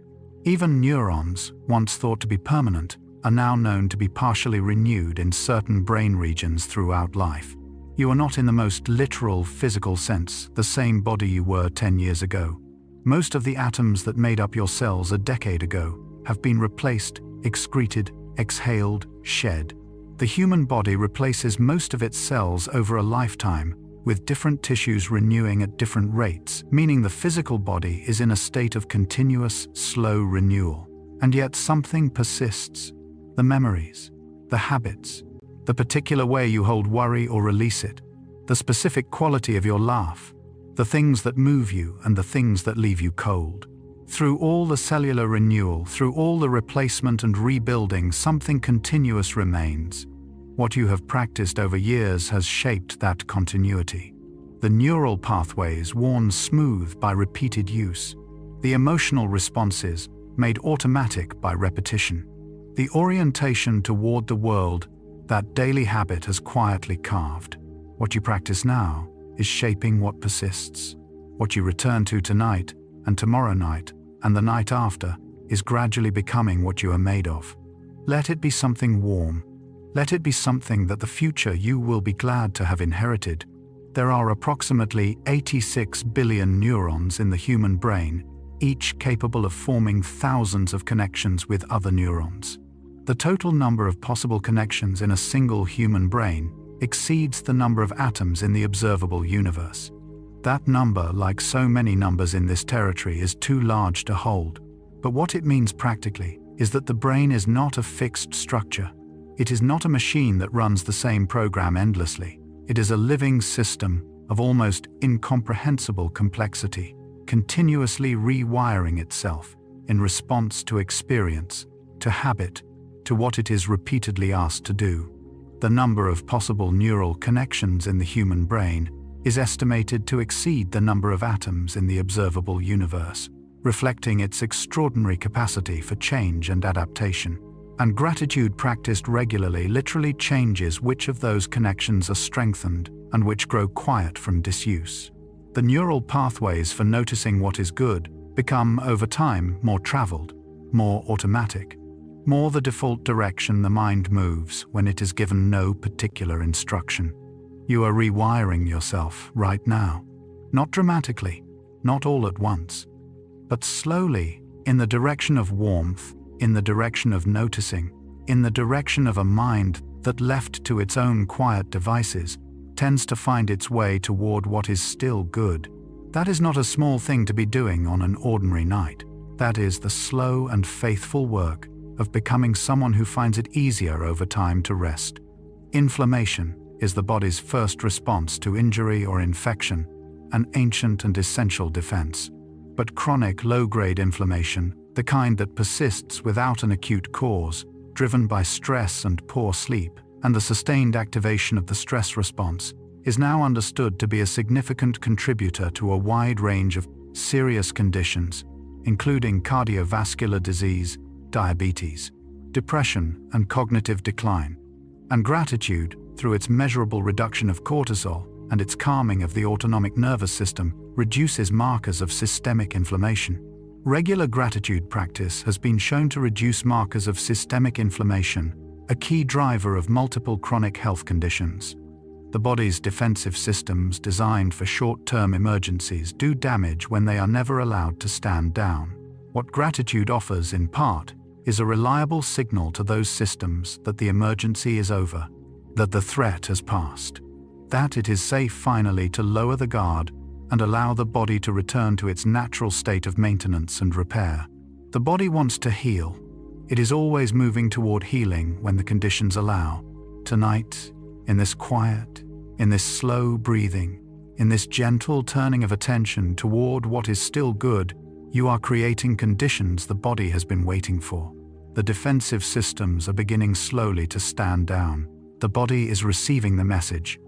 Even neurons, once thought to be permanent, are now known to be partially renewed in certain brain regions throughout life. You are not, in the most literal physical sense, the same body you were 10 years ago. Most of the atoms that made up your cells a decade ago have been replaced, excreted, exhaled, shed. The human body replaces most of its cells over a lifetime, with different tissues renewing at different rates, meaning the physical body is in a state of continuous, slow renewal. And yet something persists. The memories, the habits, the particular way you hold worry or release it, the specific quality of your laugh, the things that move you and the things that leave you cold. Through all the cellular renewal, through all the replacement and rebuilding, something continuous remains. What you have practiced over years has shaped that continuity. The neural pathways worn smooth by repeated use, the emotional responses made automatic by repetition. The orientation toward the world that daily habit has quietly carved. What you practice now is shaping what persists. What you return to tonight and tomorrow night and the night after is gradually becoming what you are made of. Let it be something warm. Let it be something that the future you will be glad to have inherited. There are approximately 86 billion neurons in the human brain, each capable of forming thousands of connections with other neurons. The total number of possible connections in a single human brain exceeds the number of atoms in the observable universe. That number, like so many numbers in this territory, is too large to hold. But what it means practically is that the brain is not a fixed structure. It is not a machine that runs the same program endlessly. It is a living system of almost incomprehensible complexity, continuously rewiring itself in response to experience, to habit, to what it is repeatedly asked to do. The number of possible neural connections in the human brain is estimated to exceed the number of atoms in the observable universe, reflecting its extraordinary capacity for change and adaptation. And gratitude practiced regularly literally changes which of those connections are strengthened and which grow quiet from disuse. The neural pathways for noticing what is good become, over time, more traveled, more automatic, more the default direction the mind moves when it is given no particular instruction. You are rewiring yourself right now, not dramatically, not all at once, but slowly, in the direction of warmth, in the direction of noticing, in the direction of a mind that, left to its own quiet devices, tends to find its way toward what is still good. That is not a small thing to be doing on an ordinary night. That is the slow and faithful work of becoming someone who finds it easier over time to rest. Inflammation is the body's first response to injury or infection, an ancient and essential defense. But chronic low-grade inflammation, the kind that persists without an acute cause, driven by stress and poor sleep, and the sustained activation of the stress response, is now understood to be a significant contributor to a wide range of serious conditions, including cardiovascular disease, diabetes, depression, and cognitive decline. And gratitude, through its measurable reduction of cortisol and its calming of the autonomic nervous system, reduces markers of systemic inflammation. Regular gratitude practice has been shown to reduce markers of systemic inflammation, a key driver of multiple chronic health conditions. The body's defensive systems, designed for short-term emergencies, do damage when they are never allowed to stand down. What gratitude offers, in part, is a reliable signal to those systems that the emergency is over, that the threat has passed, that it is safe finally to lower the guard and allow the body to return to its natural state of maintenance and repair. The body wants to heal. It is always moving toward healing when the conditions allow. Tonight, in this quiet, in this slow breathing, in this gentle turning of attention toward what is still good, you are creating conditions the body has been waiting for. The defensive systems are beginning slowly to stand down. The body is receiving the message.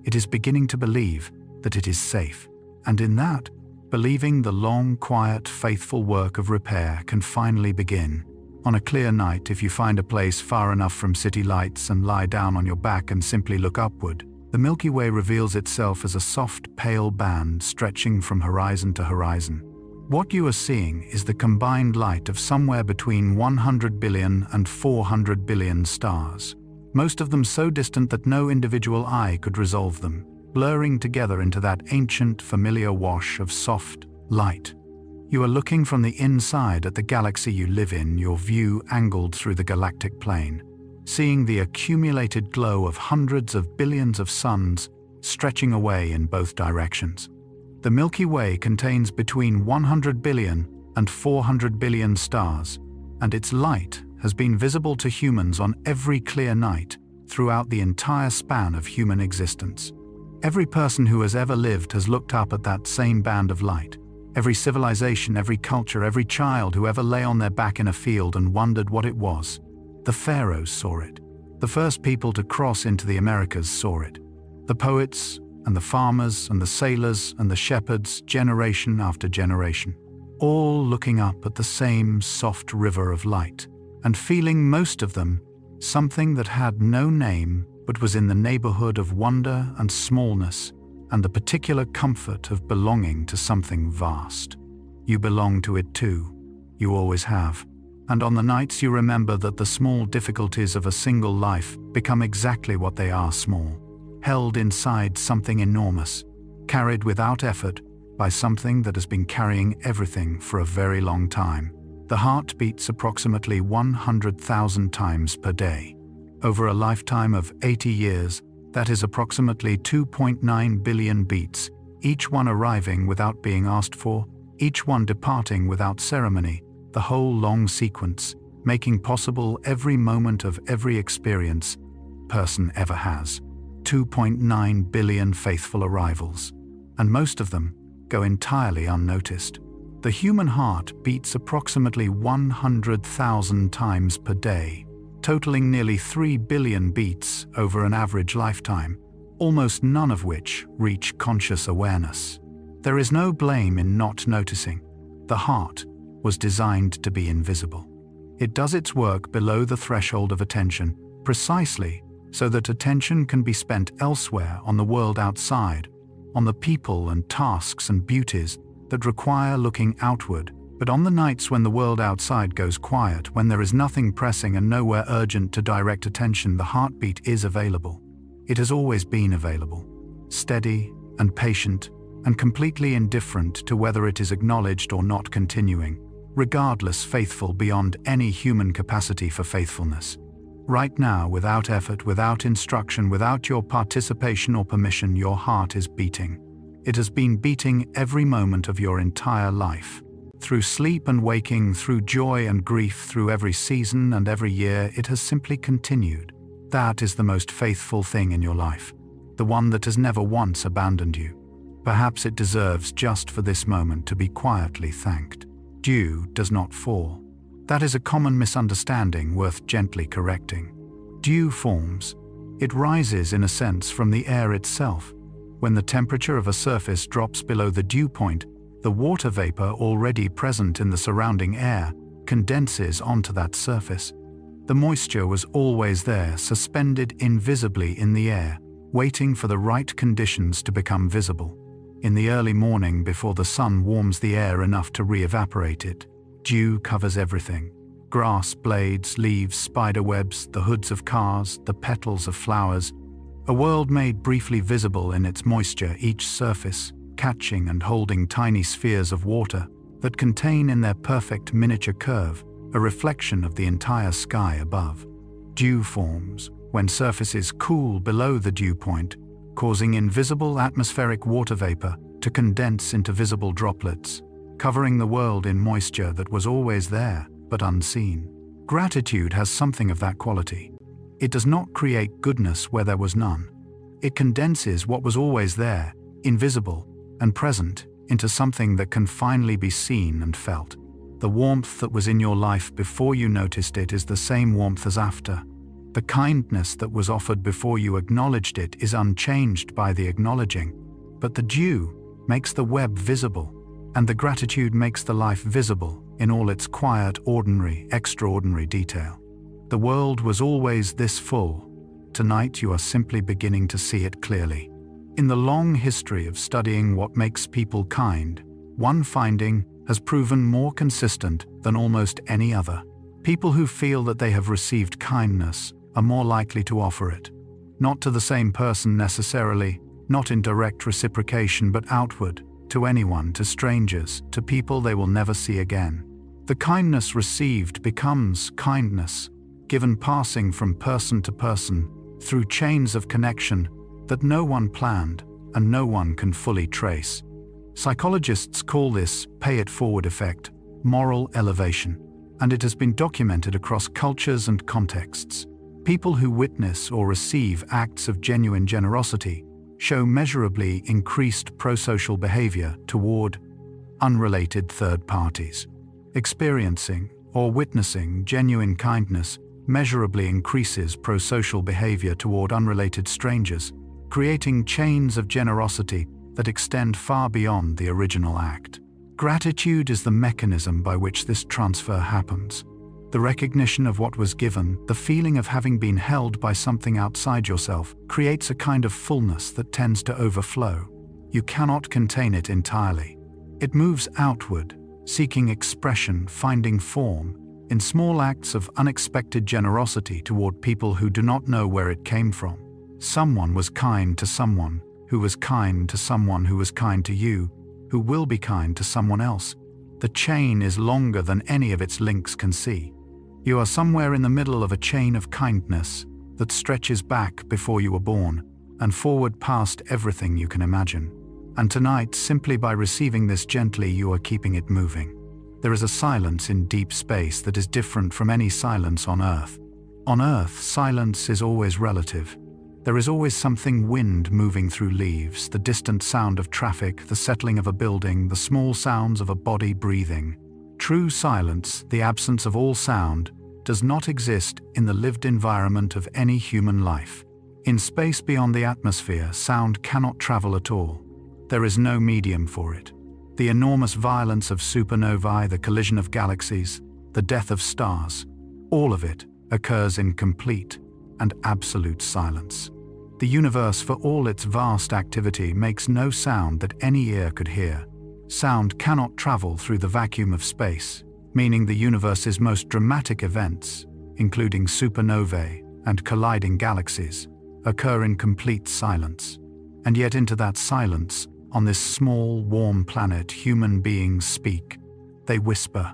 It is beginning to believe that it is safe. And in that, believing, the long, quiet, faithful work of repair can finally begin. On a clear night, if you find a place far enough from city lights and lie down on your back and simply look upward, the Milky Way reveals itself as a soft, pale band stretching from horizon to horizon. What you are seeing is the combined light of somewhere between 100 billion and 400 billion stars, most of them so distant that no individual eye could resolve them, blurring together into that ancient, familiar wash of soft light. You are looking from the inside at the galaxy you live in, your view angled through the galactic plane, seeing the accumulated glow of hundreds of billions of suns stretching away in both directions. The Milky Way contains between 100 billion and 400 billion stars, and its light has been visible to humans on every clear night throughout the entire span of human existence. Every person who has ever lived has looked up at that same band of light. Every civilization, every culture, every child who ever lay on their back in a field and wondered what it was. The pharaohs saw it. The first people to cross into the Americas saw it. The poets and the farmers and the sailors and the shepherds, generation after generation, all looking up at the same soft river of light, and feeling, most of them, something that had no name but was in the neighborhood of wonder and smallness and the particular comfort of belonging to something vast. You belong to it too. You always have. And on the nights you remember that the small difficulties of a single life become exactly what they are: small, held inside something enormous, carried without effort by something that has been carrying everything for a very long time. The heart beats approximately 100,000 times per day. Over a lifetime of 80 years, that is approximately 2.9 billion beats, each one arriving without being asked for, each one departing without ceremony, the whole long sequence, making possible every moment of every experience person ever has. 2.9 billion faithful arrivals, and most of them go entirely unnoticed. The human heart beats approximately 100,000 times per day, totaling nearly 3 billion beats over an average lifetime, almost none of which reach conscious awareness. There is no blame in not noticing. The heart was designed to be invisible. It does its work below the threshold of attention, precisely so that attention can be spent elsewhere on the world outside, on the people and tasks and beauties that require looking outward. But on the nights when the world outside goes quiet, when there is nothing pressing and nowhere urgent to direct attention, the heartbeat is available. It has always been available, steady and patient, and completely indifferent to whether it is acknowledged or not, continuing, regardless, faithful beyond any human capacity for faithfulness. Right now, without effort, without instruction, without your participation or permission, your heart is beating. It has been beating every moment of your entire life. Through sleep and waking, through joy and grief, through every season and every year, it has simply continued. That is the most faithful thing in your life, the one that has never once abandoned you. Perhaps it deserves just for this moment to be quietly thanked. Dew does not fall. That is a common misunderstanding worth gently correcting. Dew forms. It rises in a sense from the air itself. When the temperature of a surface drops below the dew point, the water vapor already present in the surrounding air condenses onto that surface. The moisture was always there, suspended invisibly in the air, waiting for the right conditions to become visible. In the early morning, before the sun warms the air enough to re-evaporate it, dew covers everything. Grass blades, leaves, spider webs, the hoods of cars, the petals of flowers. A world made briefly visible in its moisture, each surface catching and holding tiny spheres of water that contain in their perfect miniature curve a reflection of the entire sky above. Dew forms when surfaces cool below the dew point, causing invisible atmospheric water vapor to condense into visible droplets, covering the world in moisture that was always there but unseen. Gratitude has something of that quality. It does not create goodness where there was none. It condenses what was always there, invisible and present, into something that can finally be seen and felt. The warmth that was in your life before you noticed it is the same warmth as after. The kindness that was offered before you acknowledged it is unchanged by the acknowledging, but the dew makes the web visible, and the gratitude makes the life visible in all its quiet, ordinary, extraordinary detail. The world was always this full. Tonight you are simply beginning to see it clearly. In the long history of studying what makes people kind, one finding has proven more consistent than almost any other. People who feel that they have received kindness are more likely to offer it. Not to the same person necessarily, not in direct reciprocation, but outward, to anyone, to strangers, to people they will never see again. The kindness received becomes kindness, given passing from person to person through chains of connection that no one planned and no one can fully trace. Psychologists call this pay-it-forward effect, moral elevation, and it has been documented across cultures and contexts. People who witness or receive acts of genuine generosity show measurably increased pro-social behavior toward unrelated third parties. Experiencing or witnessing genuine kindness measurably increases pro-social behavior toward unrelated strangers, creating chains of generosity that extend far beyond the original act. Gratitude is the mechanism by which this transfer happens. The recognition of what was given, the feeling of having been held by something outside yourself, creates a kind of fullness that tends to overflow. You cannot contain it entirely. It moves outward, seeking expression, finding form, in small acts of unexpected generosity toward people who do not know where it came from. Someone was kind to someone, who was kind to someone who was kind to you, who will be kind to someone else. The chain is longer than any of its links can see. You are somewhere in the middle of a chain of kindness that stretches back before you were born and forward past everything you can imagine. And tonight, simply by receiving this gently, you are keeping it moving. There is a silence in deep space that is different from any silence on Earth. On Earth, silence is always relative. There is always something: wind moving through leaves, the distant sound of traffic, the settling of a building, the small sounds of a body breathing. True silence, the absence of all sound, does not exist in the lived environment of any human life. In space beyond the atmosphere, sound cannot travel at all. There is no medium for it. The enormous violence of supernovae, the collision of galaxies, the death of stars, all of it occurs in complete, and absolute silence. The universe, for all its vast activity, makes no sound that any ear could hear. Sound cannot travel through the vacuum of space, meaning the universe's most dramatic events, including supernovae and colliding galaxies, occur in complete silence. And yet into that silence, on this small, warm planet, human beings speak. They whisper,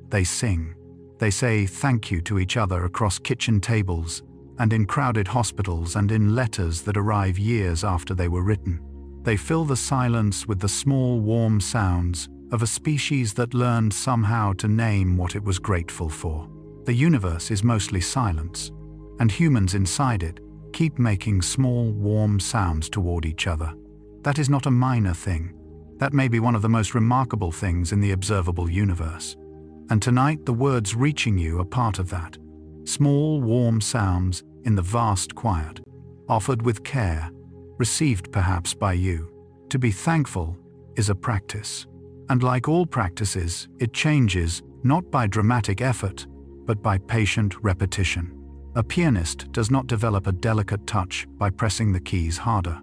they sing, they say thank you to each other across kitchen tables and in crowded hospitals and in letters that arrive years after they were written. They fill the silence with the small, warm sounds of a species that learned somehow to name what it was grateful for. The universe is mostly silence, and humans inside it keep making small, warm sounds toward each other. That is not a minor thing. That may be one of the most remarkable things in the observable universe. And tonight, the words reaching you are part of that. Small, warm sounds in the vast quiet, offered with care, received perhaps by you. To be thankful is a practice. And like all practices, it changes not by dramatic effort, but by patient repetition. A pianist does not develop a delicate touch by pressing the keys harder.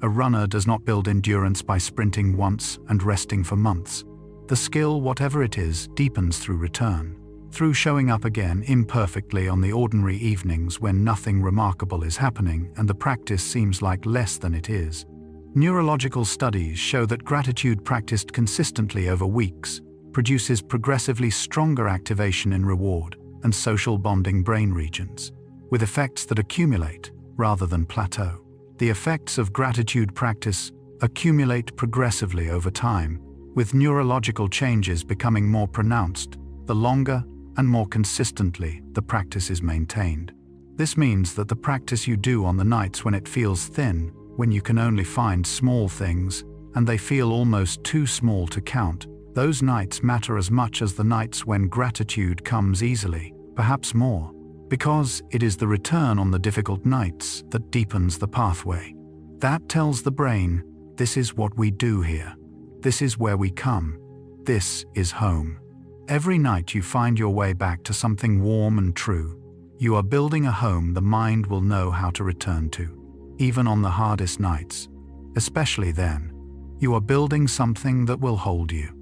A runner does not build endurance by sprinting once and resting for months. The skill, whatever it is, deepens through return, through showing up again imperfectly on the ordinary evenings when nothing remarkable is happening and the practice seems like less than it is. Neurological studies show that gratitude practiced consistently over weeks produces progressively stronger activation in reward and social bonding brain regions, with effects that accumulate rather than plateau. The effects of gratitude practice accumulate progressively over time, with neurological changes becoming more pronounced the longer and more consistently the practice is maintained. This means that the practice you do on the nights when it feels thin, when you can only find small things and they feel almost too small to count, those nights matter as much as the nights when gratitude comes easily, perhaps more, because it is the return on the difficult nights that deepens the pathway. That tells the brain, this is what we do here. This is where we come. This is home. Every night you find your way back to something warm and true. You are building a home the mind will know how to return to, even on the hardest nights. Especially then, you are building something that will hold you.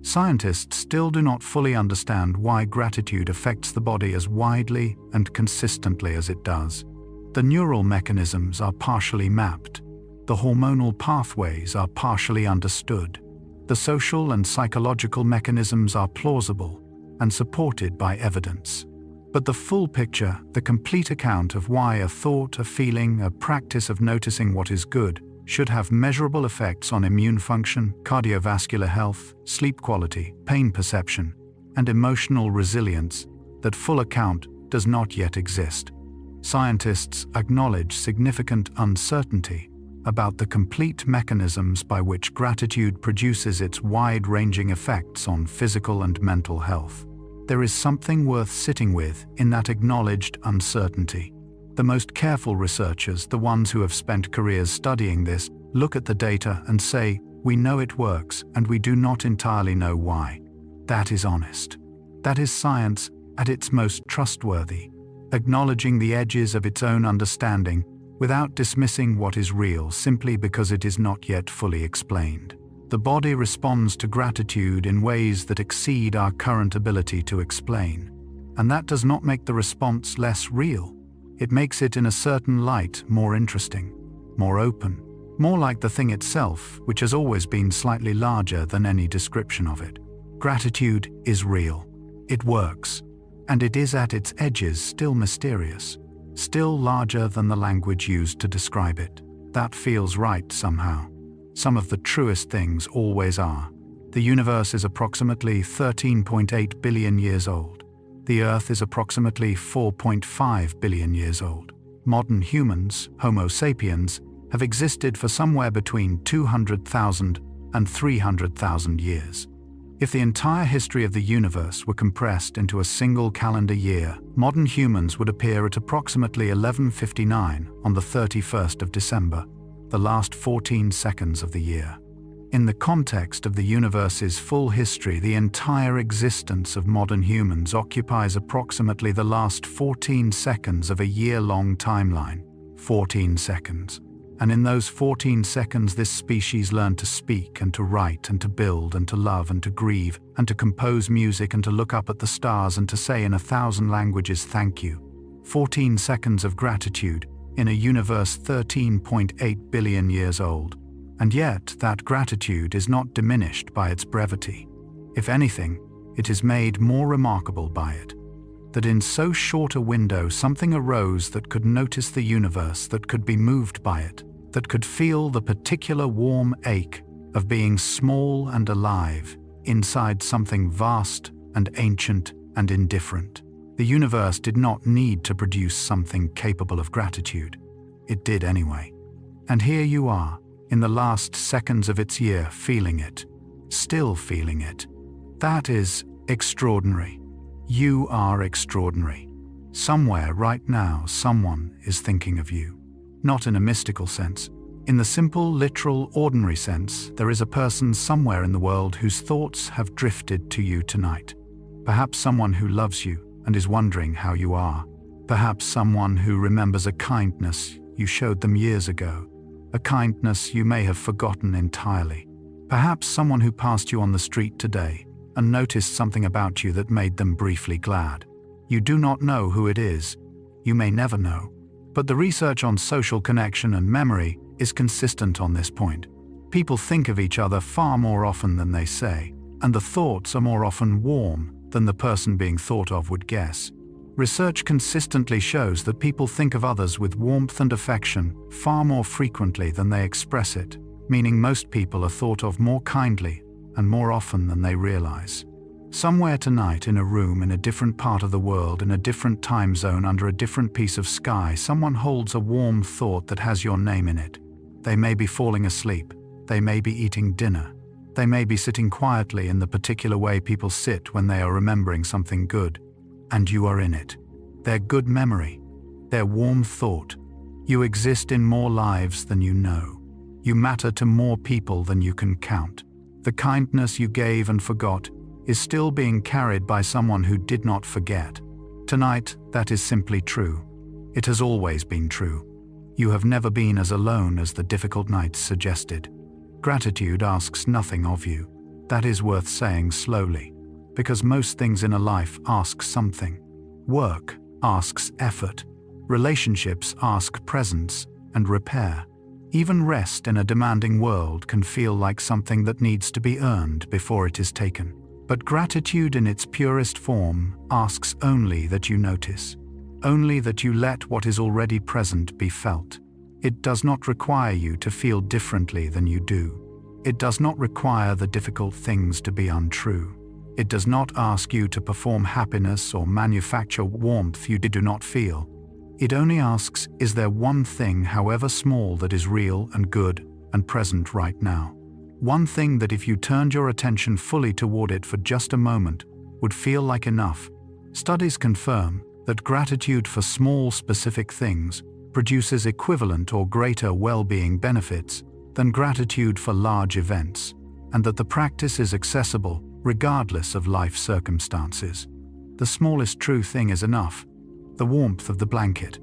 Scientists still do not fully understand why gratitude affects the body as widely and consistently as it does. The neural mechanisms are partially mapped. The hormonal pathways are partially understood. The social and psychological mechanisms are plausible and supported by evidence. But the full picture, the complete account of why a thought, a feeling, a practice of noticing what is good, should have measurable effects on immune function, cardiovascular health, sleep quality, pain perception, and emotional resilience, that full account does not yet exist. Scientists acknowledge significant uncertainty about the complete mechanisms by which gratitude produces its wide-ranging effects on physical and mental health. There is something worth sitting with in that acknowledged uncertainty. The most careful researchers, the ones who have spent careers studying this, look at the data and say, we know it works and we do not entirely know why. That is honest. That is science at its most trustworthy, acknowledging the edges of its own understanding without dismissing what is real simply because it is not yet fully explained. The body responds to gratitude in ways that exceed our current ability to explain. And that does not make the response less real. It makes it in a certain light more interesting, more open, more like the thing itself, which has always been slightly larger than any description of it. Gratitude is real. It works. And it is at its edges still mysterious, still larger than the language used to describe it. That feels right somehow. Some of the truest things always are. The universe is approximately 13.8 billion years old. The Earth is approximately 4.5 billion years old. Modern humans, Homo sapiens, have existed for somewhere between 200,000 and 300,000 years. If the entire history of the universe were compressed into a single calendar year, modern humans would appear at approximately 11:59 on the 31st of December, the last 14 seconds of the year. In the context of the universe's full history, the entire existence of modern humans occupies approximately the last 14 seconds of a year-long timeline. 14 seconds. And in those 14 seconds, this species learned to speak and to write and to build and to love and to grieve and to compose music and to look up at the stars and to say in 1,000 languages, thank you. 14 seconds of gratitude in a universe 13.8 billion years old. And yet, that gratitude is not diminished by its brevity. If anything, it is made more remarkable by it. That in so short a window something arose that could notice the universe, that could be moved by it, that could feel the particular warm ache of being small and alive inside something vast and ancient and indifferent. The universe did not need to produce something capable of gratitude. It did anyway. And here you are, in the last seconds of its year, feeling it, still feeling it. That is extraordinary. You are extraordinary. Somewhere right now, someone is thinking of you. Not in a mystical sense. In the simple, literal, ordinary sense, there is a person somewhere in the world whose thoughts have drifted to you tonight. Perhaps someone who loves you and is wondering how you are. Perhaps someone who remembers a kindness you showed them years ago. A kindness you may have forgotten entirely. Perhaps someone who passed you on the street today and noticed something about you that made them briefly glad. You do not know who it is. You may never know. But the research on social connection and memory is consistent on this point. People think of each other far more often than they say, and the thoughts are more often warm than the person being thought of would guess. Research consistently shows that people think of others with warmth and affection far more frequently than they express it, meaning most people are thought of more kindly and more often than they realize. Somewhere tonight, in a room in a different part of the world, in a different time zone, under a different piece of sky, someone holds a warm thought that has your name in it. They may be falling asleep. They may be eating dinner. They may be sitting quietly in the particular way people sit when they are remembering something good. And you are in it. Their good memory. Their warm thought. You exist in more lives than you know. You matter to more people than you can count. The kindness you gave and forgot is still being carried by someone who did not forget. Tonight, that is simply true. It has always been true. You have never been as alone as the difficult nights suggested. Gratitude asks nothing of you. That is worth saying slowly, because most things in a life ask something. Work asks effort. Relationships ask presence and repair. Even rest in a demanding world can feel like something that needs to be earned before it is taken. But gratitude in its purest form asks only that you notice, only that you let what is already present be felt. It does not require you to feel differently than you do. It does not require the difficult things to be untrue. It does not ask you to perform happiness or manufacture warmth you do not feel. It only asks, is there one thing, however small, that is real and good and present right now? One thing that if you turned your attention fully toward it for just a moment, would feel like enough. Studies confirm that gratitude for small specific things produces equivalent or greater well-being benefits than gratitude for large events, and that the practice is accessible regardless of life circumstances. The smallest true thing is enough. The warmth of the blanket,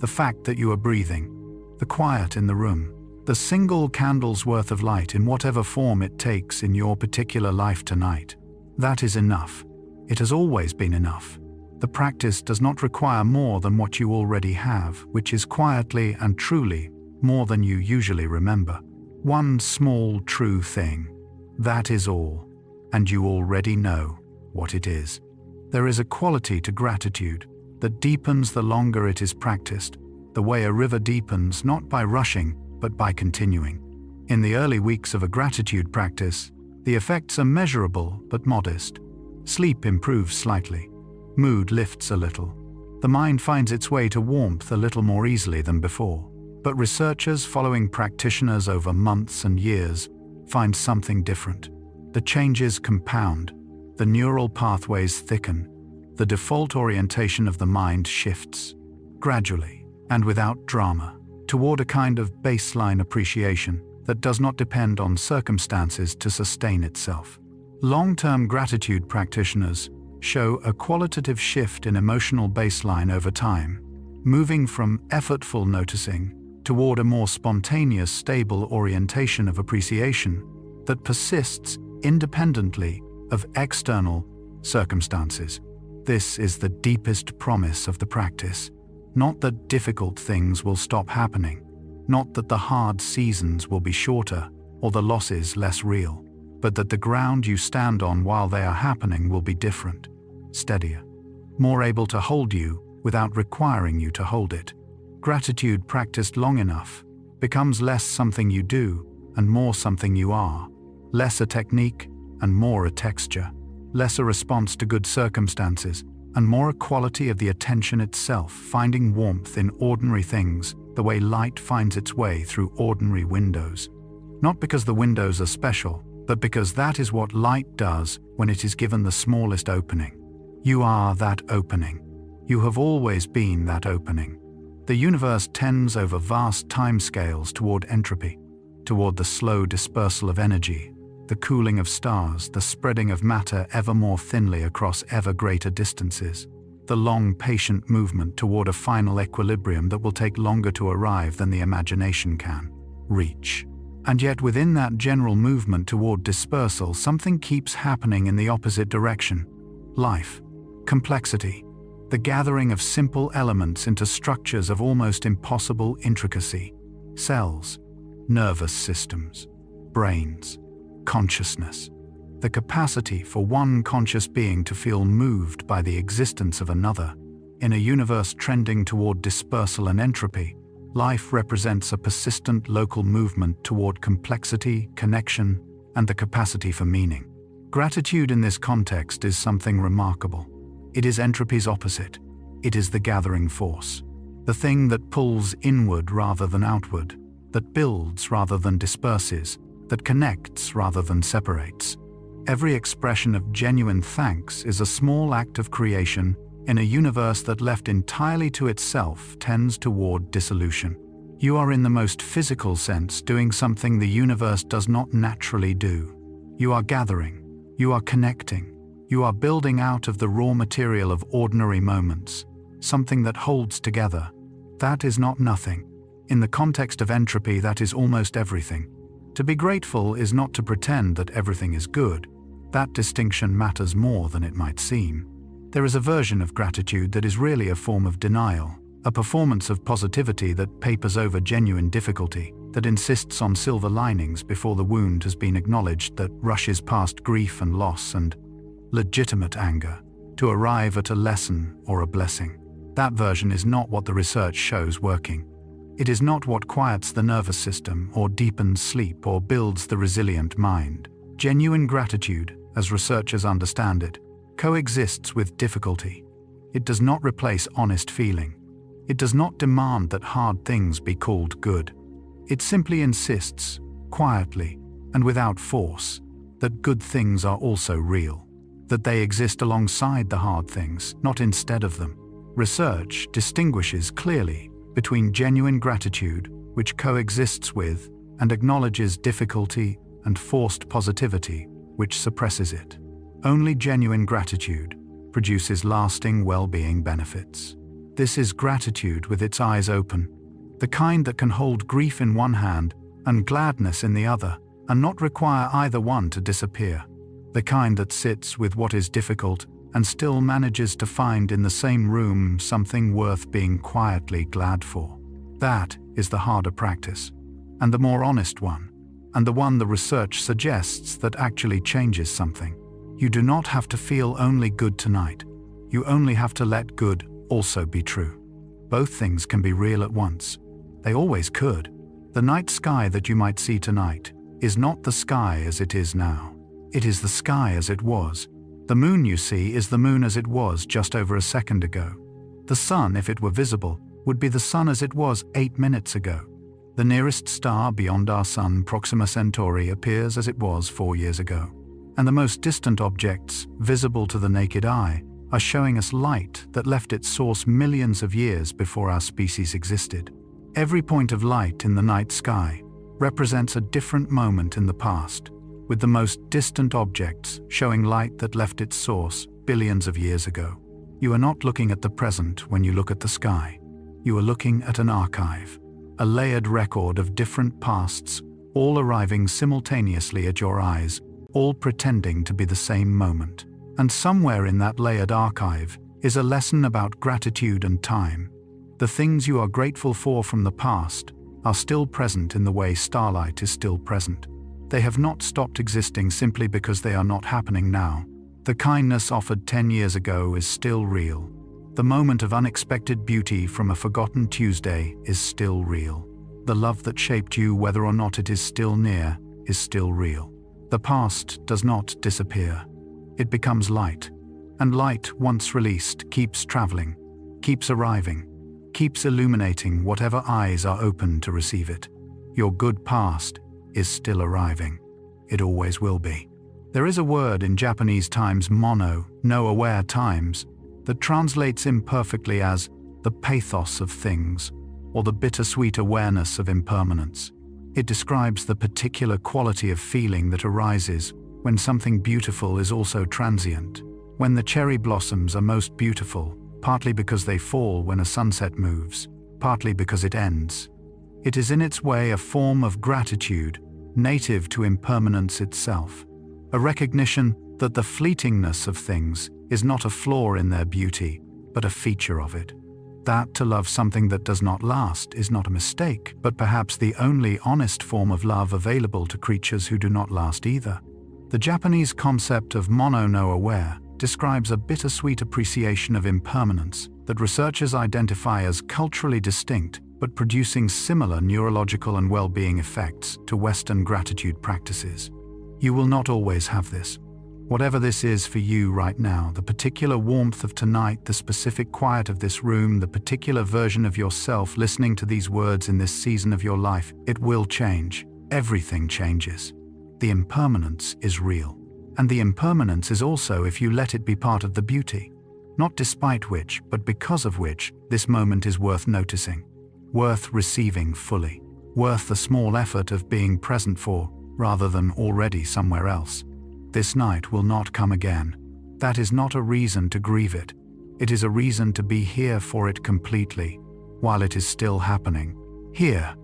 the fact that you are breathing, the quiet in the room, the single candle's worth of light in whatever form it takes in your particular life tonight. That is enough. It has always been enough. The practice does not require more than what you already have, which is quietly and truly more than you usually remember. One small true thing. That is all. And you already know what it is. There is a quality to gratitude that deepens the longer it is practiced, the way a river deepens not by rushing, but by continuing. In the early weeks of a gratitude practice, the effects are measurable but modest. Sleep improves slightly. Mood lifts a little. The mind finds its way to warmth a little more easily than before. But researchers following practitioners over months and years find something different. The changes compound. The neural pathways thicken. The default orientation of the mind shifts, gradually and without drama, toward a kind of baseline appreciation that does not depend on circumstances to sustain itself. Long-term gratitude practitioners show a qualitative shift in emotional baseline over time, moving from effortful noticing toward a more spontaneous, stable orientation of appreciation that persists independently of external circumstances. This is the deepest promise of the practice, not that difficult things will stop happening, not that the hard seasons will be shorter or the losses less real, but that the ground you stand on while they are happening will be different, steadier, more able to hold you without requiring you to hold it. Gratitude practiced long enough becomes less something you do and more something you are, less a technique and more a texture, less a response to good circumstances and more a quality of the attention itself, finding warmth in ordinary things the way light finds its way through ordinary windows. Not because the windows are special, but because that is what light does when it is given the smallest opening. You are that opening. You have always been that opening. The universe tends over vast timescales toward entropy, toward the slow dispersal of energy, the cooling of stars, the spreading of matter ever more thinly across ever greater distances, the long, patient movement toward a final equilibrium that will take longer to arrive than the imagination can reach. And yet within that general movement toward dispersal, something keeps happening in the opposite direction. Life, complexity, the gathering of simple elements into structures of almost impossible intricacy, cells, nervous systems, brains, consciousness, the capacity for one conscious being to feel moved by the existence of another. In a universe trending toward dispersal and entropy, life represents a persistent local movement toward complexity, connection, and the capacity for meaning. Gratitude in this context is something remarkable. It is entropy's opposite. It is the gathering force, the thing that pulls inward rather than outward, that builds rather than disperses, that connects rather than separates. Every expression of genuine thanks is a small act of creation in a universe that, left entirely to itself, tends toward dissolution. You are, in the most physical sense, doing something the universe does not naturally do. You are gathering. You are connecting. You are building out of the raw material of ordinary moments, something that holds together. That is not nothing. In the context of entropy, that is almost everything. To be grateful is not to pretend that everything is good. That distinction matters more than it might seem. There is a version of gratitude that is really a form of denial, a performance of positivity that papers over genuine difficulty, that insists on silver linings before the wound has been acknowledged, that rushes past grief and loss and legitimate anger to arrive at a lesson or a blessing. That version is not what the research shows working. It is not what quiets the nervous system or deepens sleep or builds the resilient mind. Genuine gratitude, as researchers understand it, coexists with difficulty. It does not replace honest feeling. It does not demand that hard things be called good. It simply insists, quietly and without force, that good things are also real, that they exist alongside the hard things, not instead of them. Research distinguishes clearly between genuine gratitude, which coexists with and acknowledges difficulty, and forced positivity, which suppresses it. Only genuine gratitude produces lasting well-being benefits. This is gratitude with its eyes open, the kind that can hold grief in one hand and gladness in the other, and not require either one to disappear. The kind that sits with what is difficult and still manages to find in the same room something worth being quietly glad for. That is the harder practice, and the more honest one, and the one the research suggests that actually changes something. You do not have to feel only good tonight. You only have to let good also be true. Both things can be real at once. They always could. The night sky that you might see tonight is not the sky as it is now. It is the sky as it was. The moon you see is the moon as it was just over a second ago. The sun, if it were visible, would be the sun as it was 8 minutes ago. The nearest star beyond our sun, Proxima Centauri, appears as it was 4 years ago. And the most distant objects, visible to the naked eye, are showing us light that left its source millions of years before our species existed. Every point of light in the night sky represents a different moment in the past, with the most distant objects showing light that left its source billions of years ago. You are not looking at the present when you look at the sky. You are looking at an archive, a layered record of different pasts, all arriving simultaneously at your eyes, all pretending to be the same moment. And somewhere in that layered archive is a lesson about gratitude and time. The things you are grateful for from the past are still present in the way starlight is still present. They have not stopped existing simply because they are not happening now. The kindness offered 10 years ago is still real. The moment of unexpected beauty from a forgotten Tuesday is still real. The love that shaped you, whether or not it is still near, is still real. The past does not disappear. It becomes light. And light, once released, keeps traveling, keeps arriving, keeps illuminating whatever eyes are open to receive it. Your good past is still arriving. It always will be. There is a word in Japanese times mono, no aware times, that translates imperfectly as the pathos of things, or the bittersweet awareness of impermanence. It describes the particular quality of feeling that arises when something beautiful is also transient. When the cherry blossoms are most beautiful, partly because they fall when a sunset moves, partly because it ends. It is in its way a form of gratitude, native to impermanence itself. A recognition that the fleetingness of things is not a flaw in their beauty, but a feature of it. That to love something that does not last is not a mistake, but perhaps the only honest form of love available to creatures who do not last either. The Japanese concept of mono no aware describes a bittersweet appreciation of impermanence that researchers identify as culturally distinct but producing similar neurological and well-being effects to Western gratitude practices. You will not always have this. Whatever this is for you right now, the particular warmth of tonight, the specific quiet of this room, the particular version of yourself listening to these words in this season of your life, it will change. Everything changes. The impermanence is real. And the impermanence is also if you let it be part of the beauty. Not despite which, but because of which, this moment is worth noticing. Worth receiving fully. Worth the small effort of being present for, rather than already somewhere else. This night will not come again. That is not a reason to grieve it. It is a reason to be here for it completely, while it is still happening. Here,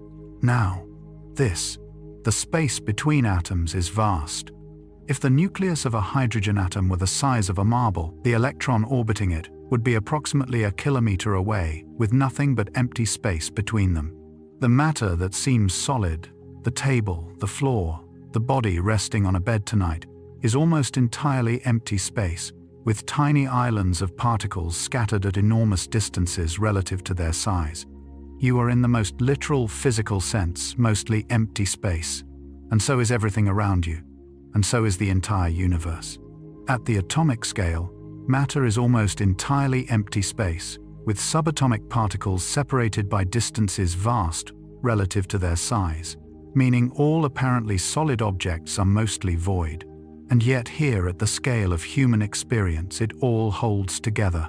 now, this. The space between atoms is vast. If the nucleus of a hydrogen atom were the size of a marble, the electron orbiting it would be approximately a kilometer away, with nothing but empty space between them. The matter that seems solid, the table, the floor, the body resting on a bed tonight, is almost entirely empty space, with tiny islands of particles scattered at enormous distances relative to their size. You are in the most literal physical sense, mostly empty space, and so is everything around you, and so is the entire universe. At the atomic scale, matter is almost entirely empty space, with subatomic particles separated by distances vast relative to their size, meaning all apparently solid objects are mostly void. And yet here at the scale of human experience, it all holds together.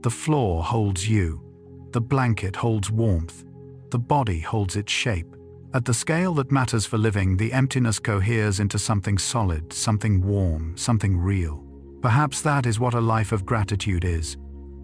The floor holds you. The blanket holds warmth. The body holds its shape. At the scale that matters for living, the emptiness coheres into something solid, something warm, something real. Perhaps that is what a life of gratitude is.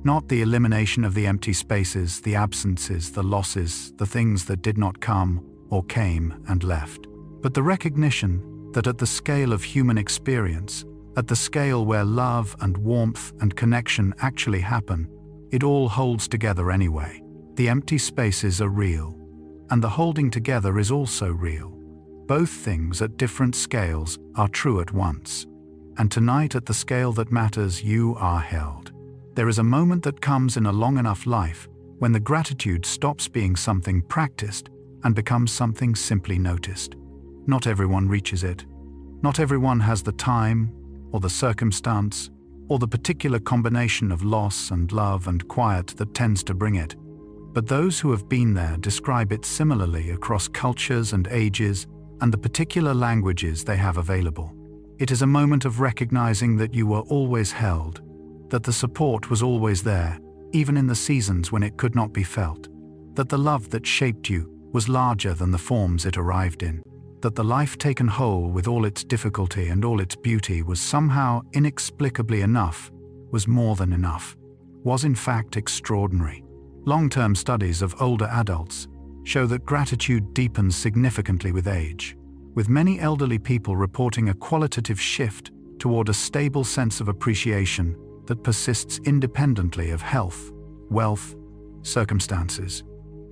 Not the elimination of the empty spaces, the absences, the losses, the things that did not come or came and left, but the recognition that at the scale of human experience, at the scale where love and warmth and connection actually happen, it all holds together anyway. The empty spaces are real, and the holding together is also real. Both things at different scales are true at once. And tonight at the scale that matters, you are held. There is a moment that comes in a long enough life when the gratitude stops being something practiced and becomes something simply noticed. Not everyone reaches it. Not everyone has the time, or the circumstance, or the particular combination of loss and love and quiet that tends to bring it. But those who have been there describe it similarly across cultures and ages and the particular languages they have available. It is a moment of recognizing that you were always held, that the support was always there, even in the seasons when it could not be felt, that the love that shaped you was larger than the forms it arrived in, that the life taken whole with all its difficulty and all its beauty was somehow inexplicably enough, was more than enough, was in fact extraordinary. Long-term studies of older adults show that gratitude deepens significantly with age, with many elderly people reporting a qualitative shift toward a stable sense of appreciation that persists independently of health, wealth, circumstances.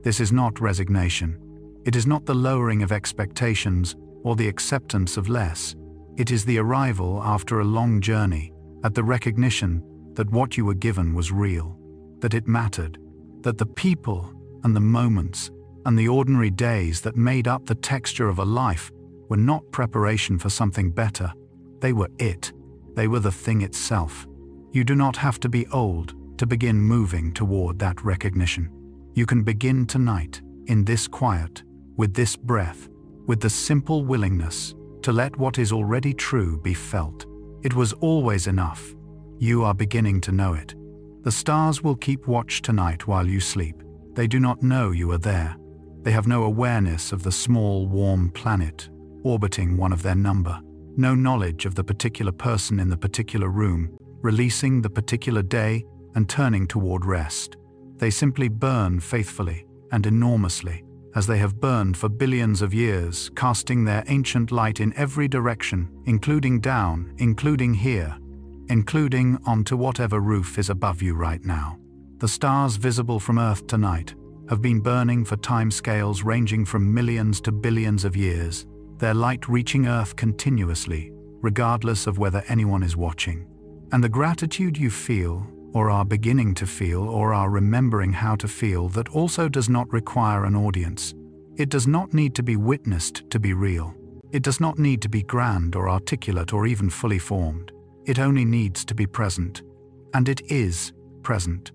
This is not resignation. It is not the lowering of expectations or the acceptance of less. It is the arrival after a long journey at the recognition that what you were given was real, that it mattered, that the people and the moments and the ordinary days that made up the texture of a life were not preparation for something better. They were it. They were the thing itself. You do not have to be old to begin moving toward that recognition. You can begin tonight, in this quiet, with this breath, with the simple willingness to let what is already true be felt. It was always enough. You are beginning to know it. The stars will keep watch tonight while you sleep. They do not know you are there. They have no awareness of the small, warm planet orbiting one of their number, no knowledge of the particular person in the particular room, releasing the particular day and turning toward rest. They simply burn faithfully and enormously, as they have burned for billions of years, casting their ancient light in every direction, including down, including here, including onto whatever roof is above you right now. The stars visible from Earth tonight have been burning for timescales ranging from millions to billions of years, their light reaching Earth continuously, regardless of whether anyone is watching. And the gratitude you feel, or are beginning to feel, or are remembering how to feel, that also does not require an audience. It does not need to be witnessed to be real. It does not need to be grand or articulate or even fully formed. It only needs to be present. And it is present.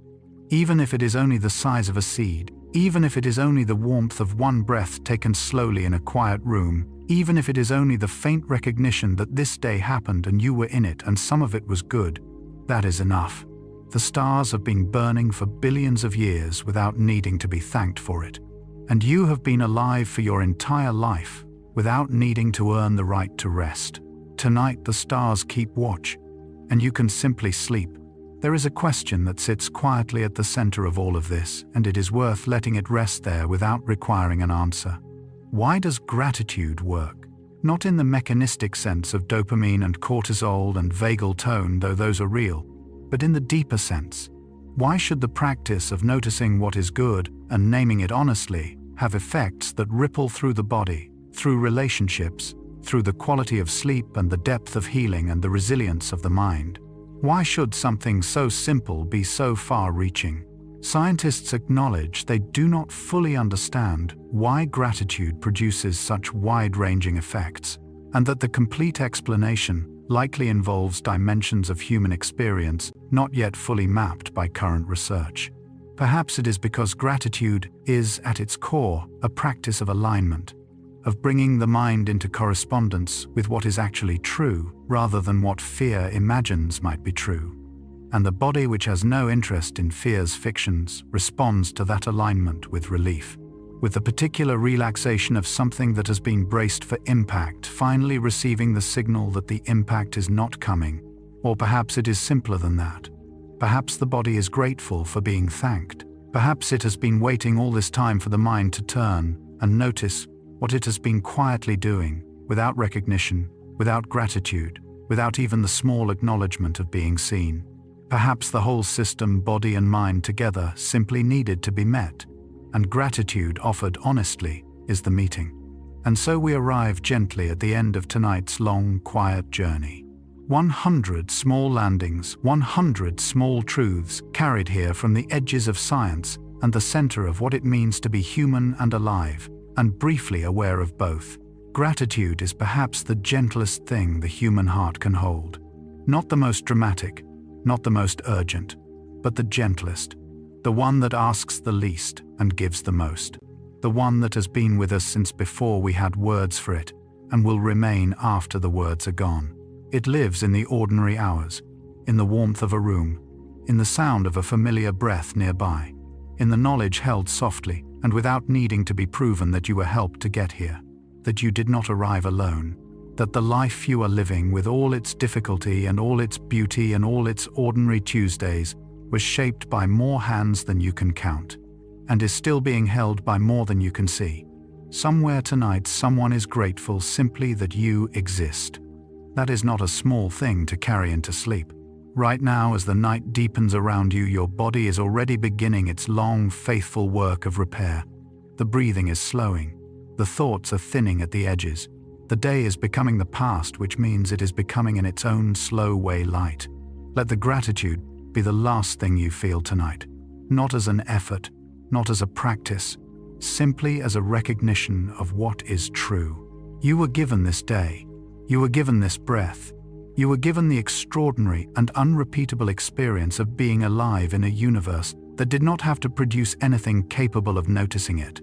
Even if it is only the size of a seed, even if it is only the warmth of one breath taken slowly in a quiet room, even if it is only the faint recognition that this day happened and you were in it and some of it was good, that is enough. The stars have been burning for billions of years without needing to be thanked for it. And you have been alive for your entire life without needing to earn the right to rest. Tonight the stars keep watch, and you can simply sleep. There is a question that sits quietly at the center of all of this, and it is worth letting it rest there without requiring an answer. Why does gratitude work? Not in the mechanistic sense of dopamine and cortisol and vagal tone, though those are real, but in the deeper sense. Why should the practice of noticing what is good and naming it honestly have effects that ripple through the body, through relationships, through the quality of sleep and the depth of healing and the resilience of the mind? Why should something so simple be so far-reaching? Scientists acknowledge they do not fully understand why gratitude produces such wide-ranging effects, and that the complete explanation likely involves dimensions of human experience not yet fully mapped by current research. Perhaps it is because gratitude is, at its core, a practice of alignment, of bringing the mind into correspondence with what is actually true, rather than what fear imagines might be true. And the body, which has no interest in fear's fictions, responds to that alignment with relief, with the particular relaxation of something that has been braced for impact, finally receiving the signal that the impact is not coming. Or perhaps it is simpler than that. Perhaps the body is grateful for being thanked. Perhaps it has been waiting all this time for the mind to turn and notice what it has been quietly doing, without recognition, without gratitude, without even the small acknowledgement of being seen. Perhaps the whole system, body and mind together, simply needed to be met, and gratitude offered honestly is the meeting. And so we arrive gently at the end of tonight's long, quiet journey. 100 small landings, 100 small truths carried here from the edges of science and the center of what it means to be human and alive, and briefly aware of both. Gratitude is perhaps the gentlest thing the human heart can hold. Not the most dramatic, not the most urgent, but the gentlest. The one that asks the least and gives the most. The one that has been with us since before we had words for it, and will remain after the words are gone. It lives in the ordinary hours, in the warmth of a room, in the sound of a familiar breath nearby, in the knowledge held softly and without needing to be proven that you were helped to get here, that you did not arrive alone, that the life you are living, with all its difficulty and all its beauty and all its ordinary Tuesdays, was shaped by more hands than you can count, and is still being held by more than you can see. Somewhere tonight, someone is grateful simply that you exist. That is not a small thing to carry into sleep. Right now, as the night deepens around you, your body is already beginning its long, faithful work of repair. The breathing is slowing. The thoughts are thinning at the edges. The day is becoming the past, which means it is becoming in its own slow way light. Let the gratitude be the last thing you feel tonight. Not as an effort, not as a practice, simply as a recognition of what is true. You were given this day. You were given this breath. You were given the extraordinary and unrepeatable experience of being alive in a universe that did not have to produce anything capable of noticing it.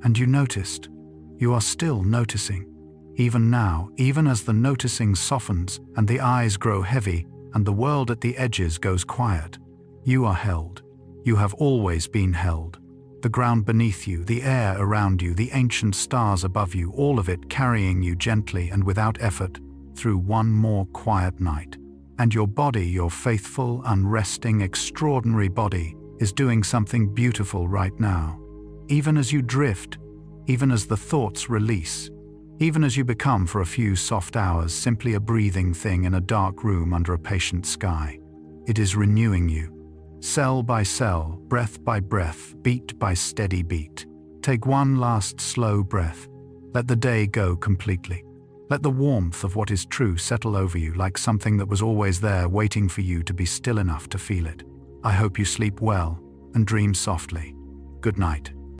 And you noticed. You are still noticing. Even now, even as the noticing softens and the eyes grow heavy and the world at the edges goes quiet, you are held. You have always been held. The ground beneath you, the air around you, the ancient stars above you, all of it carrying you gently and without effort through one more quiet night. And your body, your faithful, unresting, extraordinary body, is doing something beautiful right now. Even as you drift, even as the thoughts release, even as you become for a few soft hours simply a breathing thing in a dark room under a patient sky, it is renewing you. Cell by cell, breath by breath, beat by steady beat. Take one last slow breath. Let the day go completely. Let the warmth of what is true settle over you like something that was always there waiting for you to be still enough to feel it. I hope you sleep well and dream softly. Good night.